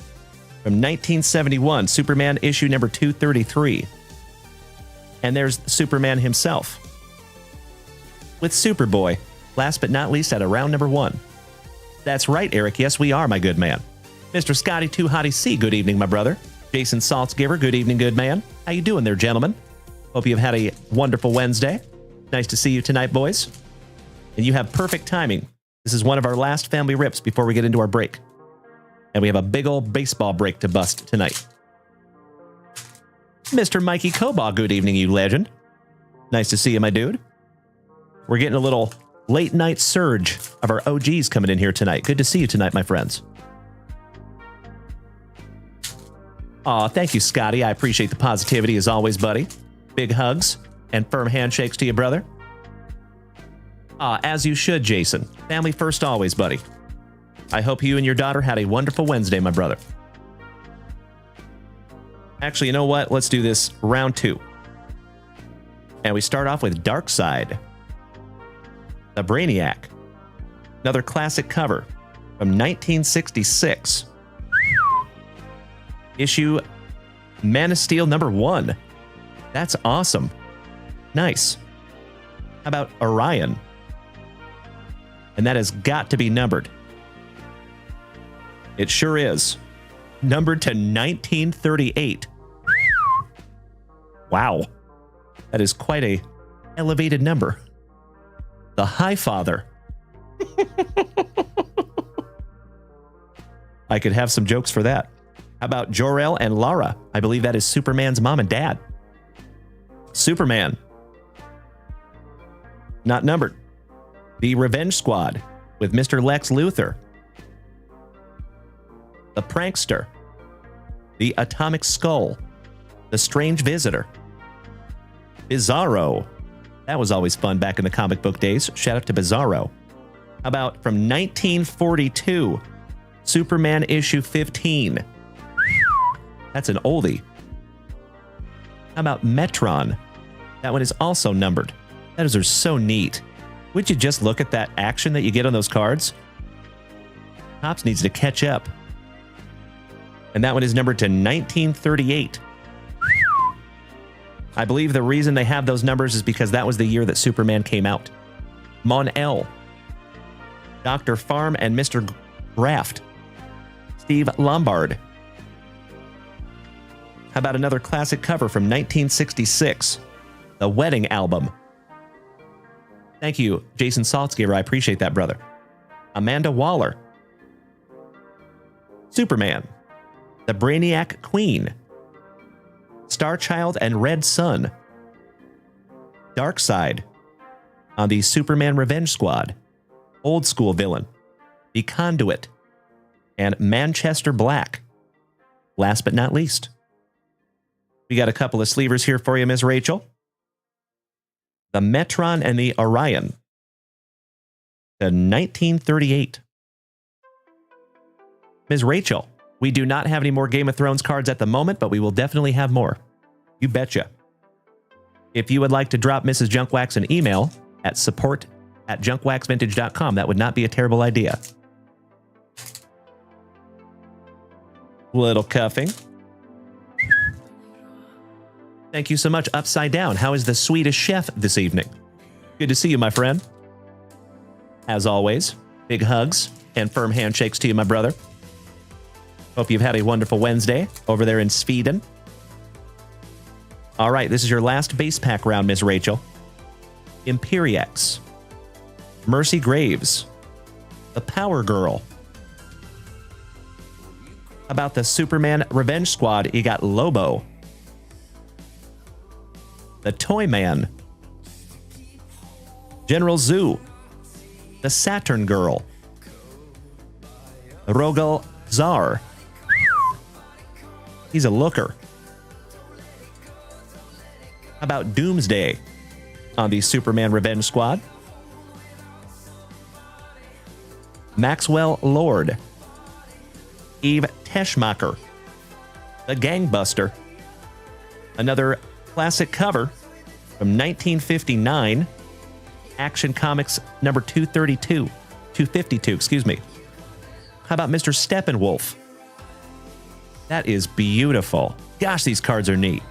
From 1971, Superman issue number 233. And there's Superman himself. With Superboy, last but not least at a round number 1. That's right, Eric. Yes, we are, my good man. Mr. Scotty 2 Hottie C, good evening, my brother. Jason Saltzgiver, good evening, good man. How you doing there, gentlemen? Hope you've had a wonderful Wednesday. Nice to see you tonight, boys. And you have perfect timing. This is one of our last family rips before we get into our break. And we have a big old baseball break to bust tonight. Mr. Mikey Kobaugh, good evening, you legend. Nice to see you, my dude. We're getting a little late night surge of our OGs coming in here tonight. Good to see you tonight, my friends. Aw, thank you, Scotty. I appreciate the positivity as always, buddy. Big hugs and firm handshakes to you, brother. As you should, Jason. Family first always, buddy. I hope you and your daughter had a wonderful Wednesday, my brother. Actually, you know what? Let's do this round 2. And we start off with Dark Side. The Brainiac. Another classic cover from 1966. Issue Man of Steel #1. That's awesome. Nice. How about Orion? And that has got to be numbered. It sure is. Numbered to 1938. Wow. That is quite a elevated number. The Highfather. I could have some jokes for that. How about Jor-El and Lara? I believe that is Superman's mom and dad. Superman. Not numbered. The Revenge Squad with Mr. Lex Luthor. The Prankster. The Atomic Skull. The Strange Visitor. Bizarro. That was always fun back in the comic book days. Shout out to Bizarro. How about from 1942, Superman issue 15. That's an oldie. How about Metron? That one is also numbered. Those are so neat. Would you just look at that action that you get on those cards? Topps needs to catch up. And that one is numbered to 1938. I believe the reason they have those numbers is because that was the year that Superman came out. Mon-El. Dr. Farm and Mr. Graft. Steve Lombard. How about another classic cover from 1966? The Wedding Album. Thank you, Jason Saltzgiver. I appreciate that, brother. Amanda Waller. Superman. The Brainiac Queen. Starchild and Red Sun. Darkseid on the Superman Revenge Squad. Old School Villain. The Conduit. And Manchester Black. Last but not least, we got a couple of sleevers here for you, Ms. Rachel. The Metron and the Orion. The 1938. Ms. Rachel, we do not have any more Game of Thrones cards at the moment, but we will definitely have more. You betcha. If you would like to drop Mrs. Junkwax an email at support@junkwaxvintage.com, that would not be a terrible idea. Little cuffing. Thank you so much, Upside Down. How is the Swedish chef this evening? Good to see you, my friend. As always, big hugs and firm handshakes to you, my brother. Hope you've had a wonderful Wednesday over there in Sweden. All right, this is your last base pack round, Ms. Rachel. Imperiex. Mercy Graves. The Power Girl. About the Superman Revenge Squad, you got Lobo. The Toy Man. General Zoo. The Saturn Girl. Rogel Czar. He's a looker. How about Doomsday on the Superman Revenge Squad? Maxwell Lord. Eve Teschmacher. The Gangbuster. Another classic cover from 1959. Action Comics number 252, excuse me. How about Mr. Steppenwolf? That is beautiful. Gosh, these cards are neat.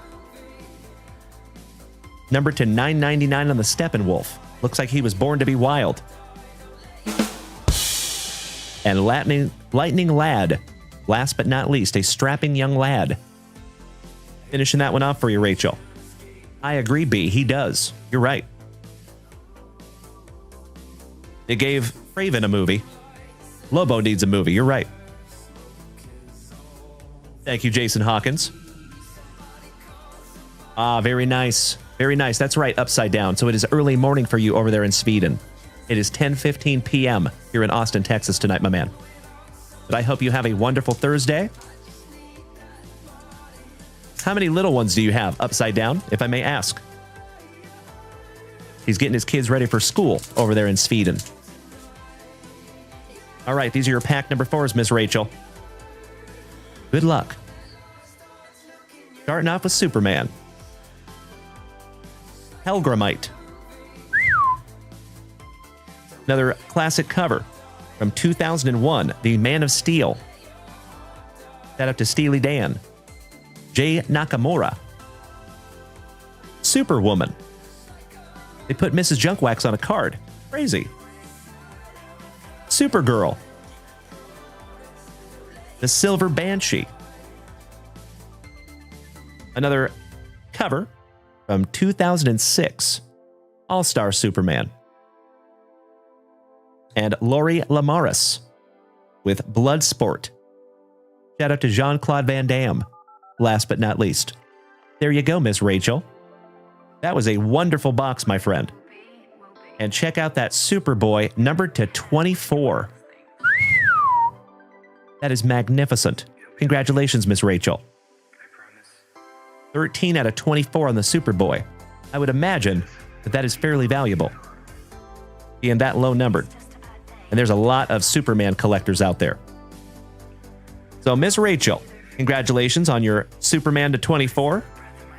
Number to 999 on the Steppenwolf. Looks like he was born to be wild. And Lightning Lad. Last but not least, a strapping young lad. Finishing that one off for you, Rachel. I agree, B. He does. You're right. They gave Craven a movie. Lobo needs a movie. You're right. Thank you, Jason Hawkins. Ah, very nice. Very nice. That's right, Upside Down. So it is early morning for you over there in Sweden. It is 10:15 p.m. here in Austin, Texas tonight, my man. But I hope you have a wonderful Thursday. How many little ones do you have upside down, if I may ask? He's getting his kids ready for school over there in Sweden. All right, these are your pack number 4s, Miss Rachel. Good luck. Starting off with Superman. Helgramite. Another classic cover from 2001, The Man of Steel. Shout out to Steely Dan. Jay Nakamura. Superwoman. They put Mrs. Junkwax on a card. Crazy. Supergirl. The Silver Banshee. Another cover from 2006. All-Star Superman. And Lori Lamaris with Bloodsport. Shout out to Jean-Claude Van Damme. Last but not least. There you go, Miss Rachel. That was a wonderful box, my friend. And check out that Superboy numbered to 24. That is magnificent. Congratulations, Miss Rachel. 13 out of 24 on the Superboy. I would imagine that that is fairly valuable, being that low numbered. And there's a lot of Superman collectors out there. So, Miss Rachel, congratulations on your Superman to 24.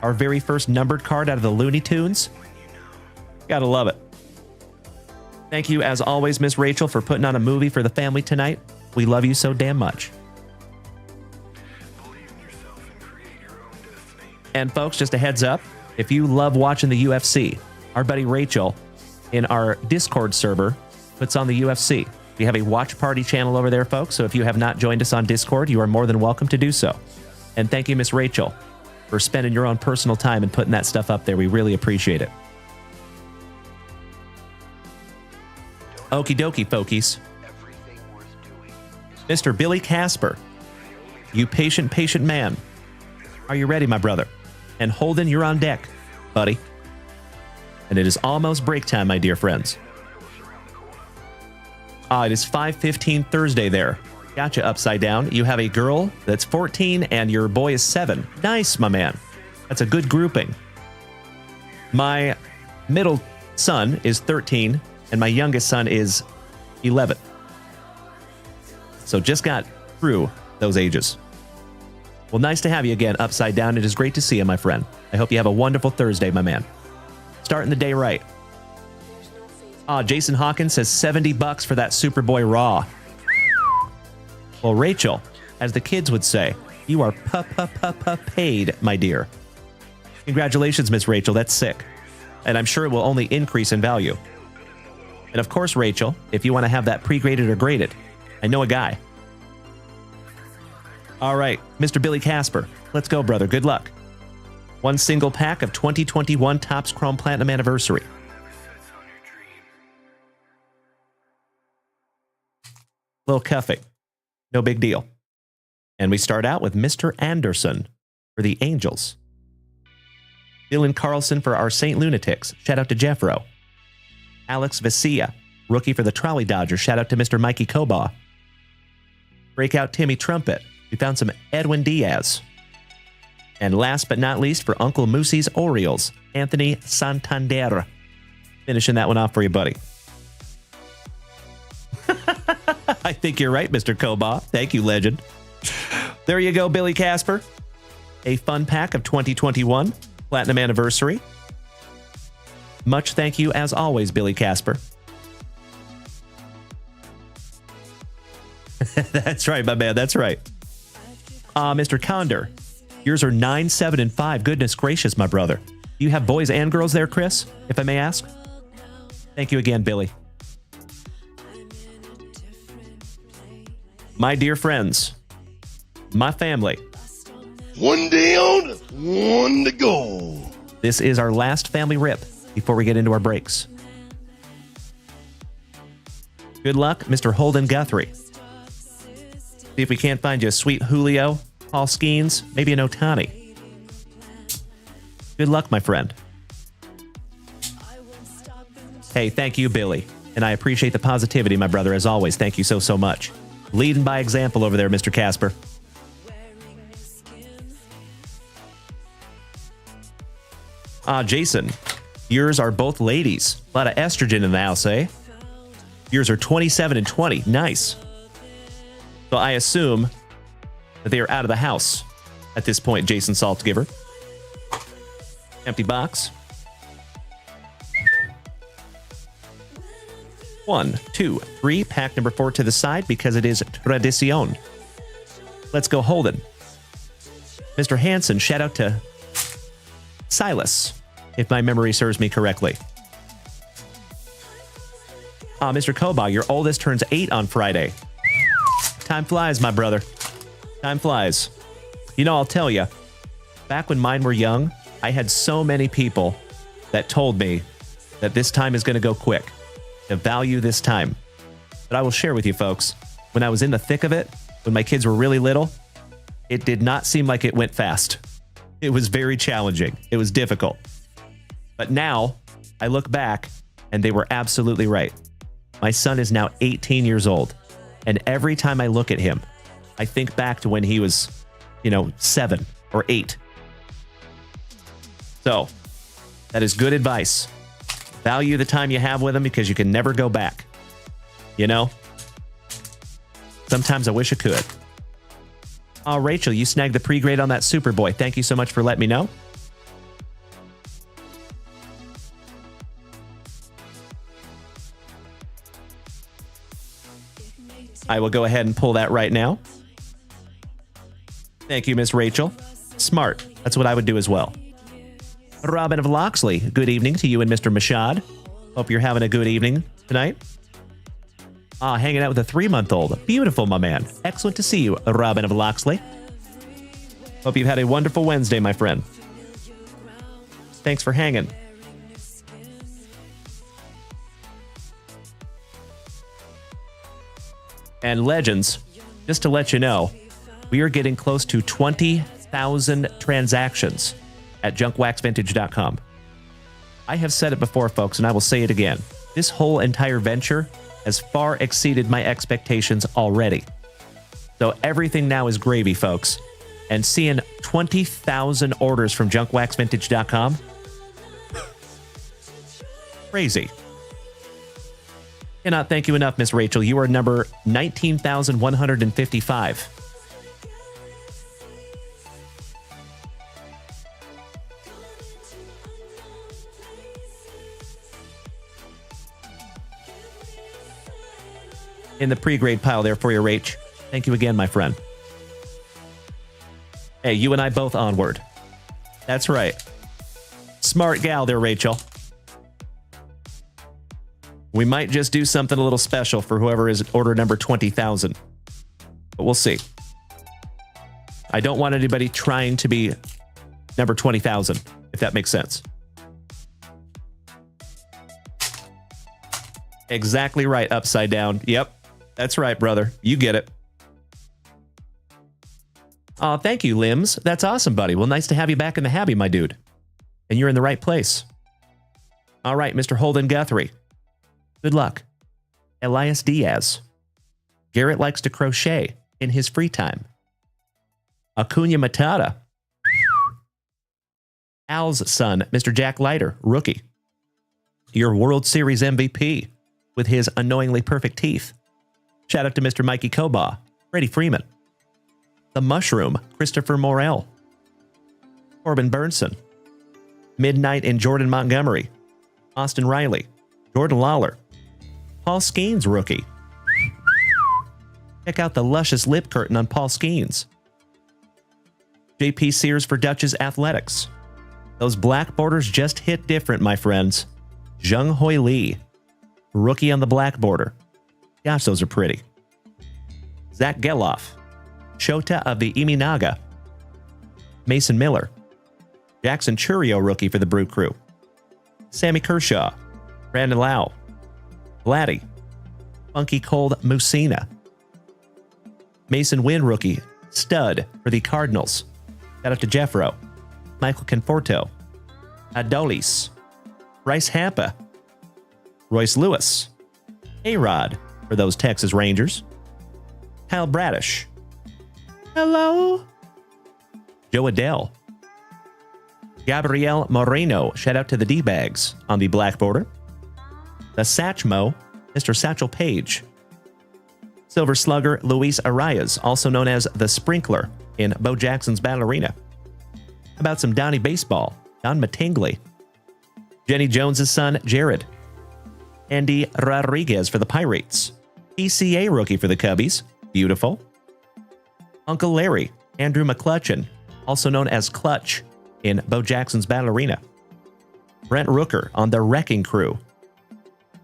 Our very first numbered card out of the Looney Tunes. Gotta love it. Thank you, as always, Miss Rachel, for putting on a movie for the family tonight. We love you so damn much. And folks, just a heads up, if you love watching the UFC, our buddy Rachel in our Discord server puts on the UFC. We have a watch party channel over there, folks, so if you have not joined us on Discord, you are more than welcome to do so. And thank you, Miss Rachel, for spending your own personal time and putting that stuff up there. We really appreciate it. Okie dokie, folkies. Mr. Billy Casper, you patient man. Are you ready, my brother? And Holden, you're on deck, buddy. And it is almost break time, my dear friends. It is 5:15 Thursday there. Gotcha, upside down. You have a girl that's 14 and your boy is 7. Nice, my man. That's a good grouping. My middle son is 13 and my youngest son is 11. So just got through those ages. Well, nice to have you again, upside down. It is great to see you, my friend. I hope you have a wonderful Thursday, my man. Starting the day right. Jason Hawkins says $70 for that Superboy Raw. Well, Rachel, as the kids would say, you are paid, my dear. Congratulations, Miss Rachel. That's sick. And I'm sure it will only increase in value. And of course, Rachel, if you want to have that pre-graded or graded, I know a guy. All right, Mr. Billy Casper, let's go, brother. Good luck. One single pack of 2021 Topps Chrome Platinum Anniversary. Little cuffing. No big deal. And we start out with Mr. Anderson for the Angels. Dylan Carlson for our St. Lunatics. Shout out to Jeffro. Alex Vesia, rookie for the Trolley Dodgers. Shout out to Mr. Mikey Kobaugh. Breakout Timmy Trumpet. We found some Edwin Diaz. And last but not least, for Uncle Moosey's Orioles, Anthony Santander. Finishing that one off for you, buddy. I think you're right, Mr. Kobaugh. Thank you, legend. There you go, Billy Casper. A fun pack of 2021 Platinum Anniversary. Much thank you, as always, Billy Casper. That's right, my man. That's right. Mr. Condor, yours are 9, 7, and 5. Goodness gracious, my brother. Do you have boys and girls there, Chris, if I may ask? Thank you again, Billy. My dear friends, my family. One down, one to go. This is our last family rip before we get into our breaks. Good luck, Mr. Holden Guthrie. See if we can't find you a sweet Julio, Paul Skeens, maybe an Ohtani. Good luck, my friend. Hey, thank you, Billy. And I appreciate the positivity, my brother, as always. Thank you so much. Leading by example over there, Mr. Casper. Jason, yours are both ladies. A lot of estrogen in the house, eh? Yours are 27 and 20. Nice. So I assume that they are out of the house at this point, Jason Saltgiver. Empty box. 1, 2, 3. Pack number 4 to the side because it is tradición. Let's go Holden. Mr. Hansen, shout out to Silas, if my memory serves me correctly. Mr. Koba, your oldest turns 8 on Friday. Time flies, my brother. Time flies. You know, I'll tell you, back when mine were young, I had so many people that told me that this time is going to go quick, to value this time. But I will share with you folks, when I was in the thick of it, when my kids were really little, it did not seem like it went fast. It was very challenging. It was difficult. But now, I look back, and they were absolutely right. My son is now 18 years old, and every time I look at him, I think back to when he was, 7 or 8. So, that is good advice. Value the time you have with him because you can never go back. Sometimes I wish I could. Rachel, you snagged the pre-grade on that Superboy. Thank you so much for letting me know. I will go ahead and pull that right now. Thank you, Miss Rachel. Smart. That's what I would do as well. Robin of Loxley, good evening to you and Mr. Mashad. Hope you're having a good evening tonight. Hanging out with a 3-month-old. Beautiful, my man. Excellent to see you, Robin of Loxley. Hope you've had a wonderful Wednesday, my friend. Thanks for hanging. And Legends, just to let you know, we are getting close to 20,000 transactions at junkwaxvintage.com. I have said it before, folks, and I will say it again. This whole entire venture has far exceeded my expectations already. So everything now is gravy, folks. And seeing 20,000 orders from junkwaxvintage.com, crazy. Cannot thank you enough, Miss Rachel. You are number 19,155. In the pre-grade pile there for you, Rach. Thank you again, my friend. Hey, you and I both onward. That's right. Smart gal there, Rachel. We might just do something a little special for whoever is at order number 20,000. But we'll see. I don't want anybody trying to be number 20,000, if that makes sense. Exactly right, Upside Down. Yep, that's right, brother. You get it. Thank you, Limbs. That's awesome, buddy. Well, nice to have you back in the habby, my dude. And you're in the right place. All right, Mr. Holden Guthrie. Good luck. Elias Diaz. Garrett likes to crochet in his free time. Acuna Matata. Al's son, Mr. Jack Leiter, rookie. Your World Series MVP with his annoyingly perfect teeth. Shout out to Mr. Mikey Koba, Freddie Freeman. The Mushroom, Christopher Morel. Corbin Burnson. Midnight in Jordan Montgomery. Austin Riley. Jordan Lawler. Paul Skeens, rookie. Check out the luscious lip curtain on Paul Skeens. JP Sears for Dutch's Athletics. Those black borders just hit different, my friends. Jung Hoi Lee. Rookie on the black border. Gosh, those are pretty. Zach Geloff. Shota of the Iminaga. Mason Miller. Jackson Churio, rookie for the Brew Crew. Sammy Kershaw. Brandon Lau. Vladdy. Funky Cold Musina. Mason Wynn, rookie. Stud for the Cardinals. Shout out to Jeffro. Michael Conforto. Adolis. Bryce Hampa. Royce Lewis. A-Rod for those Texas Rangers. Kyle Bradish. Hello. Joe Adele. Gabriel Moreno, shout out to the D-Bags on the black border. The Satchmo, Mr. Satchel Page. Silver Slugger Luis Arias, also known as the Sprinkler in Bo Jackson's Battle Arena. How about some Donnie Baseball, Don Mattingly. Jenny Jones' son, Jared. Andy Rodriguez for the Pirates. PCA rookie for the Cubbies. Beautiful. Uncle Larry, Andrew McClutchin, also known as Clutch in Bo Jackson's Battle Arena. Brent Rooker on the Wrecking Crew.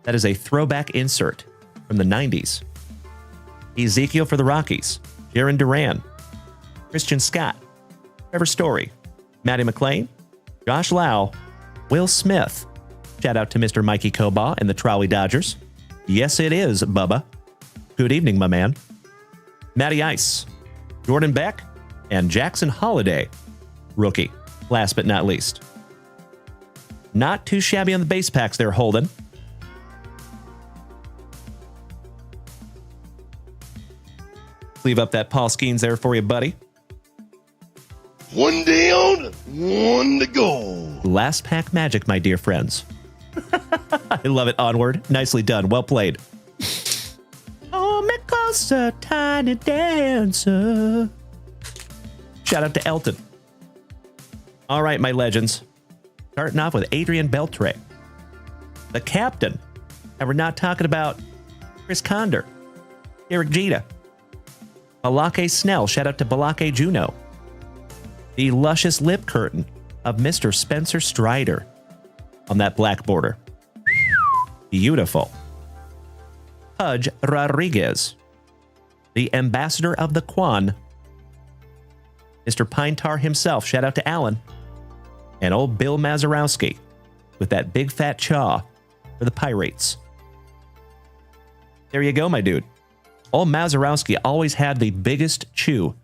That is a throwback insert from the 90s. Ezekiel for the Rockies. Jaron Duran. Christian Scott. Trevor Story. Matty McLean. Josh Lau. Will Smith. Shout out to Mr. Mikey Kobaugh and the Trolley Dodgers. Yes, it is, Bubba. Good evening, my man. Matty Ice. Jordan Beck. And Jackson Holiday. Rookie. Last but not least. Not too shabby on the base packs there, Holden. Leave up that Paul Skeens there for you, buddy. One down, one to go. Last pack magic, my dear friends. I love it. Onward. Nicely done. Well played. Oh, me closer, tiny dancer. Shout out to Elton. All right, my legends. Starting off with Adrian Beltre, the captain. And we're not talking about Chris Condor, Eric Jeter, Balake Snell. Shout out to Balake Juno. The luscious lip curtain of Mr. Spencer Strider on that black border. Beautiful. Pudge Rodriguez, the ambassador of the Quan. Mr. Pine Tar himself. Shout out to Alan. And old Bill Mazurowski with that big fat chaw for the Pirates. There you go, my dude. Old Mazurowski always had the biggest chew.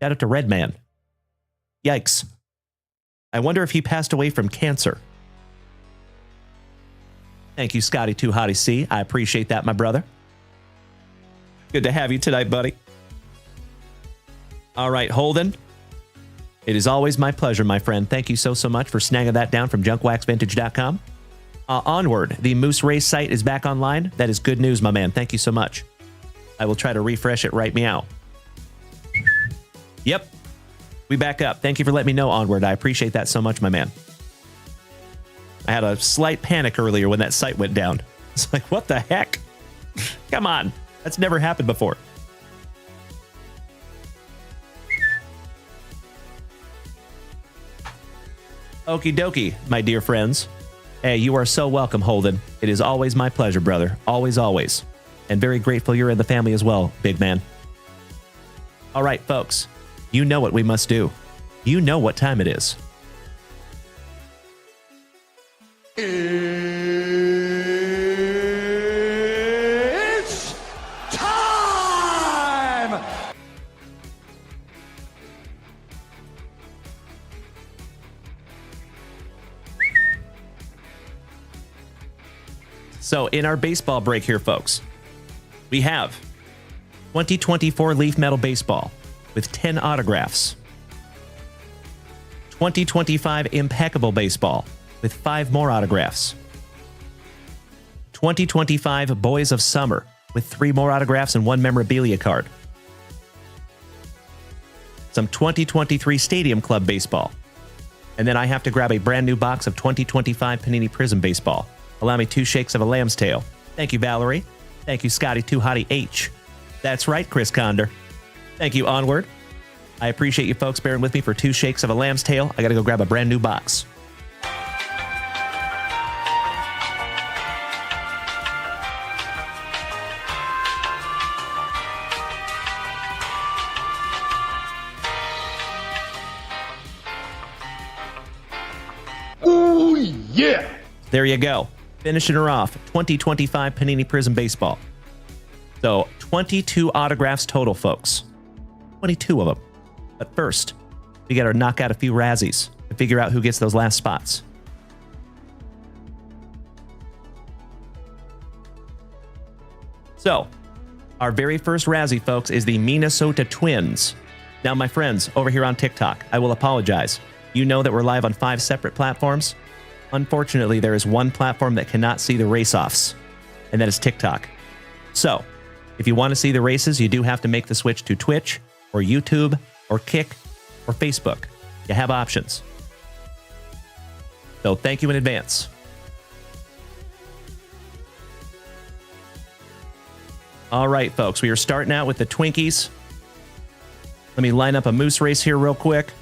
Shout out to Redman. Yikes. I wonder if he passed away from cancer. Thank you, Scotty 2 Hottie C. I appreciate that, my brother. Good to have you tonight, buddy. All right, Holden. It is always my pleasure, my friend. Thank you so much for snagging that down from junkwaxvintage.com. Onward, the Moose Race site is back online. That is good news, my man. Thank you so much. I will try to refresh it right meow. Yep. We back up. Thank you for letting me know, Onward. I appreciate that so much, my man. I had a slight panic earlier when that site went down. It's like, what the heck? Come on. That's never happened before. Okie dokie, my dear friends. Hey, you are so welcome, Holden. It is always my pleasure, brother. Always, always. And very grateful you're in the family as well, big man. All right, folks. You know what we must do. You know what time it is. It's time! So in our baseball break here, folks, we have 2024 Leaf Metal Baseball with 10 autographs. 2025 Impeccable Baseball with 5 more autographs. 2025 Boys of Summer with 3 more autographs and 1 memorabilia card. Some 2023 Stadium Club Baseball. And then I have to grab a brand new box of 2025 Panini Prizm Baseball. Allow me 2 shakes of a lamb's tail. Thank you, Valerie. Thank you, Scotty 2 Hottie H. That's right, Chris Condor. Thank you, Onward. I appreciate you folks bearing with me for 2 shakes of a lamb's tail. I gotta go grab a brand new box. Ooh, yeah. There you go. Finishing her off, 2025 Panini Prizm Baseball. So, 22 autographs total, folks. 22 of them. But first, we got to knock out a few Razzies to figure out who gets those last spots. So, our very first Razzie, folks, is the Minnesota Twins. Now, my friends over here on TikTok, I will apologize. You know that we're live on 5 separate platforms. Unfortunately, there is one platform that cannot see the race-offs, and that is TikTok. So, if you want to see the races, you do have to make the switch to Twitch, or YouTube, or Kick, or Facebook. You have options. So, thank you in advance. All right, folks, we are starting out with the Twinkies. Let me line up a moose race here real quick.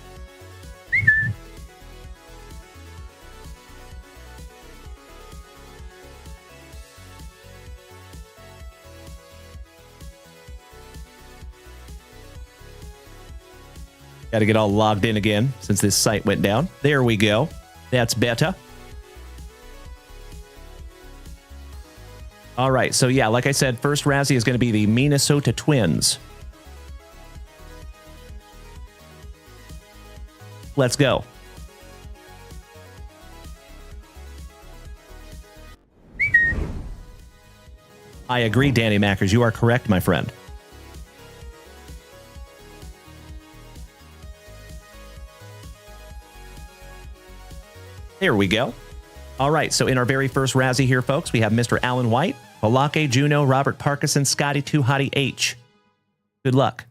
Got to get all logged in again since this site went down. There we go. That's better. All right, so yeah, like I said, first Razzie is going to be the Minnesota Twins. Let's go. I agree, Danny Mackers. You are correct, my friend. There we go. All right, so in our very first Razzie here, folks, we have Mr. Alan White, Balake, Juno, Robert Parkinson, Scotty 2 Hottie H. Good luck.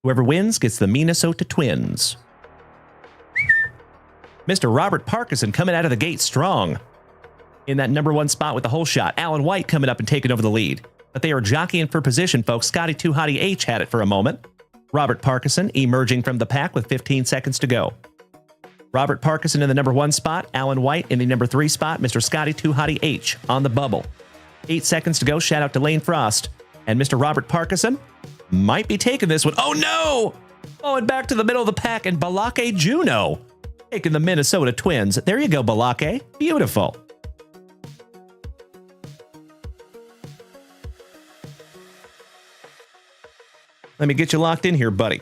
Whoever wins gets the Minnesota Twins. Mr. Robert Parkinson coming out of the gate strong. In that number 1 spot with the hole shot. Alan White coming up and taking over the lead. But they are jockeying for position, folks. Scotty 2 Hottie H had it for a moment. Robert Parkinson emerging from the pack with 15 seconds to go. Robert Parkinson in the number 1 spot. Alan White in the number 3 spot. Mr. Scotty 2 Hottie H on the bubble. 8 seconds to go. Shout out to Lane Frost. And Mr. Robert Parkinson might be taking this one. Oh, no! Going back to the middle of the pack, and Balake Juno taking the Minnesota Twins. There you go, Balake. Beautiful. Let me get you locked in here, buddy.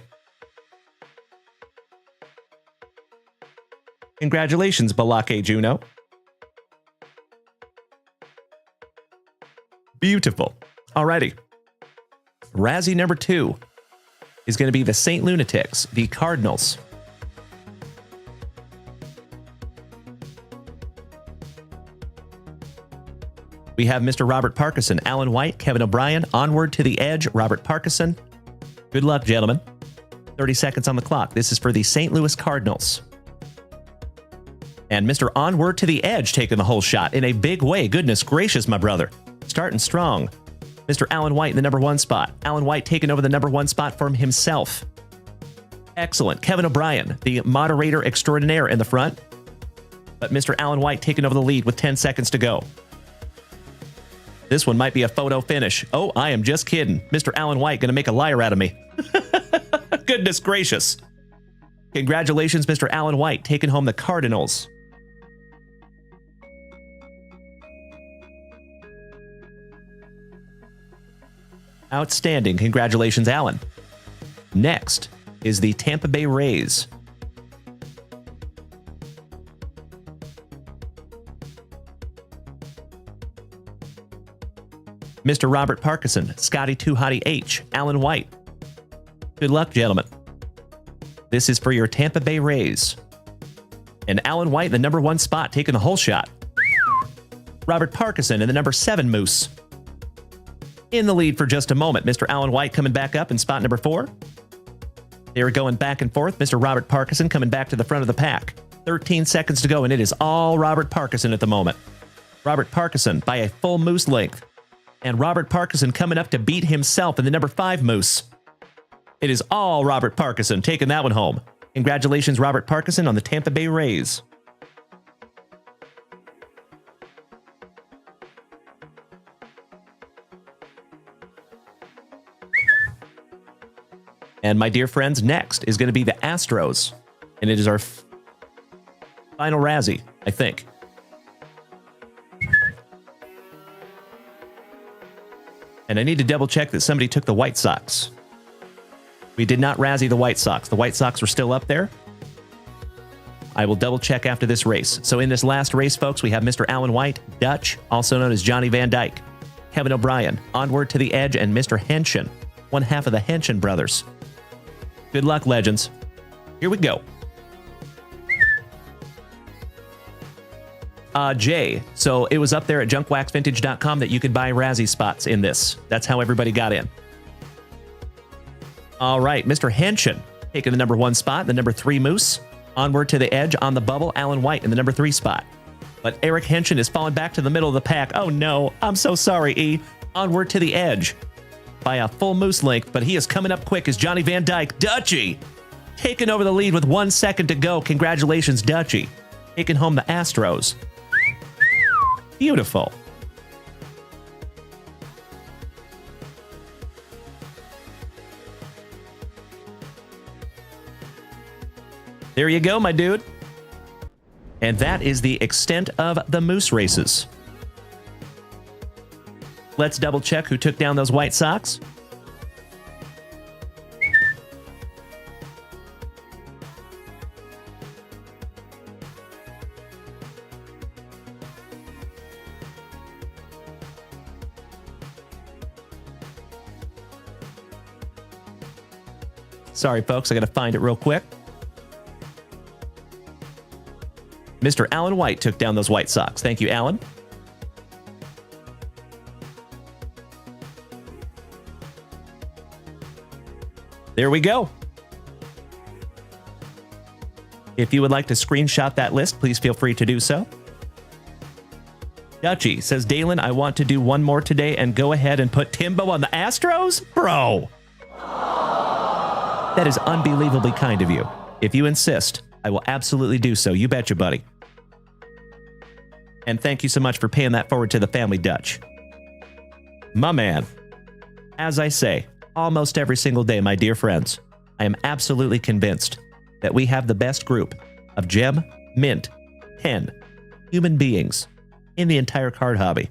Congratulations, Balake Juno. Beautiful. Alrighty. Razzie number 2 is going to be the St. Lunatics, the Cardinals. We have Mr. Robert Parkinson, Alan White, Kevin O'Brien, Onward to the Edge, Robert Parkinson. Good luck, gentlemen. 30 seconds on the clock. This is for the St. Louis Cardinals. And Mr. Onward to the Edge taking the whole shot in a big way. Goodness gracious, my brother. Starting strong. Mr. Alan White in the number 1 spot. Alan White taking over the number 1 spot from himself. Excellent. Kevin O'Brien, the moderator extraordinaire in the front. But Mr. Alan White taking over the lead with 10 seconds to go. This one might be a photo finish. Oh, I am just kidding. Mr. Alan White going to make a liar out of me. Goodness gracious. Congratulations, Mr. Alan White, taking home the Cardinals. Outstanding. Congratulations, Alan. Next is the Tampa Bay Rays. Mr. Robert Parkinson, Scotty 2 Hottie H, Alan White. Good luck, gentlemen. This is for your Tampa Bay Rays. And Alan White in the number 1 spot taking the whole shot. Robert Parkinson in the number 7 Moose. In the lead for just a moment. Mr. Alan White coming back up in spot number 4. They were going back and forth. Mr. Robert Parkinson coming back to the front of the pack. 13 seconds to go, and it is all Robert Parkinson at the moment. Robert Parkinson by a full Moose length. And Robert Parkinson coming up to beat himself in the number 5 Moose. It is all Robert Parkinson taking that one home. Congratulations, Robert Parkinson, on the Tampa Bay Rays. And my dear friends, next is going to be the Astros. And it is our final Razzie, I think. And I need to double check that somebody took the White Sox. We did not Razzie the White Sox. The White Sox were still up there. I will double check after this race. So in this last race, folks, we have Mr. Alan White, Dutch, also known as Johnny Van Dyke, Kevin O'Brien, Onward to the Edge, and Mr. Henshin, one half of the Henshin brothers. Good luck, legends. Here we go. Jay, so it was up there at junkwaxvintage.com that you could buy Razzie spots in this. That's how everybody got in. All right, Mr. Henshin taking the number 1 spot, the number 3 Moose. Onward to the edge on the bubble, Alan White in the number 3 spot. But Eric Henshin is falling back to the middle of the pack. Oh no, I'm so sorry, E. Onward to the edge by a full Moose length, but he is coming up quick as Johnny Van Dyke. Dutchy taking over the lead with 1 second to go. Congratulations, Dutchy. Taking home the Astros. Beautiful. There you go, my dude. And that is the extent of the Moose races. Let's double check who took down those White Sox. Sorry, folks, I got to find it real quick. Mr. Alan White took down those White Sox. Thank you, Alan. There we go. If you would like to screenshot that list, please feel free to do so. Dutchy says, Dalen, I want to do one more today and go ahead and put Timbo on the Astros? Bro. That is unbelievably kind of you. If you insist, I will absolutely do so. You betcha, buddy. And thank you so much for paying that forward to the family, Dutch. My man. As I say, almost every single day, my dear friends, I am absolutely convinced that we have the best group of gem, mint, pen, human beings in the entire card hobby.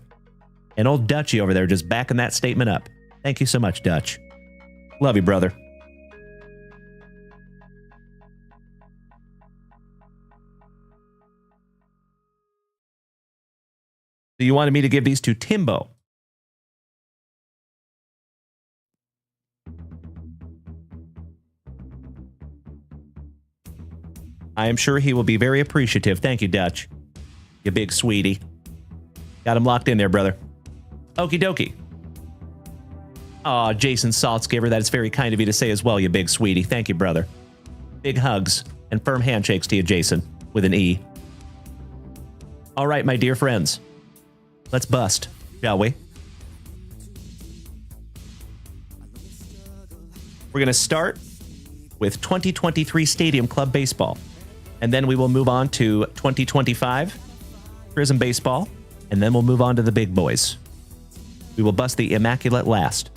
And old Dutchy over there just backing that statement up. Thank you so much, Dutch. Love you, brother. So you wanted me to give these to Timbo. I am sure he will be very appreciative. Thank you, Dutch. You big sweetie. Got him locked in there, brother. Okie dokie. Aw, Jason Saltzgiver, that is very kind of you to say as well, you big sweetie. Thank you, brother. Big hugs and firm handshakes to you, Jason, with an E. All right, my dear friends. Let's bust, shall we? We're going to start with 2023 Stadium Club Baseball. And then we will move on to 2025 Prizm Baseball. And then we'll move on to the big boys. We will bust the Immaculate last.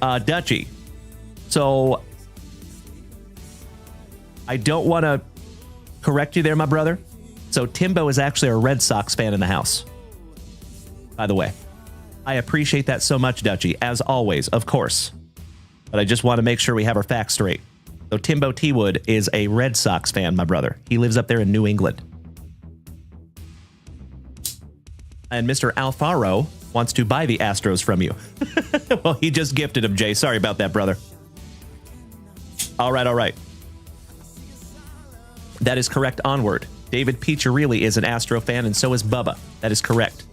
Dutchy. So I don't want to correct you there, my brother. So Timbo is actually a Red Sox fan in the house. By the way, I appreciate that so much, Dutchy, as always, of course. But I just want to make sure we have our facts straight. So Timbo T. Wood is a Red Sox fan, my brother. He lives up there in New England. And Mr. Alfaro wants to buy the Astros from you. Well, he just gifted him, Jay. Sorry about that, brother. All right, all right. That is correct. Onward. David Piccirilli is an Astro fan, and so is Bubba. That is correct.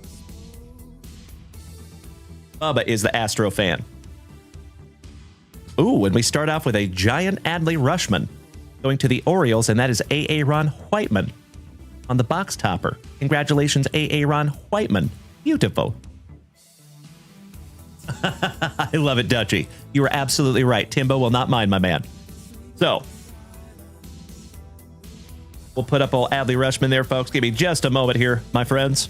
Bubba is the Astro fan. Ooh, and we start off with a giant Adley Rushman going to the Orioles, and that is A.A. Ron Whiteman on the box topper. Congratulations, A.A. Ron Whiteman. Beautiful. I love it, Dutchy. You were absolutely right. Timbo will not mind, my man. So, we'll put up old Adley Rushman there, folks. Give me just a moment here, my friends.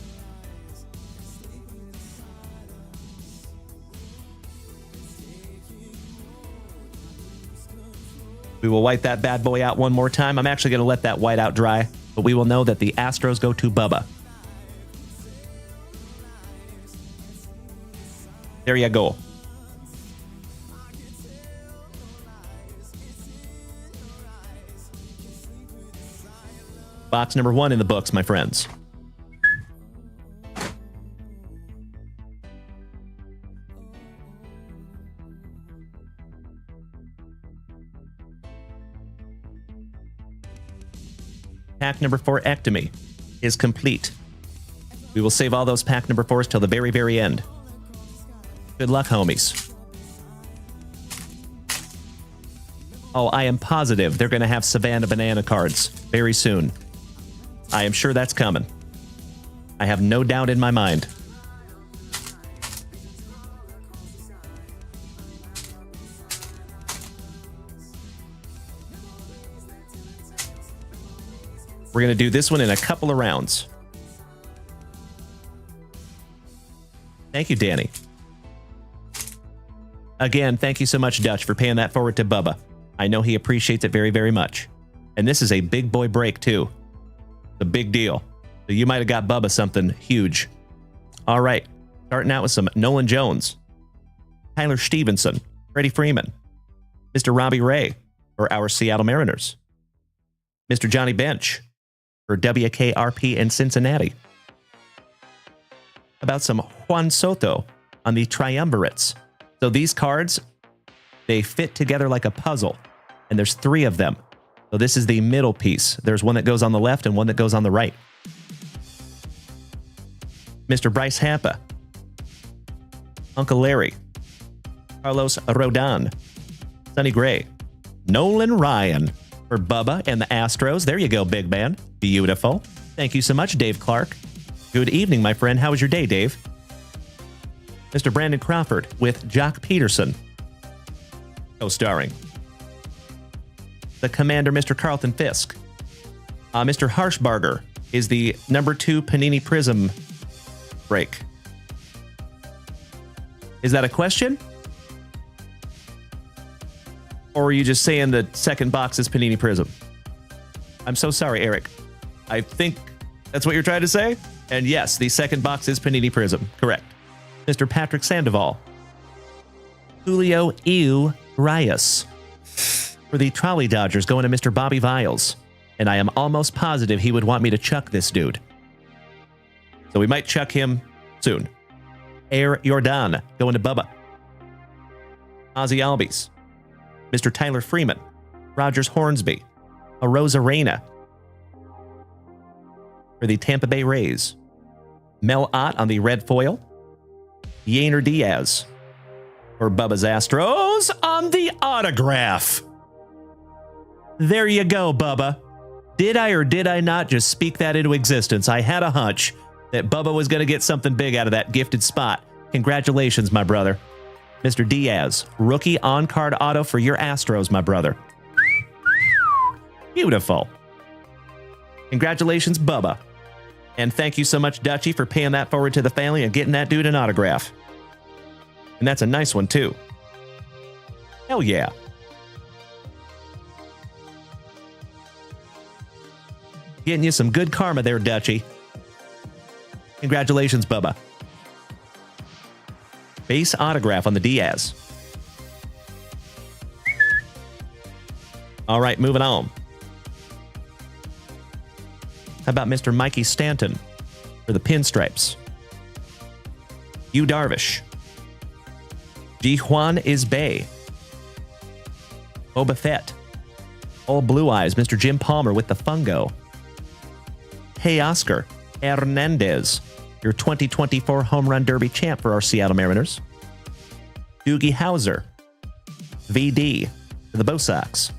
We will wipe that bad boy out one more time. I'm actually going to let that white out dry, but we will know that the Astros go to Bubba. There you go. Box number 1 in the books, my friends. Pack number 4 ectomy is complete. We will save all those pack number 4s till the very, very end. Good luck, homies. Oh, I am positive they're going to have Savannah Banana cards very soon. I am sure that's coming. I have no doubt in my mind. We're going to do this one in a couple of rounds. Thank you, Danny. Again, thank you so much, Dutch, for paying that forward to Bubba. I know he appreciates it very, very much. And this is a big boy break, too. A big deal. So you might have got Bubba something huge. All right. Starting out with some Nolan Jones, Tyler Stevenson, Freddie Freeman, Mr. Robbie Ray for our Seattle Mariners, Mr. Johnny Bench for WKRP in Cincinnati. About some Juan Soto on the triumvirates. So these cards, they fit together like a puzzle, and there's 3 of them. So this is the middle piece. There's one that goes on the left and one that goes on the right. Mr. Bryce Hampa, Uncle Larry, Carlos Rodon, Sonny Gray, Nolan Ryan for Bubba and the Astros. There you go, big man. Beautiful. Thank you so much, Dave Clark. Good evening, my friend. How was your day, Dave? Mr. Brandon Crawford with Jock Peterson, co-starring. The Commander, Mr. Carlton Fisk. Mr. Harshbarger is the number 2 Panini Prizm break. Is that a question? Or are you just saying the second box is Panini Prizm? I'm so sorry, Eric. I think that's what you're trying to say? And yes, the second box is Panini Prizm. Correct. Mr. Patrick Sandoval. Julio Ew Reyes for the Trolley Dodgers, going to Mr. Bobby Viles. And I am almost positive he would want me to chuck this dude. So we might chuck him soon. Air Jordan going to Bubba. Ozzy Albies. Mr. Tyler Freeman. Rogers Hornsby. Arosa Reyna for the Tampa Bay Rays. Mel Ott on the red foil. Yainer Diaz for Bubba's Astros on the autograph. There you go, Bubba. Did I or did I not just speak that into existence? I had a hunch that Bubba was going to get something big out of that gifted spot. Congratulations, my brother. Mr. Diaz, rookie on-card auto for your Astros, my brother. Beautiful. Congratulations, Bubba. And thank you so much, Dutchie, for paying that forward to the family and getting that dude an autograph. And that's a nice one, too. Hell yeah. Getting you some good karma there, Dutchie. Congratulations, Bubba. Base autograph on the Diaz. All right, moving on. How about Mr. Mikey Stanton for the Pinstripes? Yu Darvish. G. Juan Isbay. Boba Fett. Old Blue Eyes, Mr. Jim Palmer with the Fungo. Hey, Oscar Hernandez, your 2024 Home Run Derby champ for our Seattle Mariners. Doogie Howser. VD for the Bo Sox.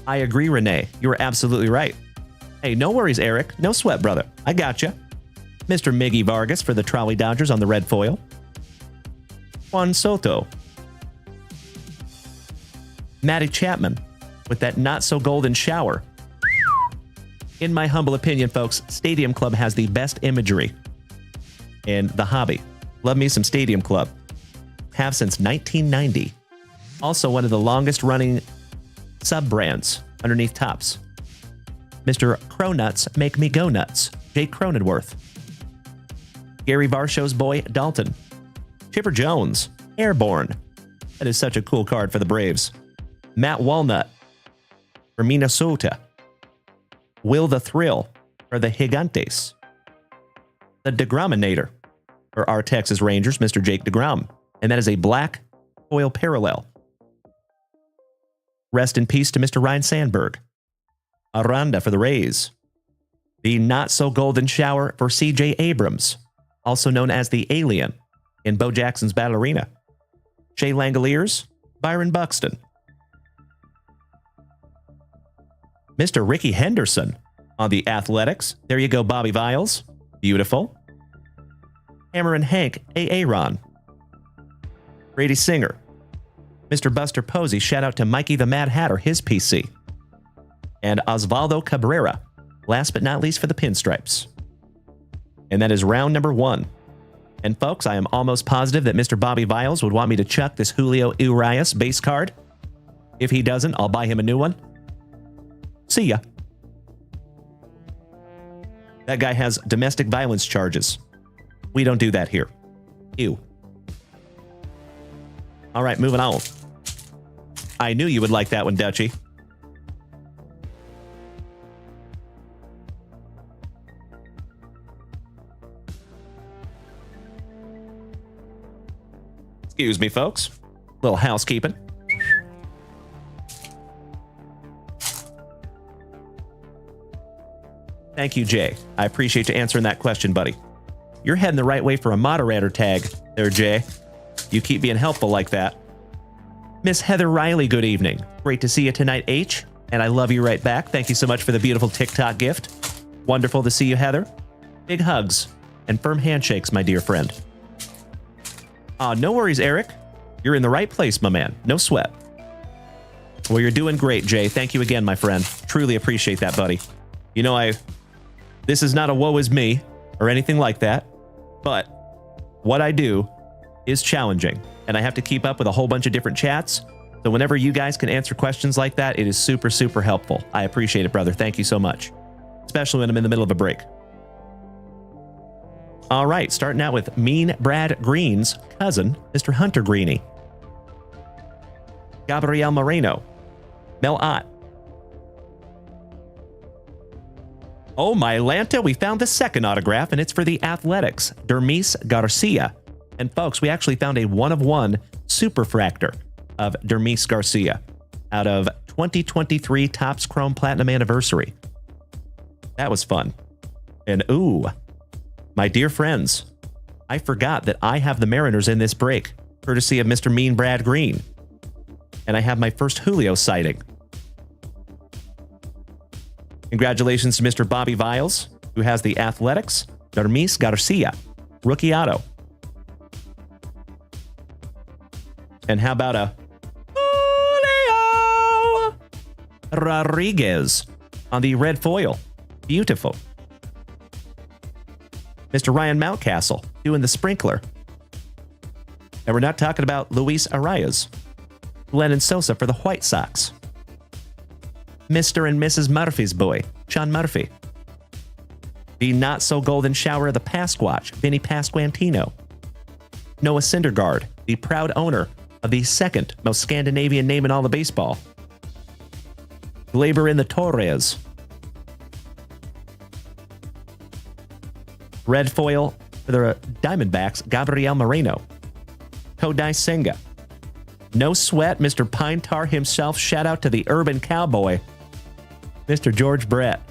I agree, Renee. You were absolutely right. Hey, no worries, Eric. No sweat, brother. I gotcha. Mr. Miggy Vargas for the Trolley Dodgers on the red foil. Juan Soto. Matty Chapman with that not-so-golden shower. In my humble opinion, folks, Stadium Club has the best imagery in the hobby. Love me some Stadium Club. Have since 1990. Also one of the longest-running sub-brands underneath Topps. Mr. Cronuts Make Me Go Nuts, Jake Cronenworth. Gary Varsho's boy, Dalton. Chipper Jones, Airborne. That is such a cool card for the Braves. Matt Walnut for Minnesota. Will the Thrill for the Gigantes. The DeGrominator for our Texas Rangers, Mr. Jake DeGrom. And that is a black foil parallel. Rest in peace to Mr. Ryan Sandberg. Aranda for the Rays. The not-so-golden shower for C.J. Abrams, also known as the Alien, in Bo Jackson's Battle Arena. Shea Langoliers, Byron Buxton. Mr. Ricky Henderson on the Athletics. There you go, Bobby Viles. Beautiful. Hammer and Hank, Aaron. Brady Singer. Mr. Buster Posey, shout out to Mikey the Mad Hatter, his PC. And Osvaldo Cabrera, last but not least for the Pinstripes. And that is round number 1. And folks, I am almost positive that Mr. Bobby Viles would want me to chuck this Julio Urias base card. If he doesn't, I'll buy him a new one. See ya. That guy has domestic violence charges. We don't do that here. Ew. All right, moving on. I knew you would like that one, Dutchie. Excuse me, folks. Little housekeeping. Thank you, Jay. I appreciate you answering that question, buddy. You're heading the right way for a moderator tag there, Jay. You keep being helpful like that. Miss Heather Riley, good evening. Great to see you tonight, H. And I love you right back. Thank you so much for the beautiful TikTok gift. Wonderful to see you, Heather. Big hugs and firm handshakes, my dear friend. No worries, Eric. You're in the right place, my man. No sweat. Well, you're doing great, Jay. Thank you again, my friend. Truly appreciate that, buddy. You know, this is not a woe is me or anything like that, but what I do is challenging, and I have to keep up with a whole bunch of different chats. So whenever you guys can answer questions like that, it is super, super helpful. I appreciate it, brother. Thank you so much, especially when I'm in the middle of a break. All right, starting out with Mean Brad Green's cousin, Mr. Hunter Greeny. Gabriel Moreno. Mel Ott. Oh, my Lanta, we found the second autograph, and it's for the Athletics, Dermis Garcia. And folks, we actually found a 1-of-1 Superfractor of Dermis Garcia out of 2023 Topps Chrome Platinum Anniversary. That was fun. And ooh, my dear friends, I forgot that I have the Mariners in this break, courtesy of Mr. Mean Brad Green. And I have my first Julio sighting. Congratulations to Mr. Bobby Viles, who has the Athletics, Dermis Garcia, rookie auto. And how about a Julio Rodriguez on the red foil? Beautiful. Mr. Ryan Mountcastle doing the sprinkler. And we're not talking about Luis Arias. Lennon Sosa for the White Sox. Mr. and Mrs. Murphy's boy, Sean Murphy. The not-so-golden shower of the Pasquatch, Vinny Pasquantino. Noah Syndergaard, the proud owner of the second most Scandinavian name in all of baseball. Glaber in the Torres. Red foil for the Diamondbacks, Gabriel Moreno. Kodai Senga. No sweat, Mr. Pine Tar himself. Shout out to the urban cowboy, Mr. George Brett.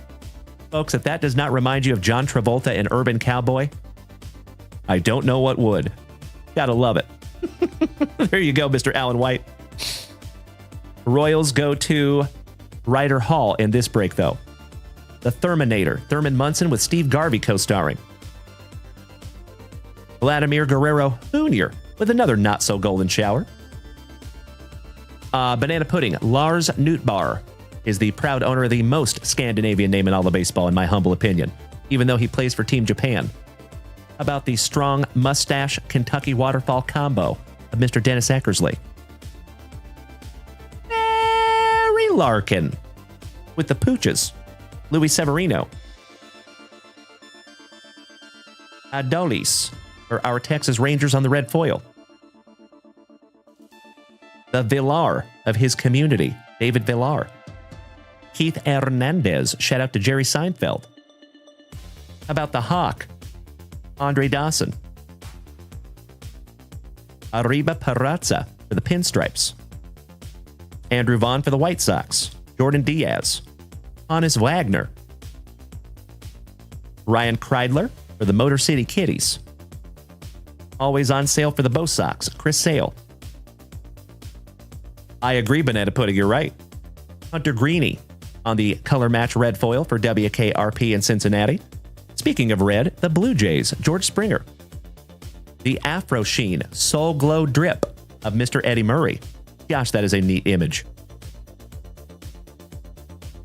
Folks, if that does not remind you of John Travolta in Urban Cowboy, I don't know what would. Gotta love it. There you go, Mr. Alan White. Royals go to Ryder Hall in this break, though. The Terminator, Thurman Munson with Steve Garvey co-starring. Vladimir Guerrero Jr. with another not-so-golden shower. Banana Pudding, Lars Nootbaar is the proud owner of the most Scandinavian name in all of baseball, in my humble opinion, even though he plays for Team Japan. About the strong mustache Kentucky waterfall combo of Mr. Dennis Eckersley. Barry Larkin with the Pooches, Luis Severino. Adolis for our Texas Rangers on the red foil. The Villar of his community, David Villar. Keith Hernandez, shout out to Jerry Seinfeld. How about the Hawk, Andre Dawson. Arriba Peraza for the Pinstripes. Andrew Vaughn for the White Sox, Jordan Diaz. Hannes Wagner. Ryan Kreidler for the Motor City Kitties. Always on sale for the Bo Sox, Chris Sale. I agree, Banana Pudding, you're right. Hunter Greeny on the color match red foil for WKRP in Cincinnati. Speaking of red, the Blue Jays, George Springer. The Afro Sheen Soul Glow Drip of Mr. Eddie Murray. Gosh, that is a neat image.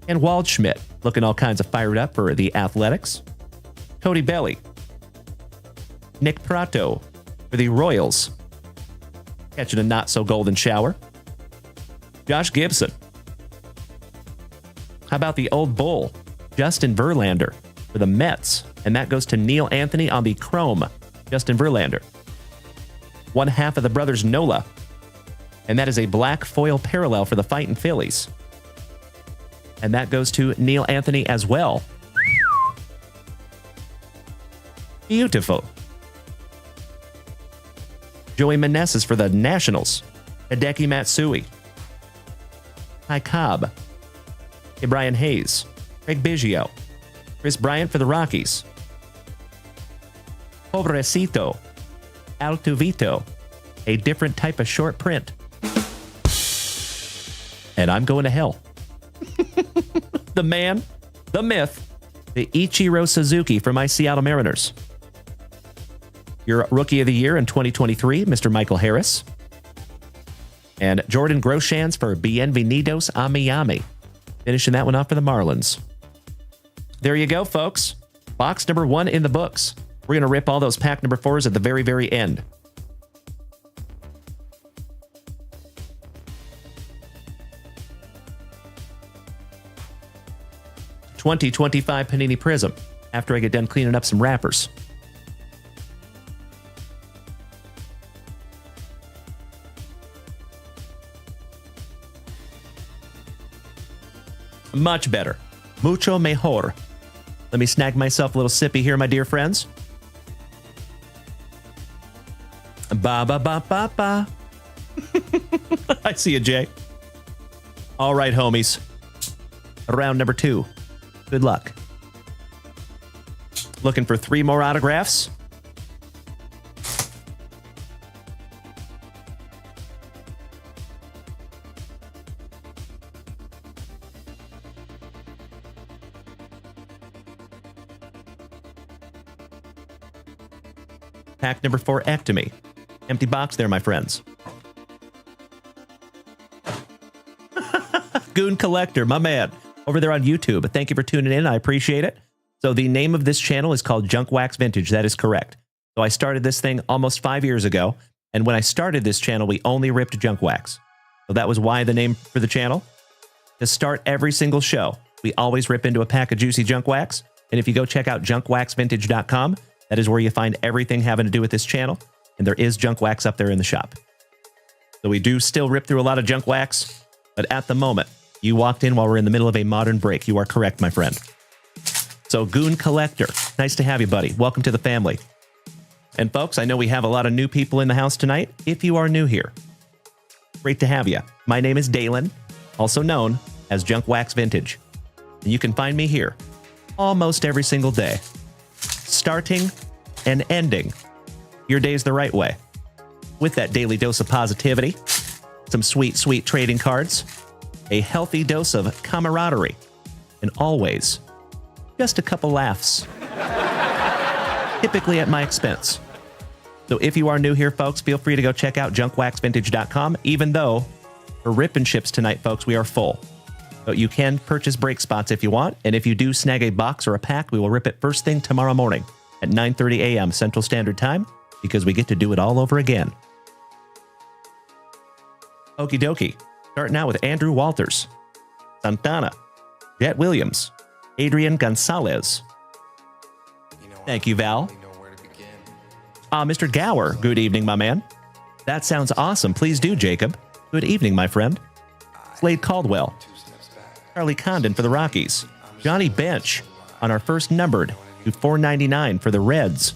And Waldschmidt, looking all kinds of fired up for the Athletics. Cody Belly. Nick Prato for the Royals. Catching a not-so-golden shower. Josh Gibson. How about the old bull, Justin Verlander for the Mets? And that goes to Neil Anthony on the Chrome, Justin Verlander. One half of the brothers Nola. And that is a black foil parallel for the Fightin' Phillies. And that goes to Neil Anthony as well. Beautiful. Joey Meneses for the Nationals. Hideki Matsui. Ty Cobb. Brian Hayes. Craig Biggio. Chris Bryant for the Rockies. Pobrecito. Altuvito. A different type of short print. And I'm going to hell. The man, the myth, the Ichiro Suzuki for my Seattle Mariners. Your Rookie of the Year in 2023, Mr. Michael Harris. And Jordan Groshans for Bienvenidos a Miami. Finishing that one off for the Marlins. There you go, folks. Box number 1 in the books. We're going to rip all those pack number 4s at the very, very end. $20.25 Panini Prizm after I get done cleaning up some wrappers. Much better. Mucho mejor. Let me snag myself a little sippy here, my dear friends. Ba ba ba ba ba. I see you, Jay. All right, homies. Round number 2. Good luck. Looking for 3 more autographs. Pack number 4, Ectomy. Empty box there, my friends. Goon Collector, my man, over there on YouTube. Thank you for tuning in. I appreciate it. So the name of this channel is called Junk Wax Vintage. That is correct. So I started this thing almost 5 years ago. And when I started this channel, we only ripped junk wax. So that was why the name for the channel. To start every single show, we always rip into a pack of juicy junk wax. And if you go check out junkwaxvintage.com, that is where you find everything having to do with this channel. And there is junk wax up there in the shop. So we do still rip through a lot of junk wax. But at the moment, you walked in while we're in the middle of a modern break. You are correct, my friend. So Goon Collector, nice to have you, buddy. Welcome to the family. And folks, I know we have a lot of new people in the house tonight. If you are new here, great to have you. My name is Dalen, also known as Junk Wax Vintage. And you can find me here almost every single day, starting and ending your days the right way, with that daily dose of positivity, some sweet, sweet trading cards, a healthy dose of camaraderie, and always just a couple laughs, typically at my expense. So if you are new here, folks, feel free to go check out junkwaxvintage.com, even though for rip and ships tonight, folks, we are full. But you can purchase break spots if you want, and if you do snag a box or a pack, we will rip it first thing tomorrow morning at 9:30 a.m. Central Standard Time, because we get to do it all over again. Okie dokie. Starting out with Andrew Walters, Santana, Jet Williams, Adrian Gonzalez. Thank you, Val. Mr. Gower, good evening, my man. That sounds awesome. Please do, Jacob. Good evening, my friend. Slade Caldwell, Charlie Condon for the Rockies, Johnny Bench on our first numbered to $4.99 for the Reds.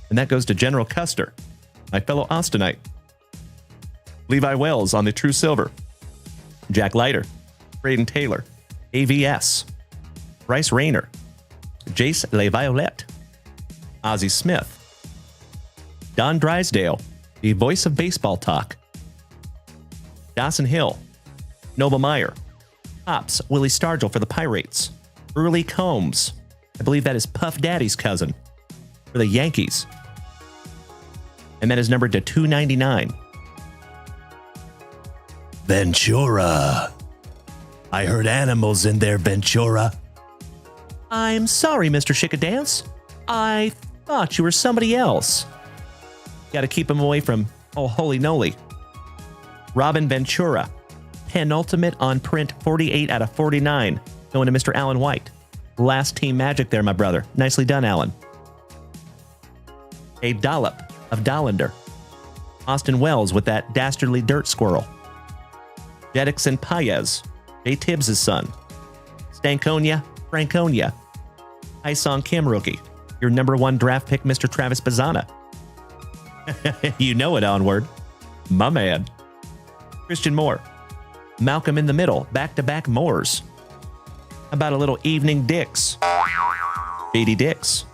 And that goes to General Custer, my fellow Austinite. Levi Wells on the True Silver. Jack Leiter, Braden Taylor, AVS. Bryce Rayner, Jace LeViolette, Ozzie Smith, Don Drysdale, the voice of baseball talk, Dawson Hill, Noble Meyer, Topps Willie Stargell for the Pirates, Early Combs, I believe that is Puff Daddy's cousin, for the Yankees. And that is numbered to 299. Ventura. I heard animals in there, Ventura. I'm sorry, Mr. Chickadance. I thought you were somebody else. Got to keep him away from, oh, holy noly. Robin Ventura, penultimate on print, 48 out of 49, going to Mr. Alan White. Last team magic there, my brother. Nicely done, Alan. A dollop of Dollander. Austin Wells with that dastardly dirt squirrel. Jetixon Paez, Jay Tibbs' son. Stankonia, Franconia. Hyesong Kim rookie. Your number 1 draft pick, Mr. Travis Bazzana. You know it, Onward. My man. Christian Moore. Malcolm in the middle, back-to-back Moores. How about a little Evening Dix? JD Dix.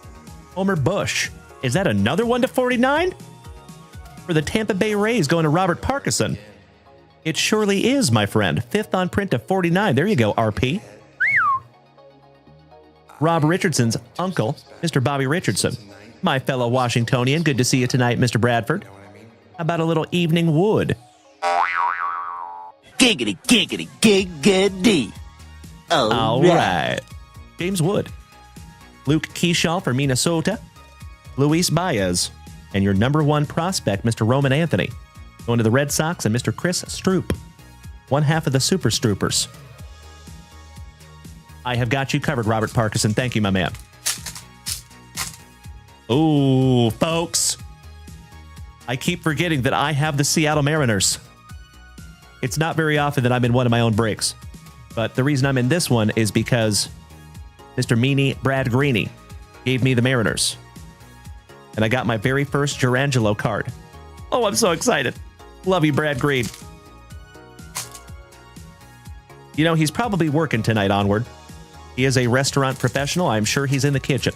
Homer Bush. Is that another 1 to 49? For the Tampa Bay Rays going to Robert Parkinson. It surely is, my friend. 5th on print to 49. There you go, RP. Rob Richardson's uncle, Mr. Bobby Richardson. My fellow Washingtonian, good to see you tonight, Mr. Bradford. How about a little Evening Wood? Giggity, giggity, giggity. All right. James Wood. Luke Keyshaw for Minnesota. Luis Baez. And your number 1 prospect, Mr. Roman Anthony. Going to the Red Sox, and Mr. Chris Stroop. 1/2 of the Super Stroopers. I have got you covered, Robert Parkinson. Thank you, my man. Ooh, folks. I keep forgetting that I have the Seattle Mariners. It's not very often that I'm in one of my own breaks. But the reason I'm in this one is because Mr. Meanie Brad Greeny gave me the Mariners. And I got my very first Gerangelo card. Oh, I'm so excited. Love you, Brad Green. You know, he's probably working tonight, Onward. He is a restaurant professional. I'm sure he's in the kitchen.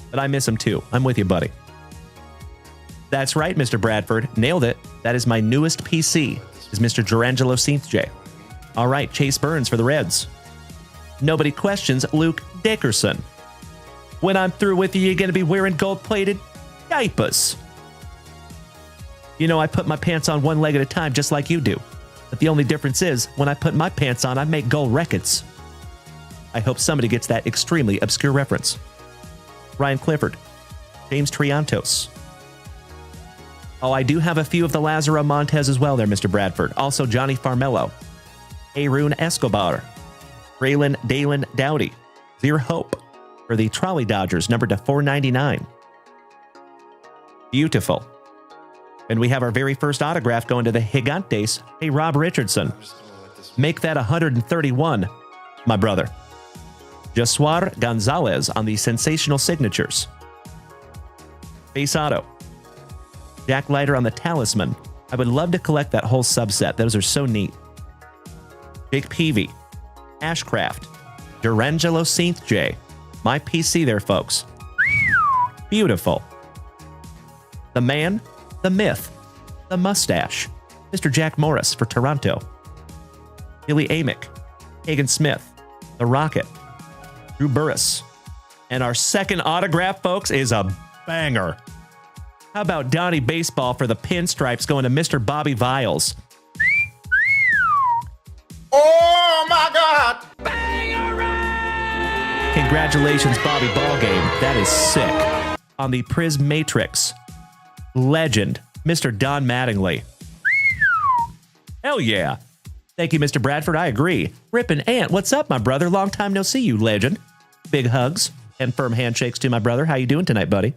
But I miss him too. I'm with you, buddy. That's right, Mr. Bradford. Nailed it. That is my newest PC, is Mr. Gerangelo J. All right, Chase Burns for the Reds. Nobody questions Luke Dickerson. When I'm through with you, you're going to be wearing gold-plated diapers. You know, I put my pants on one leg at a time, just like you do. But the only difference is, when I put my pants on, I make gold records. I hope somebody gets that extremely obscure reference. Ryan Clifford. James Triantos. Oh, I do have a few of the Lazaro Montez as well there, Mr. Bradford. Also, Johnny Farmello. Arun Escobar. Braylon Dalen Dowdy. Zero Hope. For the Trolley Dodgers, numbered to 499. Beautiful. And we have our very first autograph going to the Gigantes. Hey, Rob Richardson. Make that 131, my brother. Josuar Gonzalez on the sensational signatures. Base auto. Jack Leiter on the Talisman. I would love to collect that whole subset. Those are so neat. Jake Peavy. Ashcraft. Durangelo St. J. My PC there, folks. Beautiful. The man, the myth, the mustache. Mr. Jack Morris for Toronto. Billy Amick. Hagen Smith. The Rocket. Drew Burris. And our second autograph, folks, is a banger. How about Donnie Baseball for the Pinstripes going to Mr. Bobby Viles? Oh my God! Congratulations, Bobby Ballgame. That is sick. On the Prizm Matrix. Legend, Mr. Don Mattingly. Hell yeah. Thank you, Mr. Bradford. I agree. Rippin' Ant, what's up, my brother? Long time no see you, legend. Big hugs and firm handshakes to my brother. How you doing tonight, buddy?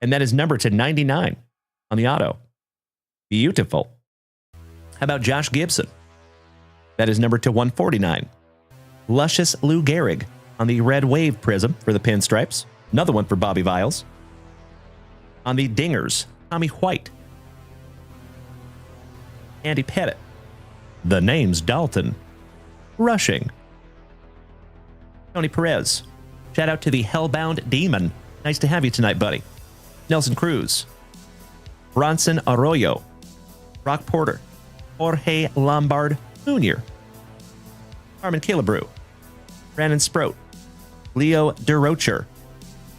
And that is numbered to 99 on the auto. Beautiful. How about Josh Gibson? That is numbered to 149. Luscious Lou Gehrig on the Red Wave Prism for the Pinstripes. Another one for Bobby Viles. On the Dingers, Tommy White. Andy Pettit. The name's Dalton. rushing. Tony Perez. Shout out to the Hellbound Demon. Nice to have you tonight, buddy. Nelson Cruz. Bronson Arroyo. Brock Porter. Jorge Lombard Jr. Armin Killebrew. Brandon Sproat. Leo DeRocher.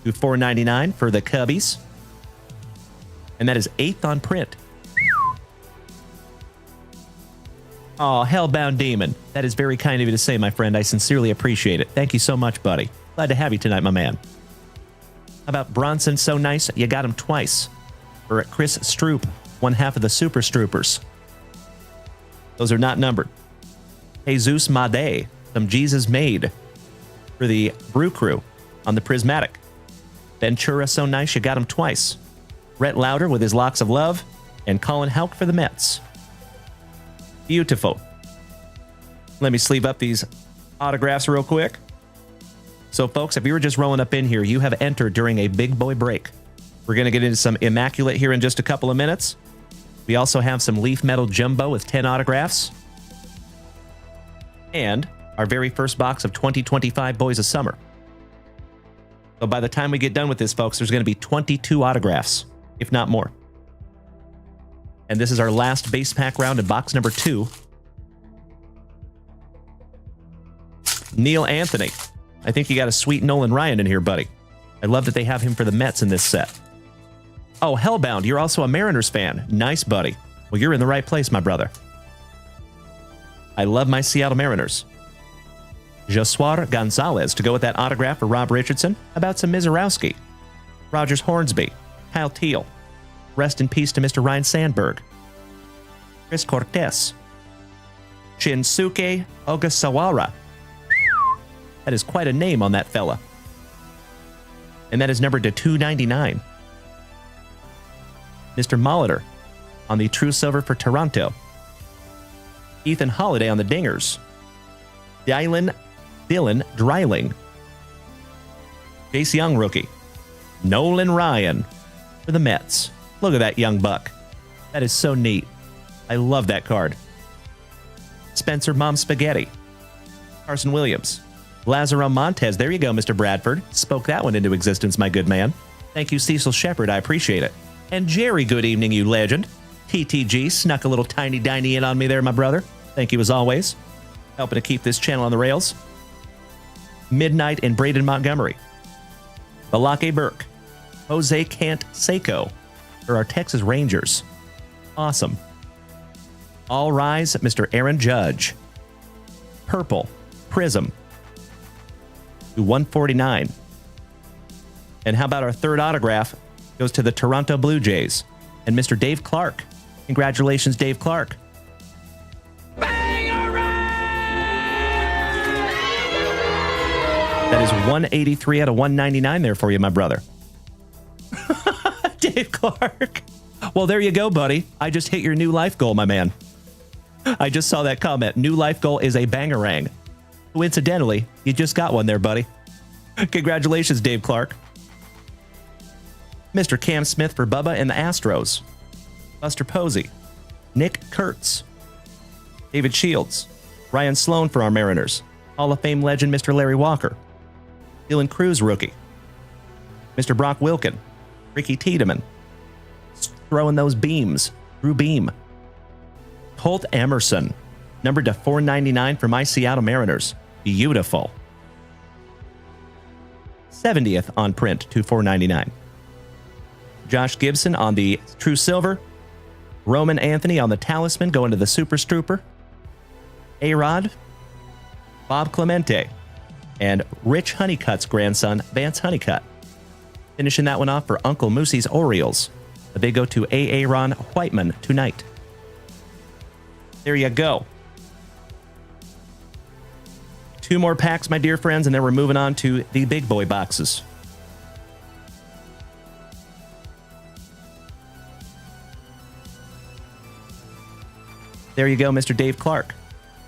To $4.99 for the Cubbies. And that is 8th on print. Oh, Hellbound Demon. That is very kind of you to say, my friend. I sincerely appreciate it. Thank you so much, buddy. Glad to have you tonight, my man. How about Bronson? So nice, you got him twice. For Chris Stroop, one half of the Super Stroopers. Those are not numbered. Jesus Made, some Jesus made for the Brew Crew on the Prismatic. Ventura, so nice, you got him twice. Rhett Lauder with his Locks of Love, and Colin Houck for the Mets. Beautiful. Let me sleeve up these autographs real quick. So, folks, if you were just rolling up in here, you have entered during a big boy break. We're going to get into some Immaculate here in just a couple of minutes. We also have some Leaf Metal Jumbo with 10 autographs. And our very first box of 2025 Boys of Summer. So by the time we get done with this, folks, there's going to be 22 autographs, if not more. And this is our last base pack round in box number 2. Neil Anthony. I think you got a sweet Nolan Ryan in here, buddy. I love that they have him for the Mets in this set. Oh, Hellbound, you're also a Mariners fan. Nice, buddy. Well, you're in the right place, my brother. I love my Seattle Mariners. Josuar Gonzalez to go with that autograph for Rob Richardson. How about some Mizorowski? Rogers Hornsby. Kyle Teal. Rest in peace to Mr. Ryan Sandberg. Chris Cortez. Shinsuke Ogasawara. That is quite a name on that fella. And that is numbered to $2.99. Mr. Molitor on the True Silver for Toronto. Ethan Holiday on the Dingers. Dylan Dreiling. Jace Young rookie. Nolan Ryan for the Mets. Look at that young buck. That is so neat. I love that card. Spencer Mom Spaghetti. Carson Williams. Lazaro Montez. There you go, Mr. Bradford. Spoke that one into existence, my good man. Thank you, Cecil Shepard. I appreciate it. And Jerry, good evening, you legend. TTG snuck a little tiny diny in on me there, my brother. Thank you as always. Helping to keep this channel on the rails. Midnight and Braden Montgomery. Balake Burke. Jose Canseco for our Texas Rangers. Awesome. All Rise, Mr. Aaron Judge. Purple Prism to $149. And how about our third autograph goes to the Toronto Blue Jays and Mr. Dave Clark. Congratulations, Dave Clark. That is 183 out of 199 there for you, my brother. Dave Clark. Well, there you go, buddy. I just hit your new life goal, my man. I just saw that comment. New life goal is a bangarang. Coincidentally, you just got one there, buddy. Congratulations, Dave Clark. Mr. Cam Smith for Bubba and the Astros. Buster Posey. Nick Kurtz. David Shields. Ryan Sloan for our Mariners. Hall of Fame legend Mr. Larry Walker. Dylan Cruz rookie. Mr. Brock Wilken. Ricky Tiedemann. Throwing those beams. Drew Beam. Colt Emerson. Numbered to $4.99 for my Seattle Mariners. Beautiful. 70th on print to $4.99. Josh Gibson on the True Silver. Roman Anthony on the Talisman going to the Super Strooper. A-Rod. Bob Clemente. And Rich Honeycutt's grandson, Vance Honeycutt. Finishing that one off for Uncle Moosey's Orioles. They go to Aaron Whiteman tonight. There you go. 2 more packs, my dear friends, and then we're moving on to the big boy boxes. There you go, Mr. Dave Clark.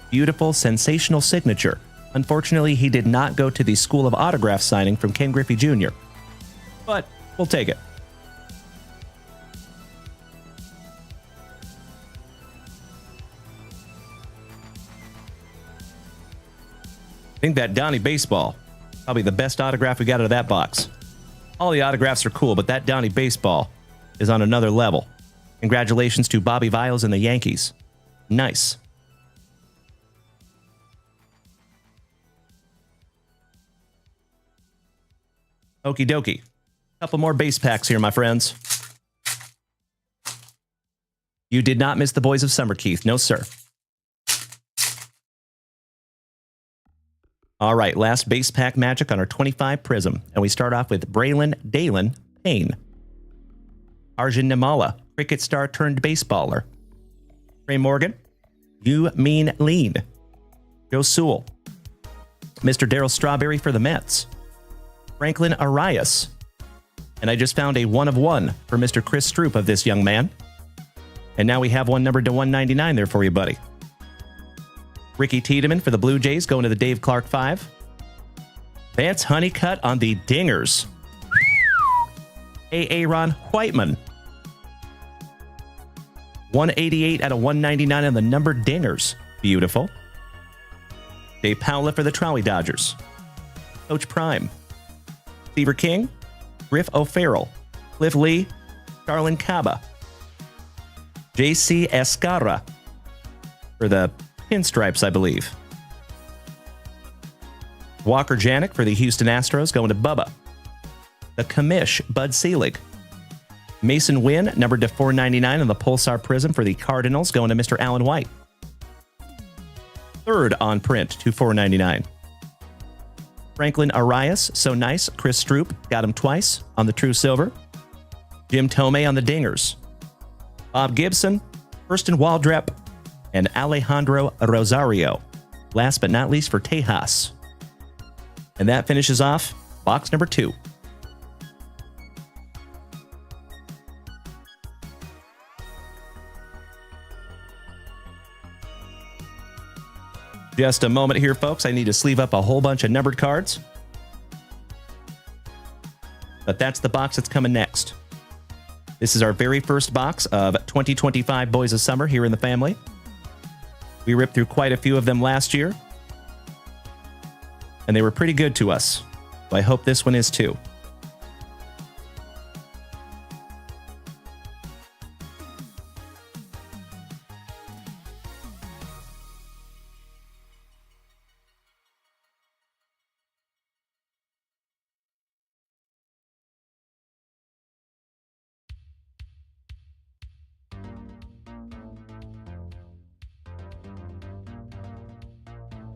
Beautiful, sensational signature. Unfortunately, he did not go to the School of Autograph signing from Ken Griffey Jr. But we'll take it. think that Donnie Baseball, probably the best autograph we got out of that box. All the autographs are cool, but that Donnie Baseball is on another level. Congratulations to Bobby Viles and the Yankees. Nice. Okie dokie. Couple more base packs here, my friends. You did not miss the boys of summer, Keith. No, sir. All right, last base pack magic on our 25 Prizm. And we start off with Braylon Dalen Payne. Arjun Nimala, cricket star turned baseballer. Trey Morgan. You Mean Lean. Joe Sewell. Mr. Darryl Strawberry for the Mets. Franklin Arias. And I just found a 1 of 1 for Mr. Chris Stroop of this young man. And now we have one numbered to 199 there for you, buddy. Ricky Tiedemann for the Blue Jays going to the Dave Clark 5. Vance Honeycutt on the Dingers. Aaron Whiteman. 188 out of 199 on the numbered Dingers. Beautiful. Dave Paula for the Trolley Dodgers. Coach Prime. Seaver King. Griff O'Farrell. Cliff Lee. Starlin Caba. J.C. Escarra for the Pinstripes, I believe. Walker Janik for the Houston Astros going to Bubba. The Commish, Bud Selig. Mason Wynn, numbered to 499 on the Pulsar Prizm for the Cardinals going to Mr. Alan White. Third on print to 499. Franklin Arias, so nice. Chris Stroop, got him twice on the True Silver. Jim Tomei on the Dingers. Bob Gibson, Kirsten Waldrep, and Alejandro Rosario. Last but not least for Tejas. And that finishes off box number 2. Just a moment here, folks. I need to sleeve up a whole bunch of numbered cards. But that's the box that's coming next. This is our very first box of 2025 Boys of Summer here in the family. We ripped through quite a few of them last year. And they were pretty good to us. So I hope this one is too.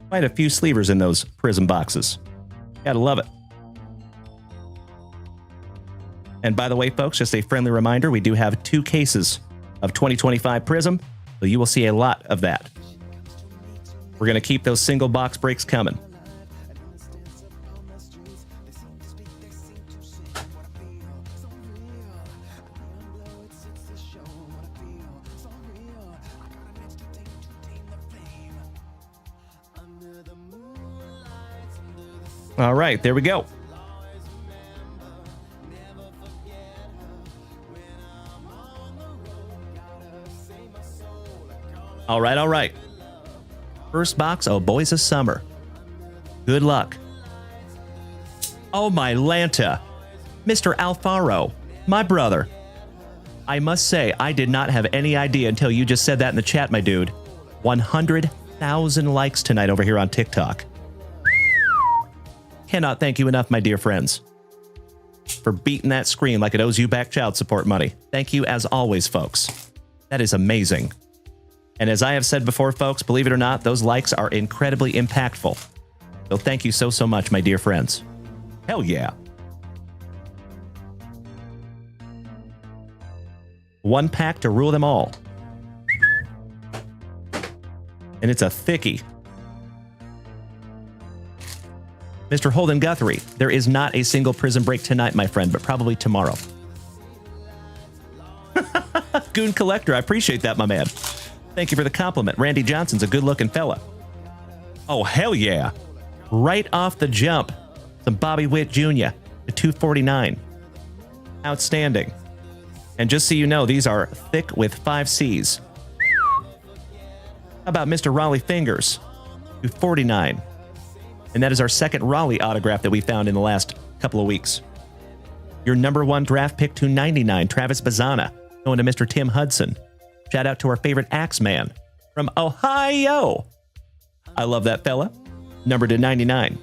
Quite a few sleevers in those Prizm boxes. Gotta love it. And by the way, folks, just a friendly reminder, we do have 2 cases of 2025 Prizm, so you will see a lot of that. We're going to keep those single box breaks coming. All right, there we go. All right. First box of Boys of Summer. Good luck. Oh, my Lanta. Mr. Alfaro, my brother. I must say, I did not have any idea until you just said that in the chat, my dude. 100,000 likes tonight over here on TikTok. Cannot thank you enough, my dear friends, for beating that screen like it owes you back child support money. Thank you as always, folks. That is amazing. And as I have said before, folks, believe it or not, those likes are incredibly impactful. So thank you so, so much, my dear friends. Hell yeah. One pack to rule them all. And it's a thickie. Mr. Holden Guthrie, there is not a single Prizm break tonight, my friend, but probably tomorrow. Goon Collector, I appreciate that, my man. Thank you for the compliment. Randy Johnson's a good-looking fella. Oh, hell yeah. Right off the jump, some Bobby Witt Jr. to 249. Outstanding. And just so you know, these are thick with 5 C's. How about Mr. Raleigh Fingers? 249. And that is our second Raleigh autograph that we found in the last couple of weeks. Your number 1 draft pick to 99, Travis Bazzana, going to Mr. Tim Hudson. Shout out to our favorite Axeman from Ohio. I love that fella. Number to 99.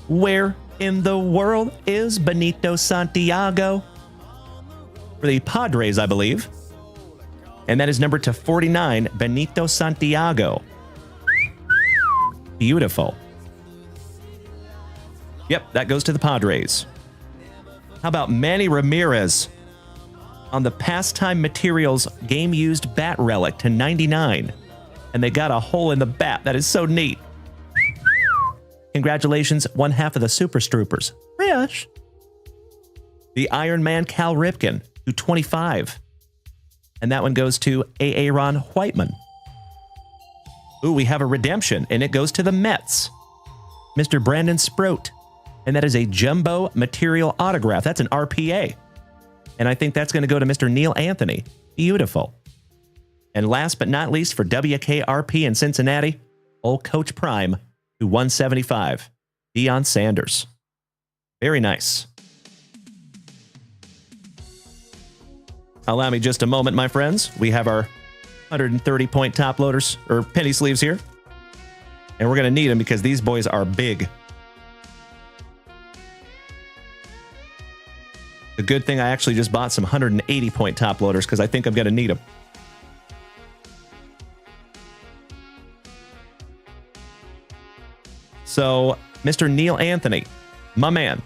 Where in the world is Benito Santiago? For the Padres, I believe. And that is number to 49, Benito Santiago. Beautiful. Yep, that goes to the Padres. How about Manny Ramirez on the Pastime Materials game-used bat relic to 99? And they got a hole in the bat. That is so neat. Congratulations, one half of the Super Stroopers. Fresh. The Iron Man Cal Ripken to 25. And that one goes to Aaron Whiteman. Ooh, we have a redemption, and it goes to the Mets. Mr. Brandon Sproat. And that is a jumbo material autograph. That's an RPA. And I think that's going to go to Mr. Neil Anthony. Beautiful. And last but not least, for WKRP in Cincinnati, old Coach Prime to 175, Deion Sanders. Very nice. Allow me just a moment, my friends. We have our 130-point top loaders, or penny sleeves here. And we're going to need them because these boys are big. The good thing I actually just bought some 180-point top loaders because I think I'm going to need them. So, Mr. Neil Anthony, my man.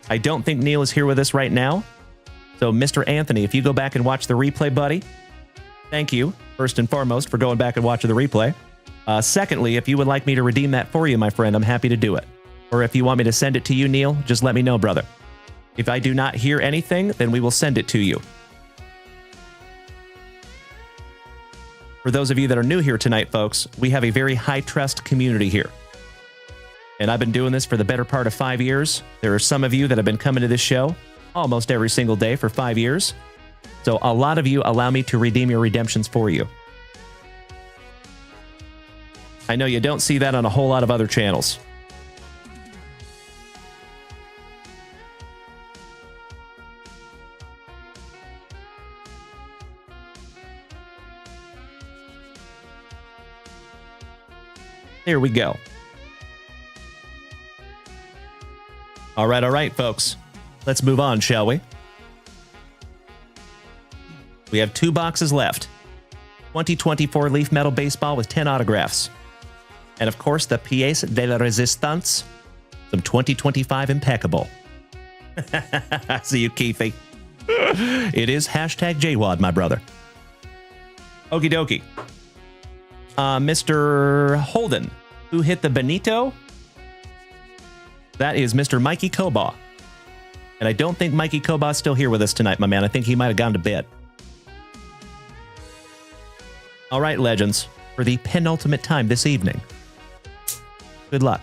I don't think Neil is here with us right now. So, Mr. Anthony, if you go back and watch the replay, buddy, thank you, first and foremost, for going back and watching the replay. Secondly, if you would like me to redeem that for you, my friend, I'm happy to do it. Or if you want me to send it to you, Neil, just let me know, brother. If I do not hear anything, then we will send it to you. For those of you that are new here tonight, folks, we have a very high-trust community here. And I've been doing this for the better part of 5 years. There are some of you that have been coming to this show almost every single day for 5 years. So a lot of you allow me to redeem your redemptions for you. I know you don't see that on a whole lot of other channels. There we go. All right, folks. Let's move on, shall we? We have 2 boxes left. 2024 Leaf Metal Baseball with 10 autographs. And of course, the Pièce de la Résistance, some 2025 Impeccable. I see you, Keithy. It is hashtag JWAD, my brother. Okie dokie. Mr. Holden, who hit the Benito? That is Mr. Mikey Kobaugh. And I don't think Mikey Kobaugh is still here with us tonight, my man. I think he might have gone to bed. All right, legends, for the penultimate time this evening. Good luck.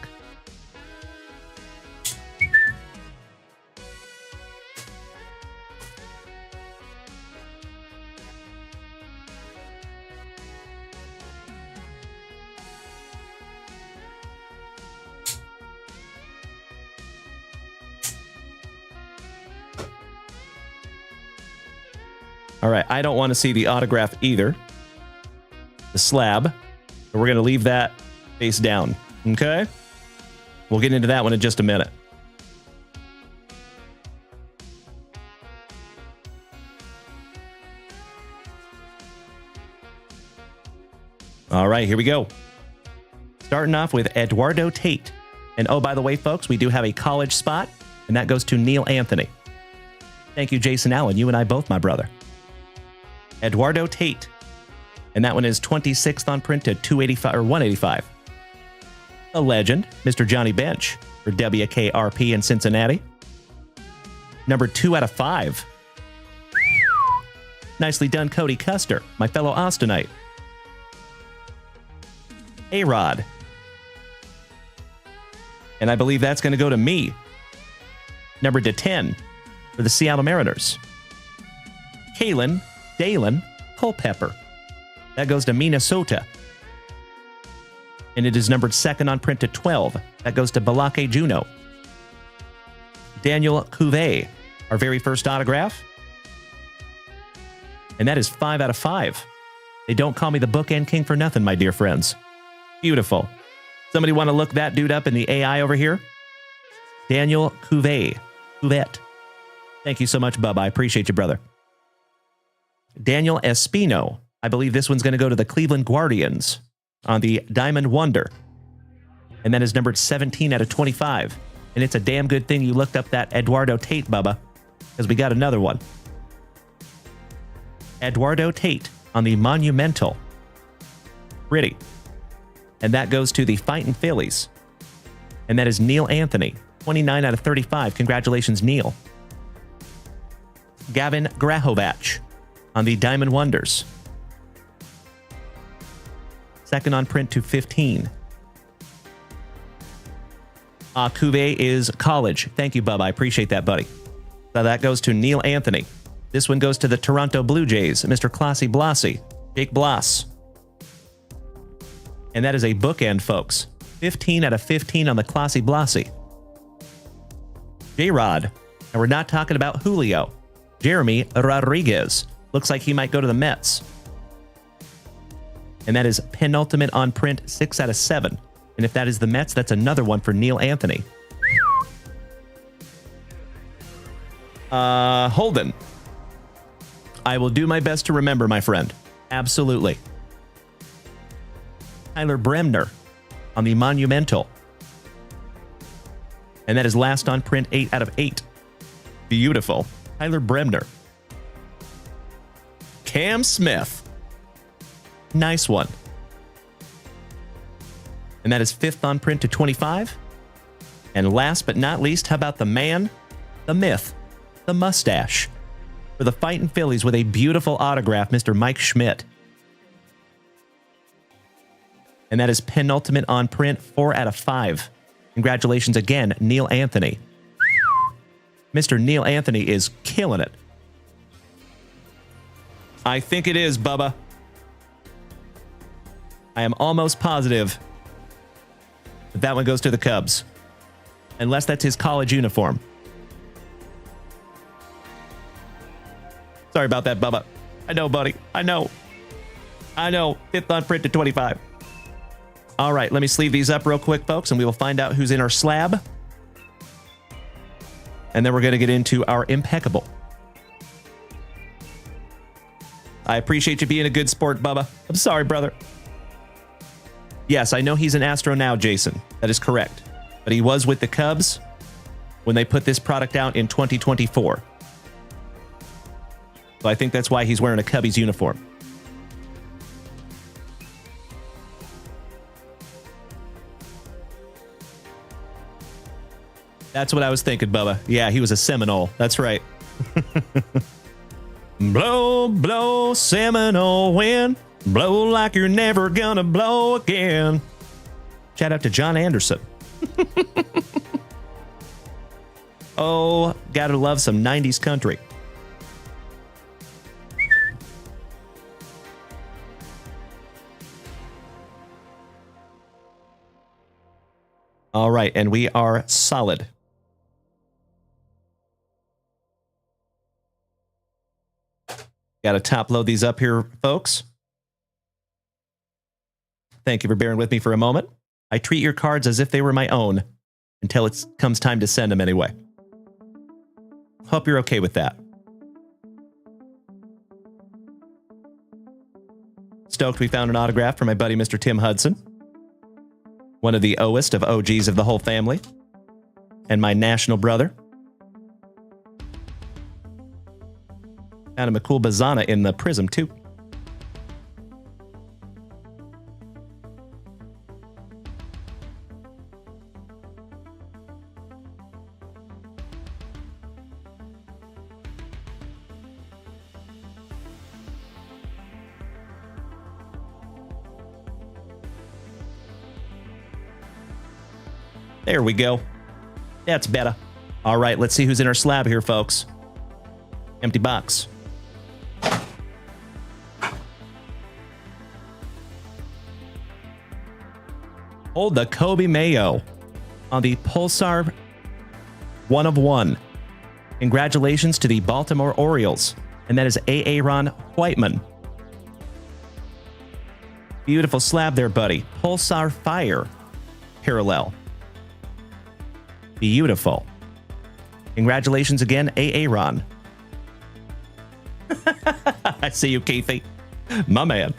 All right, I don't want to see the autograph either. The slab. So we're going to leave that face down. Okay? We'll get into that one in just a minute. All right, here we go. Starting off with Eduardo Tate. And oh, by the way, folks, we do have a college spot, and that goes to Neil Anthony. Thank you, Jason Allen. You and I both, my brother. Eduardo Tate. And that one is 26th on print to 285 or 185. A legend, Mr. Johnny Bench for WKRP in Cincinnati. Number 2 out of 5. Nicely done, Cody Custer, my fellow Austinite. A-Rod. And I believe that's going to go to me. Number to 10 for the Seattle Mariners. Dalen Culpepper. That goes to Minnesota. And it is numbered second on print to 12. That goes to Balake Juno. Daniel Cuvée, our very first autograph. And that is 5 out of 5. They don't call me the bookend king for nothing, my dear friends. Beautiful. Somebody want to look that dude up in the AI over here? Daniel Cuvée. Cuvette. Thank you so much, Bubba. I appreciate you, brother. Daniel Espino. I believe this one's going to go to the Cleveland Guardians on the Diamond Wonder. And that is numbered 17 out of 25. And it's a damn good thing you looked up that Eduardo Tate, Bubba, because we got another one. Eduardo Tate on the Monumental. Pretty. And that goes to the Fightin' Phillies. And that is Neil Anthony. 29 out of 35. Congratulations, Neil. Gavin Grahovac on the Diamond Wonders. Second on print to 15. Cuvée is college. Thank you, Bubba. I appreciate that, buddy. So that goes to Neil Anthony. This one goes to the Toronto Blue Jays, Mr. Classy Blossy, Jake Bloss. And that is a bookend, folks. 15 out of 15 on the Classy Blossy. J-Rod. And we're not talking about Julio. Jeremy Rodriguez. Looks like he might go to the Mets. And that is penultimate on print, 6 out of 7. And if that is the Mets, that's another one for Neil Anthony. Holden. I will do my best to remember, my friend. Absolutely. Tyler Bremner on the Monumental. And that is last on print, 8 out of 8. Beautiful. Tyler Bremner. Cam Smith. Nice one. And that is 5th on print to 25. And last but not least, how about the man, the myth, the mustache, for the Fightin' Phillies with a beautiful autograph, Mr. Mike Schmidt. And that is penultimate on print, 4 out of 5. Congratulations again, Neil Anthony. Mr. Neil Anthony is killing it. I think it is, Bubba. I am almost positive that one goes to the Cubs. Unless that's his college uniform. Sorry about that, Bubba. I know, buddy. I know. 5th on print to 25. All right, let me sleeve these up real quick, folks, and we will find out who's in our slab. And then we're going to get into our impeccable. I appreciate you being a good sport, Bubba. I'm sorry, brother. Yes, I know he's an Astro now, Jason. That is correct. But he was with the Cubs when they put this product out in 2024. So I think that's why he's wearing a Cubbies uniform. That's what I was thinking, Bubba. Yeah, he was a Seminole. That's right. Blow, blow, Seminole wind. Blow like you're never gonna blow again. Shout out to John Anderson. Oh, gotta love some 90s country. All right, and we are solid. Got to top load these up here, folks. Thank you for bearing with me for a moment. I treat your cards as if they were my own until it comes time to send them anyway. Hope you're okay with that. Stoked we found an autograph from my buddy Mr. Tim Hudson. One of the oest of OGs of the whole family. And my national brother. Found him a cool Bazana in the Prism, too. There we go. That's better. All right, let's see who's in our slab here, folks. Empty box. Hold the Kobe Mayo on the Pulsar 1 of 1. Congratulations to the Baltimore Orioles. And that is Aaron Whiteman. Beautiful slab there, buddy. Pulsar Fire parallel. Beautiful. Congratulations again, Aaron. I see you, Keithy. My man.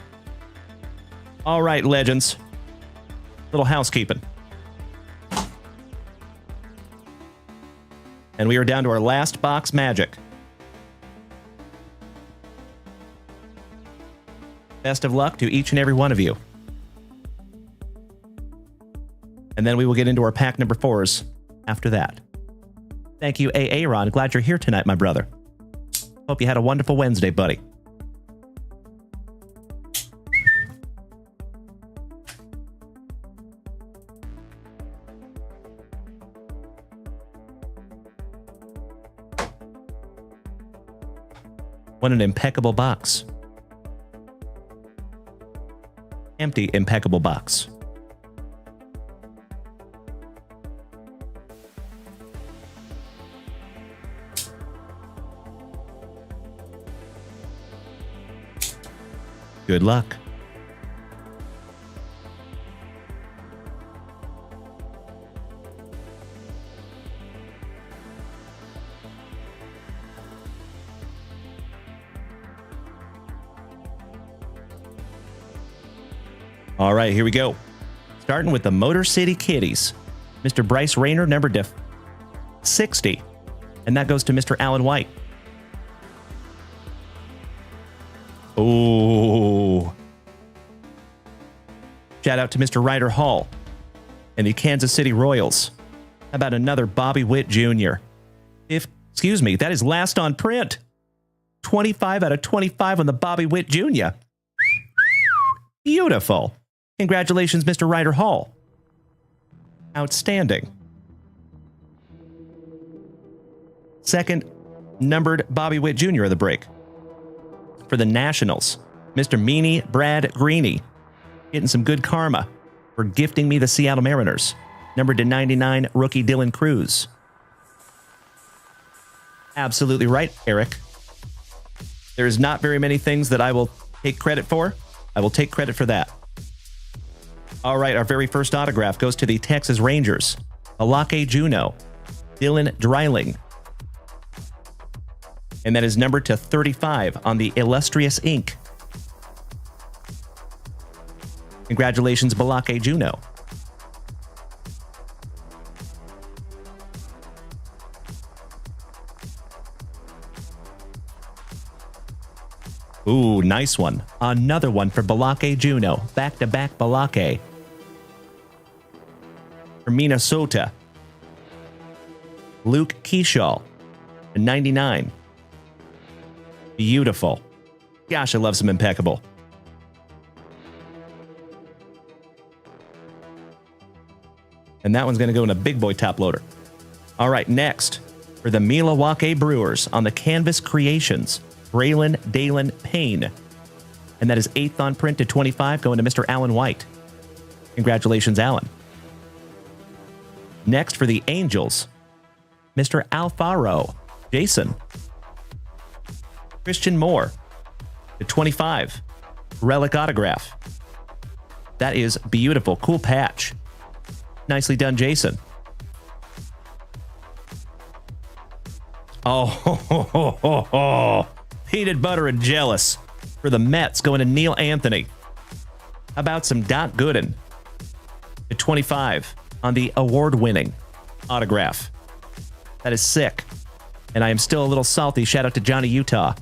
All right, legends. Little housekeeping. And we are down to our last box magic. Best of luck to each and every one of you. And then we will get into our pack number 4s after that. Thank you, Aaron. Glad you're here tonight, my brother. Hope you had a wonderful Wednesday, buddy. What an impeccable box. Empty, impeccable box. Good luck. All right, here we go. Starting with the Motor City Kitties. Mr. Bryce Rayner, numbered to 60. And that goes to Mr. Alan White. Oh. Shout out to Mr. Ryder Hall and the Kansas City Royals. How about another Bobby Witt Jr.? Excuse me, that is last on print. 25 out of 25 on the Bobby Witt Jr. Beautiful. Congratulations, Mr. Ryder Hall. Outstanding. Second numbered Bobby Witt Jr. of the break. For the Nationals, Mr. Meanie Brad Greeny. Getting some good karma for gifting me the Seattle Mariners. Numbered to 99, rookie Dylan Cruz. Absolutely right, Eric. There's not very many things that I will take credit for. I will take credit for that. All right, our very first autograph goes to the Texas Rangers. Alake Juno, Dylan Dreiling. And that is numbered to 35 on the Illustrious Ink. Congratulations, Balake Juno. Ooh, nice one. Another one for Balake Juno. Back-to-back Balake. For Minnesota, Luke Keyshaw, 99. Beautiful. Gosh, I love some impeccable. And that one's going to go in a big boy top loader. All right, next, for the Milwaukee Brewers on the Canvas Creations, Braylon Dalen Payne. And that is 8th on print to 25, going to Mr. Alan White. Congratulations, Alan. Next, for the Angels, Mr. Alfaro Jason. Christian Moore to 25. Relic autograph. That is beautiful. Cool patch. Nicely done, Jason. Oh, peanut butter and jealous for the Mets, going to Neil Anthony. How about some Doc Gooden to 25 on the award-winning autograph? That is sick. And I am still a little salty. Shout out to Johnny Utah.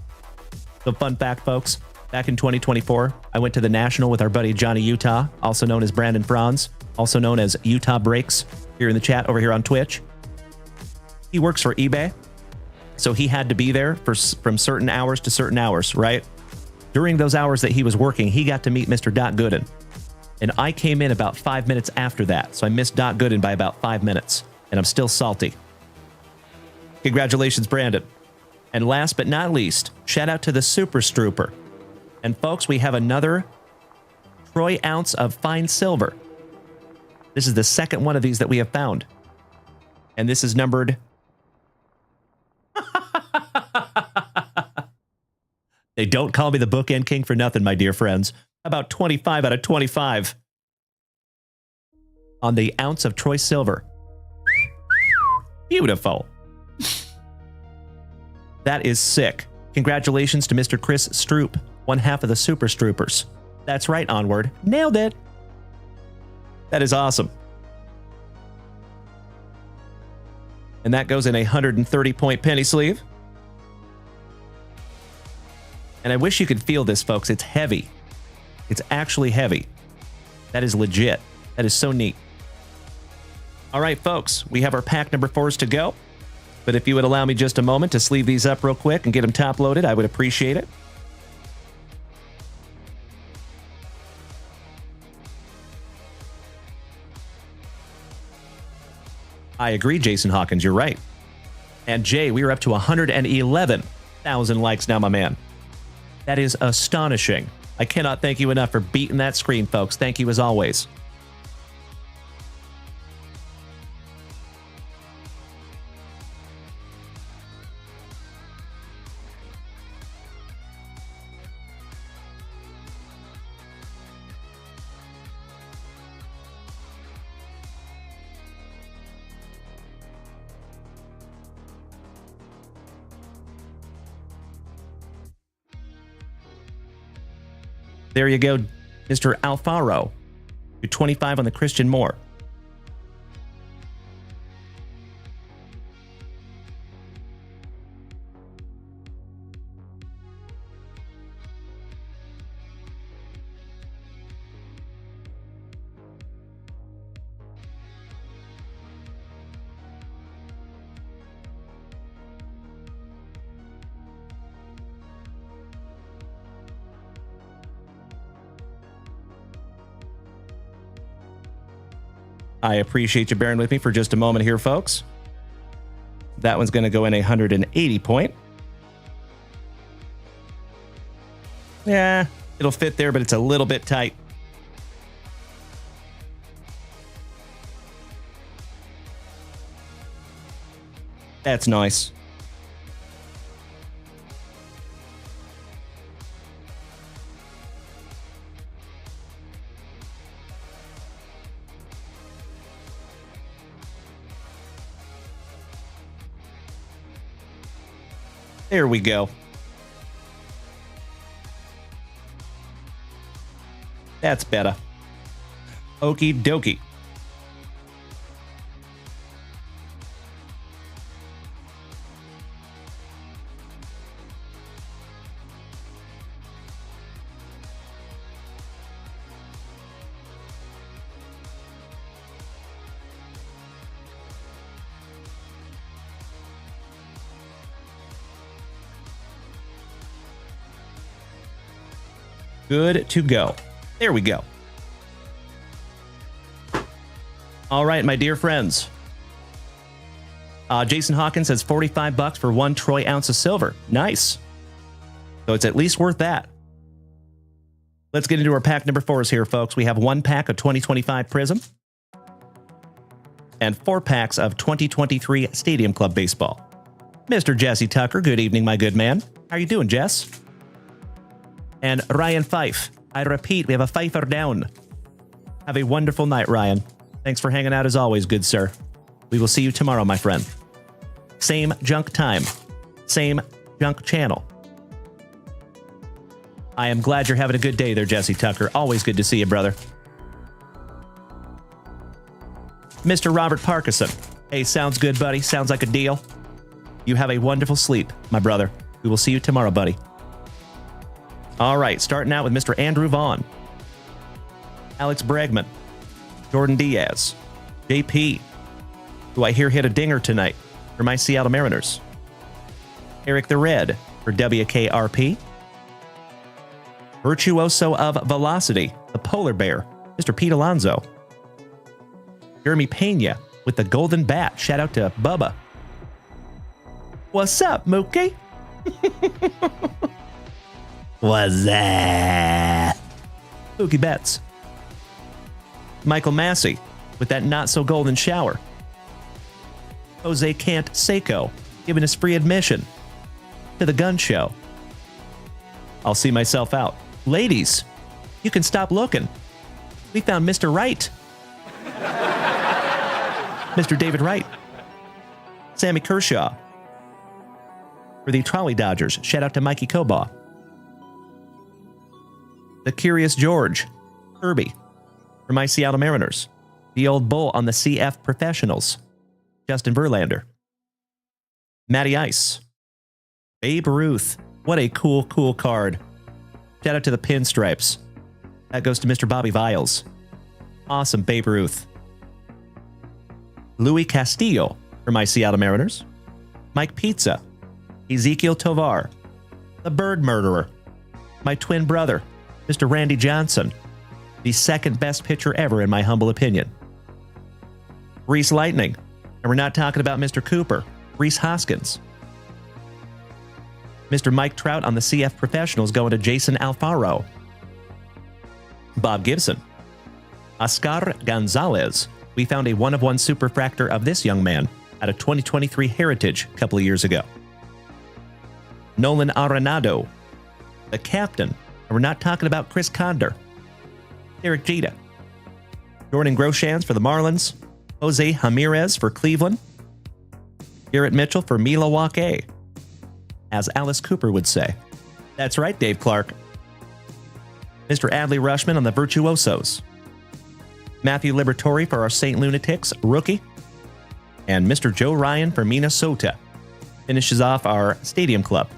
So fun fact, folks. Back in 2024, I went to the National with our buddy Johnny Utah, also known as Brandon Franz, also known as Utah Breaks, here in the chat over here on Twitch. He works for eBay, so he had to be there from certain hours to certain hours, right? During those hours that he was working, he got to meet Mr. Doc Gooden. And I came in about 5 minutes after that, so I missed Doc Gooden by about 5 minutes, and I'm still salty. Congratulations, Brandon. And last but not least, shout out to the Super Strooper. And folks, we have another troy ounce of fine silver. This is the second one of these that we have found. And this is numbered... They don't call me the Bookend King for nothing, my dear friends. About 25 out of 25. On the ounce of Troy Silver. Beautiful. That is sick. Congratulations to Mr. Chris Stroop, one half of the Super Stroopers. That's right, Onward. Nailed it. That is awesome. And that goes in a 130-point penny sleeve. And I wish you could feel this, folks. It's heavy. It's actually heavy. That is legit. That is so neat. All right, folks. We have our pack number 4s to go. But if you would allow me just a moment to sleeve these up real quick and get them top loaded, I would appreciate it. I agree, Jason Hawkins. You're right. And Jay, we are up to 111,000 likes now, my man. That is astonishing. I cannot thank you enough for beating that screen, folks. Thank you as always. There you go, Mr. Alfaro. You're 25 on the Christian Moore. I appreciate you bearing with me for just a moment here, folks. That one's going to go in a 180 point. Yeah, it'll fit there, but it's a little bit tight. That's nice. There we go. That's better. Okie dokie. Good to go. There we go. All right, my dear friends. Jason Hawkins says 45 bucks for 1 troy ounce of silver. Nice. So it's at least worth that. Let's get into our pack number 4s here, folks. We have 1 pack of 2025 Prizm and 4 packs of 2023 Stadium Club Baseball. Mr. Jesse Tucker, good evening, my good man. How are you doing, Jess? And Ryan Fife. I repeat, we have a Fifer down. Have a wonderful night, Ryan. Thanks for hanging out as always, good sir. We will see you tomorrow, my friend. Same junk time. Same junk channel. I am glad you're having a good day there, Jesse Tucker. Always good to see you, brother. Mr. Robert Parkinson. Hey, sounds good, buddy. Sounds like a deal. You have a wonderful sleep, my brother. We will see you tomorrow, buddy. All right, starting out with Mr. Andrew Vaughn, Alex Bregman, Jordan Diaz, JP, who I hear hit a dinger tonight for my Seattle Mariners, Eric the Red for WKRP, Virtuoso of Velocity, the Polar Bear, Mr. Pete Alonso, Jeremy Pena with the Golden Bat. Shout out to Bubba. What's up, Mookie? What's that? Mookie Betts. Michael Massey with that not-so-golden shower. Jose Canseco giving us free admission to the gun show. I'll see myself out. Ladies, you can stop looking. We found Mr. Wright. Mr. David Wright. Sammy Kershaw. For the Trolley Dodgers, shout out to Mikey Kobaugh. The Curious George. Kirby. For my Seattle Mariners. The Old Bull on the CF Professionals. Justin Verlander. Matty Ice. Babe Ruth. What a cool card. Shout out to the Pinstripes. That goes to Mr. Bobby Viles. Awesome Babe Ruth. Louis Castillo for my Seattle Mariners. Mike Pizza. Ezekiel Tovar. The Bird Murderer. My twin brother, Mr. Randy Johnson. The second best pitcher ever in my humble opinion. Reese Lightning. And we're not talking about Mr. Cooper. Reese Hoskins. Mr. Mike Trout on the CF Professionals going to Jason Alfaro. Bob Gibson. Oscar Gonzalez. We found a 1-of-1 superfractor of this young man at a 2023 Heritage a couple of years ago. Nolan Arenado. The captain. And we're not talking about Chris Condor. Derek Jeter. Jordan Groshans for the Marlins. Jose Ramirez for Cleveland. Garrett Mitchell for Milwaukee. As Alice Cooper would say. That's right, Dave Clark. Mr. Adley Rushman on the Virtuosos. Matthew Liberatore for our St. Lunatics, rookie. And Mr. Joe Ryan for Minnesota. Finishes off our Stadium Club.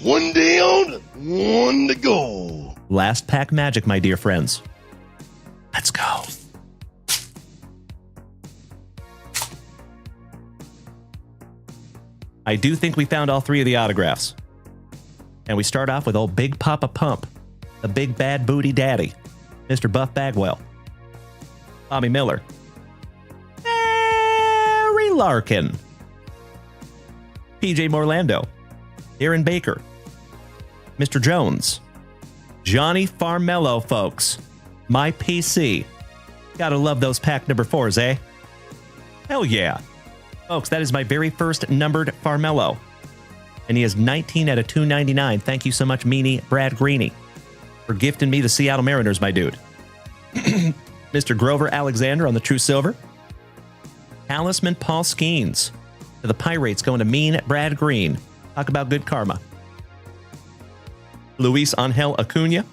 One down, one to go. Last pack magic, my dear friends. Let's go. I do think we found all three of the autographs. And we start off with old Big Papa Pump, the big bad booty daddy, Mr. Buff Bagwell. Bobby Miller. Barry Larkin. PJ Morlando. Aaron Baker. Mr. Jones. Johnny Farmello, folks. My PC. Gotta love those pack number 4s, eh? Hell yeah. Folks, that is my very first numbered Farmello. And he is 19 out of 299. Thank you so much, Meanie Brad Greeny, for gifting me the Seattle Mariners, my dude. Mr. Grover Alexander on the True Silver. Talisman Paul Skeens to the Pirates going to Mean Brad Green. Talk about good karma. Luis Angel Acuna,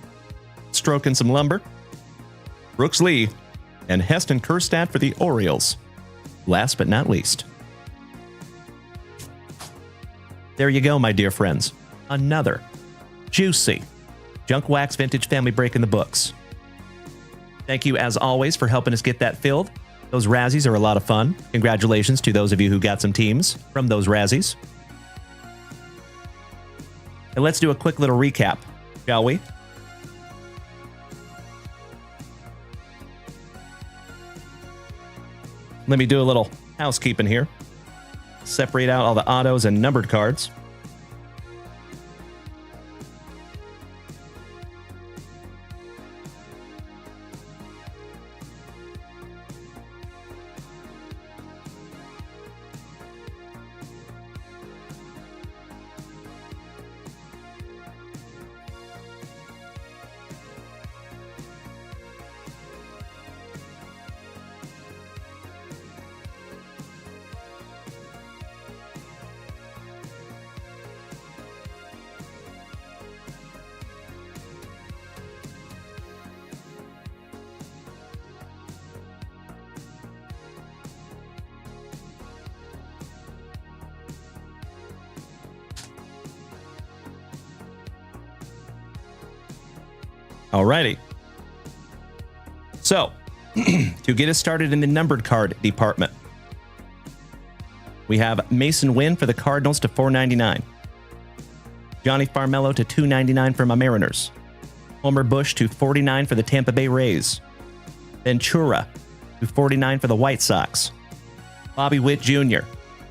stroking some lumber. Brooks Lee and Heston Kjerstad for the Orioles. Last but not least. There you go, my dear friends. Another juicy Junk Wax Vintage Family break in the books. Thank you, as always, for helping us get that filled. Those Razzies are a lot of fun. Congratulations to those of you who got some teams from those Razzies. And let's do a quick little recap, shall we? Let me do a little housekeeping here. Separate out all the autos and numbered cards. Alrighty. So, to get us started in the numbered card department, we have Mason Wynn for the Cardinals to $4.99. Johnny Farmello to $2.99 for my Mariners. Homer Bush to $49 for the Tampa Bay Rays. Ventura to $49 for the White Sox. Bobby Witt Jr.,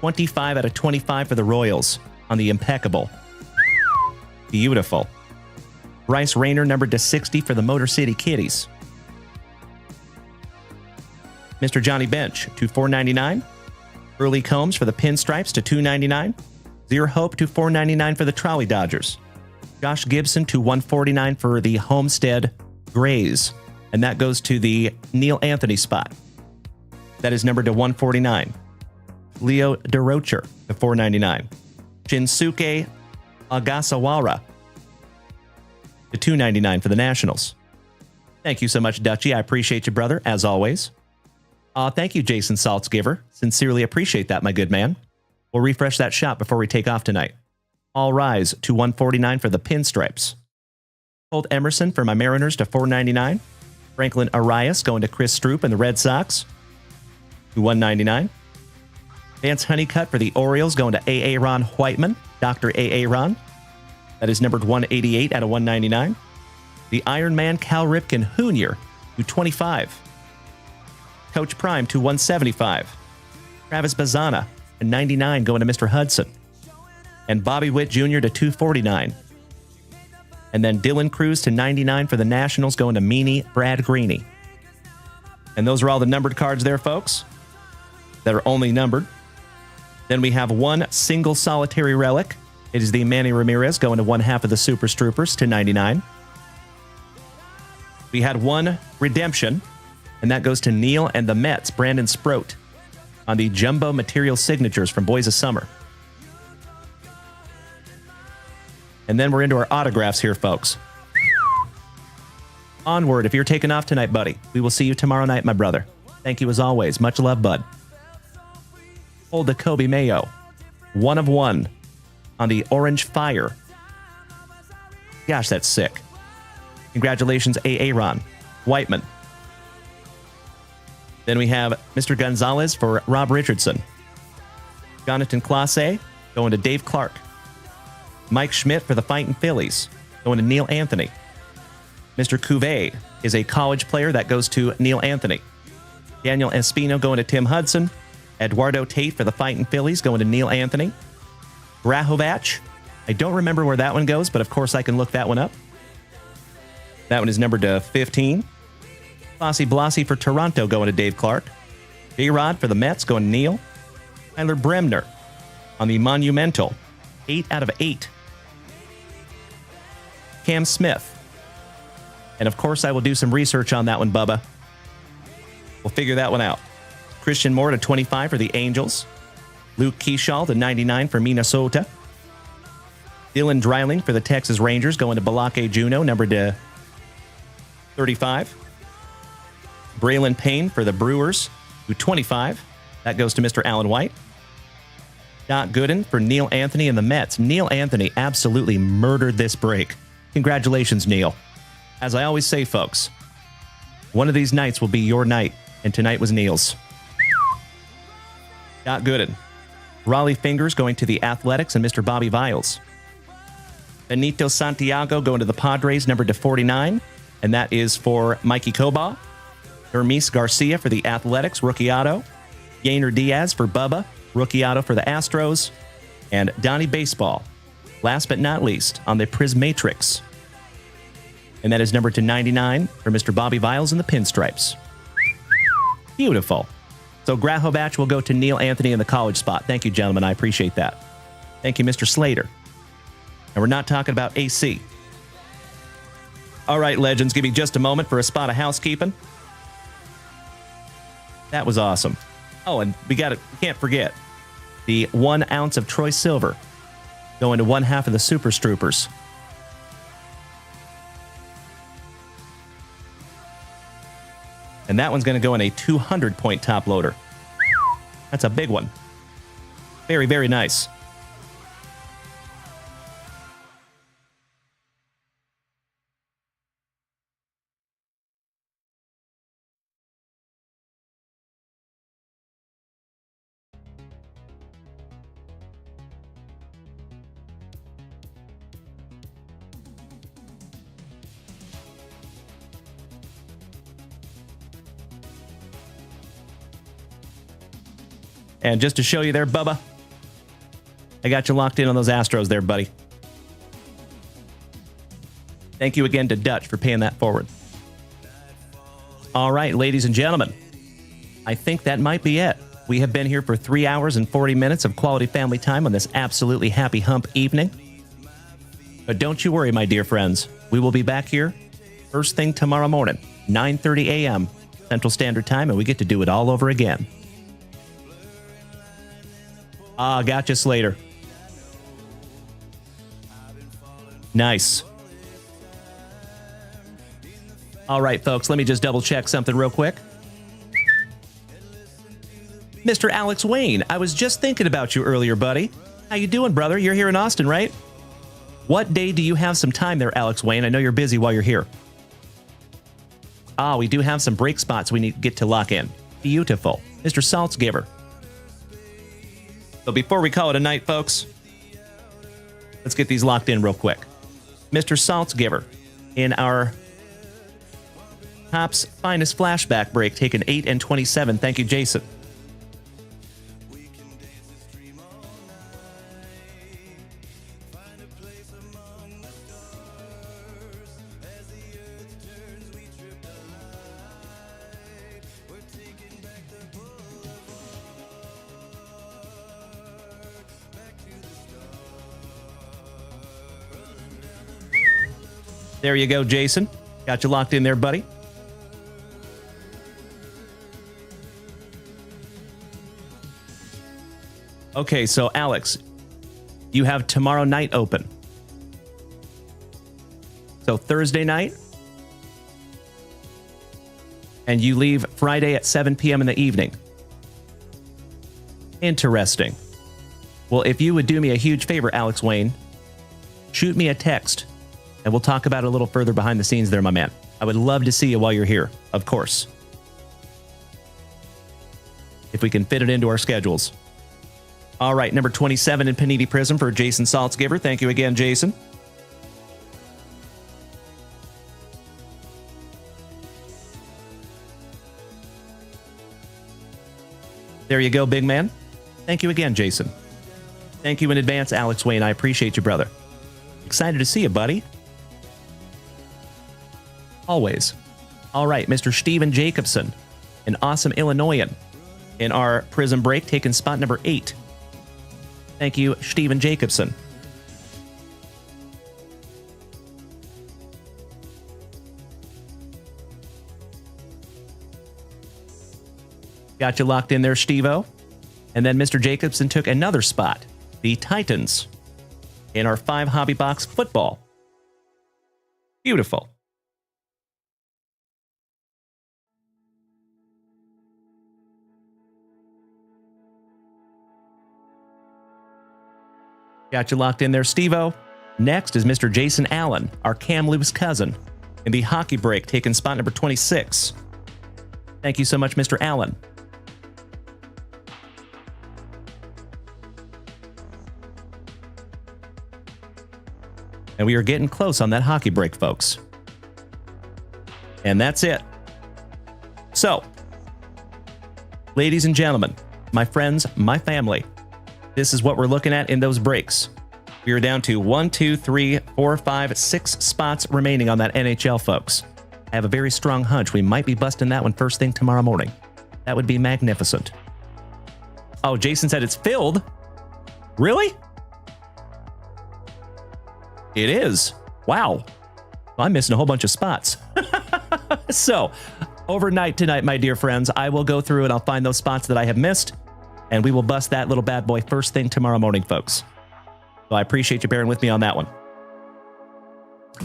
25 out of 25 for the Royals on the impeccable. Beautiful. Bryce Rayner numbered to 60 for the Motor City Kitties. Mr. Johnny Bench to $4.99. Early Combs for the Pinstripes to $2.99. Zero Hope to $4.99 for the Trolley Dodgers. Josh Gibson to $149 for the Homestead Grays. And that goes to the Neil Anthony spot. That is numbered to $149. Leo DeRocher to $4.99. Shinsuke Ogasawara to $2.99 for the Nationals. Thank you so much, Dutchie. I appreciate you, brother, as always. Thank you, Jason Saltzgiver. Sincerely appreciate that, my good man. We'll refresh that shop before we take off tonight. All Rise to $149 for the Pinstripes. Colt Emerson for my Mariners to $4.99. Franklin Arias going to Chris Stroop and the Red Sox to $1.99. Vance Honeycutt for the Orioles going to A.A. Ron Whiteman, Dr. A.A. Ron. That is numbered 188 out of 199. The Iron Man Cal Ripken Jr. to $25. Coach Prime to $175. Travis Bazana to $99 going to Mr. Hudson. And Bobby Witt Jr. to $249. And then Dylan Cruz to $99 for the Nationals going to Meanie Brad Greeny. And those are all the numbered cards there, folks, that are only numbered. Then we have one single solitary relic. It is the Manny Ramirez going to one half of the Super Stroopers to $99. We had one redemption, and that goes to Neil and the Mets, Brandon Sproat, on the Jumbo Material Signatures from Boys of Summer. And then we're into our autographs here, folks. Onward, if you're taking off tonight, buddy. We will see you tomorrow night, my brother. Thank you as always. Much love, bud. Hold the Kobe Mayo. 1 of 1 on the Orange Fire. Gosh, that's sick. Congratulations, A.A. Ron Whiteman. Then we have Mr. Gonzalez for Rob Richardson. Jonathan Clase going to Dave Clark. Mike Schmidt for the Fightin' Phillies going to Neil Anthony. Mr. Cuvée is a college player that goes to Neil Anthony. Daniel Espino going to Tim Hudson. Eduardo Tate for the Fightin' Phillies going to Neil Anthony. Grahovac. I don't remember where that one goes, but of course I can look that one up. That one is numbered to 15. Fossey Blasi for Toronto going to Dave Clark. J-Rod for the Mets going to Neil. Tyler Bremner on the Monumental. 8 out of 8. Cam Smith. And of course I will do some research on that one, Bubba. We'll figure that one out. Christian Moore to 25 for the Angels. Luke Keeshall to 99 for Minnesota. Dylan Dreiling for the Texas Rangers going to Balake Juno, numbered to 35. Braylon Payne for the Brewers to 25. That goes to Mr. Alan White. Doc Gooden for Neil Anthony and the Mets. Neil Anthony absolutely murdered this break. Congratulations, Neil. As I always say, folks, one of these nights will be your night, and tonight was Neil's. Doc Gooden. Raleigh Fingers going to the Athletics and Mr. Bobby Viles. Benito Santiago going to the Padres, numbered to 49, and that is for Mikey Koba. Hermes Garcia for the Athletics, rookie auto. Yainer Diaz for Bubba, rookie auto for the Astros. And Donnie Baseball, last but not least, on the Prismatrix. And that is numbered to 99 for Mr. Bobby Viles and the Pinstripes. Beautiful. So Grahovac will go to Neil Anthony in the college spot. Thank you, gentlemen. I appreciate that. Thank you, Mr. Slater. And we're not talking about AC. All right, legends, give me just a moment for a spot of housekeeping. That was awesome. Oh, and we can't forget the 1 ounce of Troy Silver going to one half of the Super Stroopers. And that one's going to go in a 200-point top loader. That's a big one. Very, very nice. And just to show you there, Bubba, I got you locked in on those Astros there, buddy. Thank you again to Dutch for paying that forward. All right, ladies and gentlemen, I think that might be it. We have been here for 3 hours and 40 minutes of quality family time on this absolutely happy hump evening. But don't you worry, my dear friends. We will be back here first thing tomorrow morning, 9:30 a.m. Central Standard Time, and we get to do it all over again. Gotcha, Slater. Nice. All right, folks, let me just double check something real quick. Mr. Alex Wayne, I was just thinking about you earlier, buddy. How you doing, brother? You're here in Austin, right? What day do you have some time there, Alex Wayne? I know you're busy while you're here. We do have some break spots we need to get to lock in. Beautiful. Mr. Saltzgiver. So before we call it a night, folks, let's get these locked in real quick. Mr. Saltzgiver, in our Topps Finest Flashback break, taken 8 and 27. Thank you, Jason. There you go, Jason. Got you locked in there, buddy. Okay, so Alex, you have tomorrow night open. So Thursday night, and you leave Friday at 7 p.m. in the evening. Interesting. Well, if you would do me a huge favor, Alex Wayne, shoot me a text, and we'll talk about it a little further behind the scenes there, my man. I would love to see you while you're here, of course. If we can fit it into our schedules. All right, number 27 in Panini Prizm for Jason Saltzgiver. Thank you again, Jason. There you go, big man. Thank you again, Jason. Thank you in advance, Alex Wayne. I appreciate you, brother. Excited to see you, buddy. Always. All right, Mr. Steven Jacobson, an awesome Illinoisan, in our Prizm break, taking spot number 8. Thank you, Steven Jacobson. Got you locked in there, Steve-O. And then Mr. Jacobson took another spot, the Titans, in our 5 hobby box football. Beautiful. Got you locked in there, Steve-O. Next is Mr. Jason Allen, our Kamloops cousin, in the hockey break, taking spot number 26. Thank you so much, Mr. Allen. And we are getting close on that hockey break, folks. And that's it. So, ladies and gentlemen, my friends, my family, this is what we're looking at in those breaks. We are down to 1, 2, 3, 4, 5, 6 spots remaining on that NHL, folks. I have a very strong hunch we might be busting that one first thing tomorrow morning. That would be magnificent. Oh, Jason said it's filled. Really? It is. Wow. I'm missing a whole bunch of spots. So, overnight tonight, my dear friends, I will go through and I'll find those spots that I have missed, and we will bust that little bad boy first thing tomorrow morning, folks. So I appreciate you bearing with me on that one.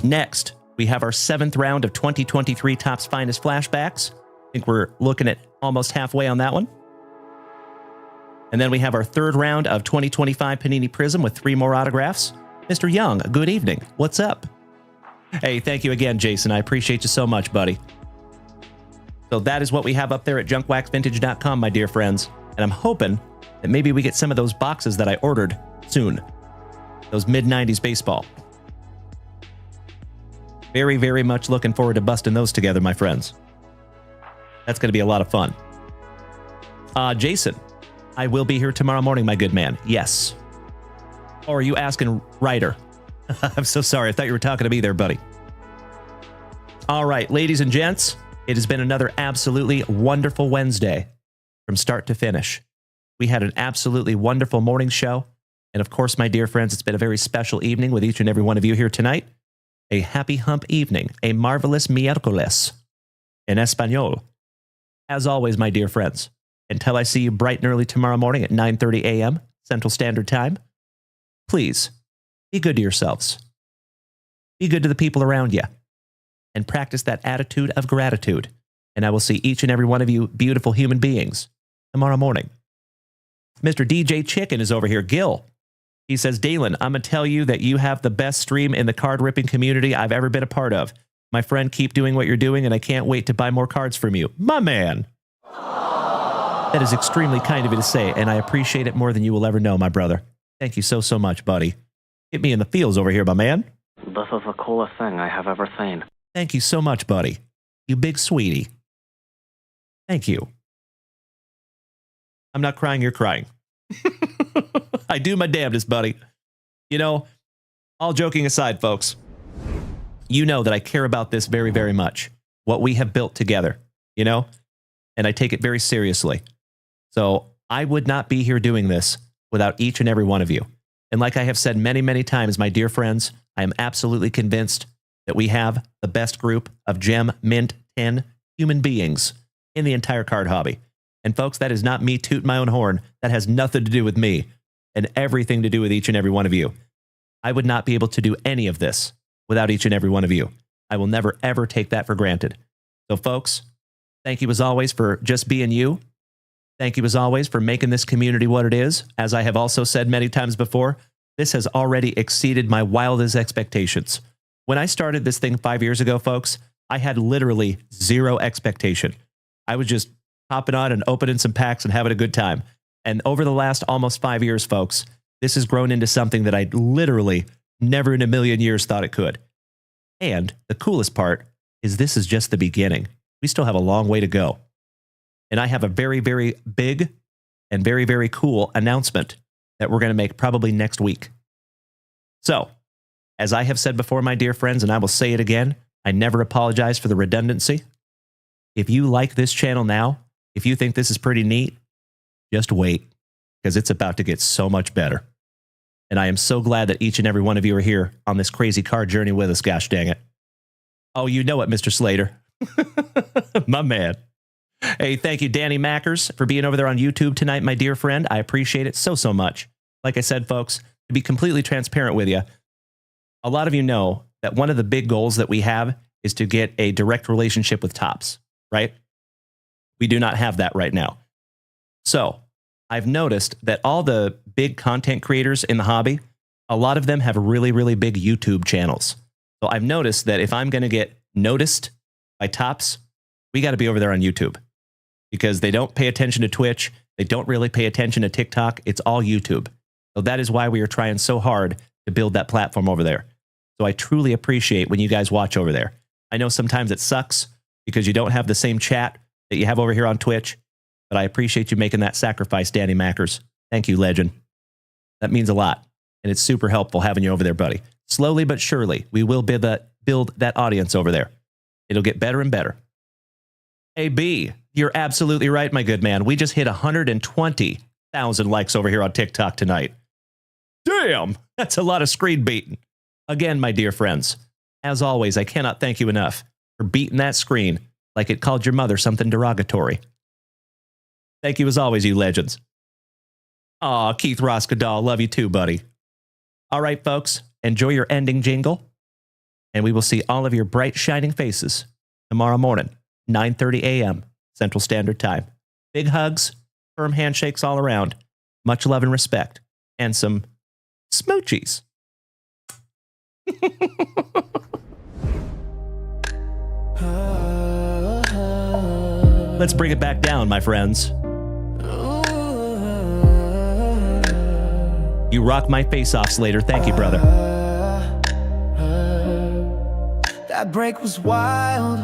Next, we have our 7th round of 2023 Topps Finest Flashbacks. I think we're looking at almost halfway on that one. And then we have our 3rd round of 2025 Panini Prizm with 3 more autographs. Mr. Young, good evening. What's up? Hey, thank you again, Jason. I appreciate you so much, buddy. So that is what we have up there at junkwaxvintage.com, my dear friends. And I'm hoping that maybe we get some of those boxes that I ordered soon. Those mid-90s baseball. Very, very much looking forward to busting those together, my friends. That's going to be a lot of fun. Jason, I will be here tomorrow morning, my good man. Yes. Or are you asking Ryder? I'm so sorry. I thought you were talking to me there, buddy. All right, ladies and gents, it has been another absolutely wonderful Wednesday. from start to finish. We had an absolutely wonderful morning show. And of course, my dear friends, it's been a very special evening with each and every one of you here tonight. A happy hump evening, a marvelous miércoles in Espanol. As always, my dear friends, until I see you bright and early tomorrow morning at 9:30 a.m. Central Standard Time, please be good to yourselves. Be good to the people around you. And practice that attitude of gratitude. And I will see each and every one of you beautiful human beings tomorrow morning. Mr. DJ Chicken is over here. Gil. He says, Dalen, I'm going to tell you that you have the best stream in the card ripping community I've ever been a part of. My friend, keep doing what you're doing, and I can't wait to buy more cards from you. My man. That is extremely kind of you to say, and I appreciate it more than you will ever know, my brother. Thank you so, so much, buddy. Hit me in the feels over here, my man. This is the coolest thing I have ever seen. Thank you so much, buddy. You big sweetie. Thank you. I'm not crying, you're crying. I do my damnedest, buddy. You know, all joking aside, folks, you know that I care about this very, very much. What we have built together, you know, and I take it very seriously. So I would not be here doing this without each and every one of you. And like I have said many, many times, my dear friends, I am absolutely convinced that we have the best group of gem, mint, 10 human beings in the entire card hobby. And folks, that is not me tooting my own horn. That has nothing to do with me and everything to do with each and every one of you. I would not be able to do any of this without each and every one of you. I will never, ever take that for granted. So folks, thank you as always for just being you. Thank you as always for making this community what it is. As I have also said many times before, this has already exceeded my wildest expectations. When I started this thing 5 years ago, folks, I had literally zero expectation. I was just hopping on and opening some packs and having a good time. And over the last almost 5 years, folks, this has grown into something that I literally never in a million years thought it could. And the coolest part is this is just the beginning. We still have a long way to go. And I have a very, very big and very, very cool announcement that we're going to make probably next week. So, as I have said before, my dear friends, and I will say it again, I never apologize for the redundancy. If you like this channel now, if you think this is pretty neat, just wait, because it's about to get so much better. And I am so glad that each and every one of you are here on this crazy card journey with us, gosh dang it. Oh, you know it, Mr. Slater. My man. Hey, thank you, Danny Mackers, for being over there on YouTube tonight, my dear friend. I appreciate it so, so much. Like I said, folks, to be completely transparent with you, a lot of you know that one of the big goals that we have is to get a direct relationship with Topps, right? We do not have that right now. So I've noticed that all the big content creators in the hobby, a lot of them have really, really big YouTube channels. So I've noticed that if I'm going to get noticed by Topps, we got to be over there on YouTube, because they don't pay attention to Twitch. They don't really pay attention to TikTok. It's all YouTube. So that is why we are trying so hard to build that platform over there. So I truly appreciate when you guys watch over there. I know sometimes it sucks because you don't have the same chat that you have over here on Twitch, but I appreciate you making that sacrifice, Danny Mackers. Thank you, legend. That means a lot, and it's super helpful having you over there, buddy. Slowly but surely, we will build that audience over there. It'll get better and better. Hey, B, you're absolutely right, my good man. We just hit 120,000 likes over here on TikTok tonight. Damn, that's a lot of screen beating. Again, my dear friends, as always, I cannot thank you enough for beating that screen like it called your mother something derogatory. Thank you as always, you legends. Aw, Keith Roskadal, love you too, buddy. All right, folks, enjoy your ending jingle, and we will see all of your bright, shining faces tomorrow morning, 9:30 a.m. Central Standard Time. Big hugs, firm handshakes all around, much love and respect, and some smoochies. Let's bring it back down, my friends. You rock my face off, Slater. Thank you, brother. That break was wild.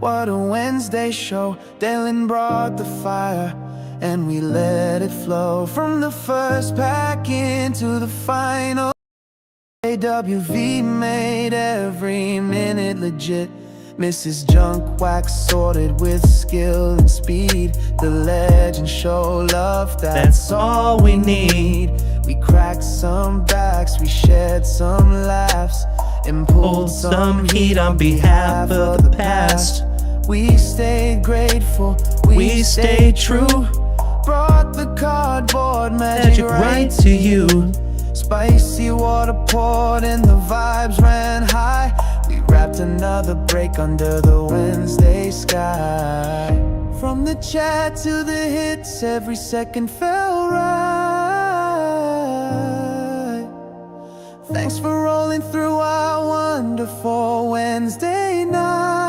What a Wednesday show. Dalen brought the fire, and we let it flow from the first pack into the final. AWV made every minute legit. Mrs. Junk Wax sorted with skill and speed. The legends show love, that's all we need. We cracked some backs, we shared some laughs, and pulled some heat on behalf of the past. We stayed grateful, we stayed true. Brought the cardboard magic right to you. Spicy water poured and the vibes ran high. We wrapped another break under the Wednesday sky. From the chat to the hits, every second felt right. Thanks for rolling through our wonderful Wednesday night.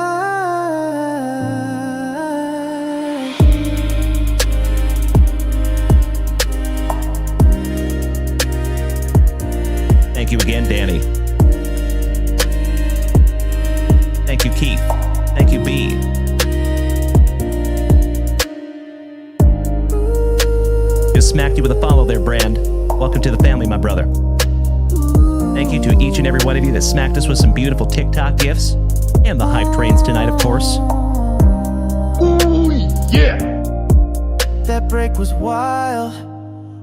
Thank you again, Danny. Thank you, Keith. Thank you, B. Just smacked you with a follow there, Brand. Welcome to the family, my brother. Thank you to each and every one of you that smacked us with some beautiful TikTok gifts. And the hype trains tonight, of course. Ooh, yeah! That break was wild.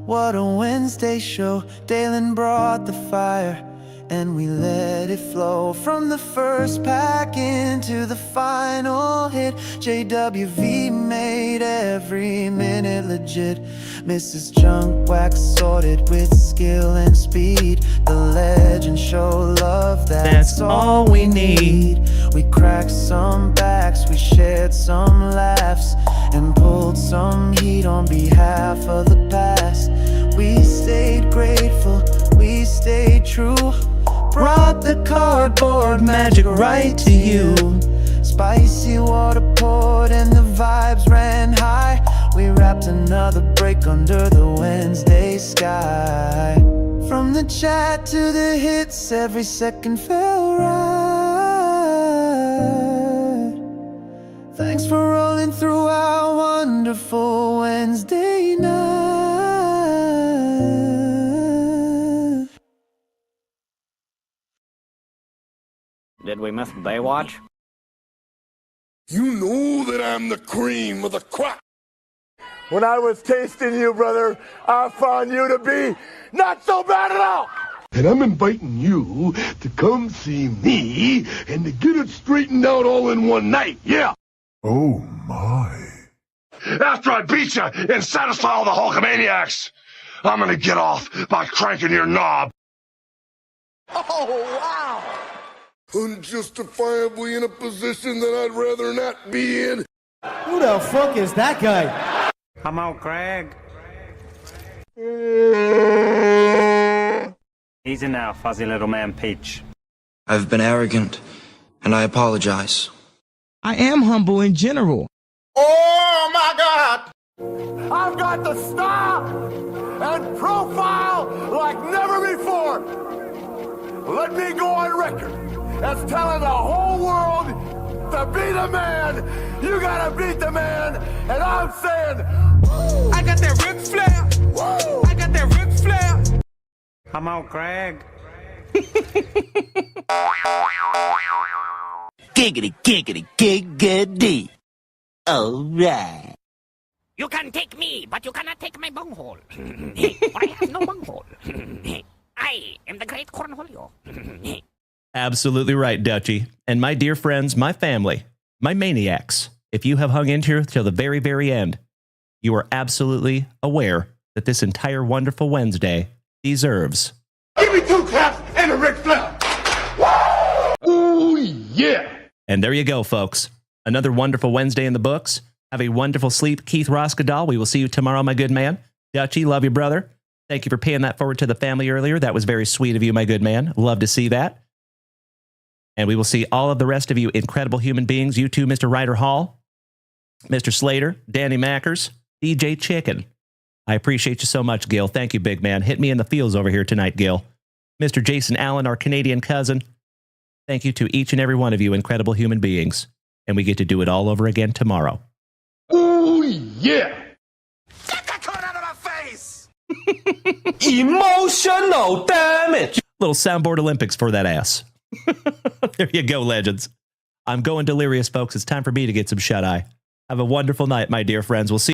What a Wednesday show. Dalen brought the fire, and we let it flow. From the first pack into the final hit, JWV made every minute legit. Mrs. Junk Wax sorted with skill and speed. The legends show love, that's all we need. We cracked some backs, we shared some laughs, and pulled some heat on behalf of the past. We stayed grateful, we stayed true. Brought the cardboard magic right to you. Spicy water poured and the vibes ran high. We wrapped another break under the Wednesday sky. From the chat to the hits, every second felt right. Thanks for rolling through our wonderful Wednesday night. Did we miss Baywatch? You know that I'm the cream of the crop. When I was tasting you, brother, I found you to be not so bad at all. And I'm inviting you to come see me and to get it straightened out all in one night, yeah? Oh, my. After I beat you and satisfy all the Hulkamaniacs, I'm gonna get off by cranking your knob. Oh, wow. Unjustifiably in a position that I'd rather not be in. Who the fuck is that guy? Come on, Craig. Easy now, fuzzy little man Peach. I've been arrogant, and I apologize. I am humble in general. Oh, my God. I've got the style and profile like never before. Let me go on record as telling the whole world to be the man. You gotta beat the man. And I'm saying, I got that Ric Flair. Woo! I got that Ric Flair. Come on, Craig. Giggity, giggity, giggity. Alright. You can take me, but you cannot take my bunghole. For I have no bunghole. I am the great Cornholio. Absolutely right, Dutchie. And my dear friends, my family, my maniacs, if you have hung in here till the very, very end, you are absolutely aware that this entire wonderful Wednesday deserves. Give me 2 claps and a Ric Flair. Ooh, yeah. And there you go, folks. Another wonderful Wednesday in the books. Have a wonderful sleep, Keith Roskadal. We will see you tomorrow, my good man. Dutchie, love you, brother. Thank you for paying that forward to the family earlier. That was very sweet of you, my good man. Love to see that. And we will see all of the rest of you incredible human beings. You too, Mr. Ryder Hall, Mr. Slater, Danny Mackers, DJ Chicken. I appreciate you so much, Gil. Thank you, big man. Hit me in the feels over here tonight, Gil. Mr. Jason Allen, our Canadian cousin. Thank you to each and every one of you incredible human beings. And we get to do it all over again tomorrow. Ooh, yeah. Get that cone out of my face. Emotional damage. Little soundboard Olympics for that ass. There you go, legends. I'm going delirious, folks. It's time for me to get some shut-eye. Have a wonderful night, my dear friends. We'll see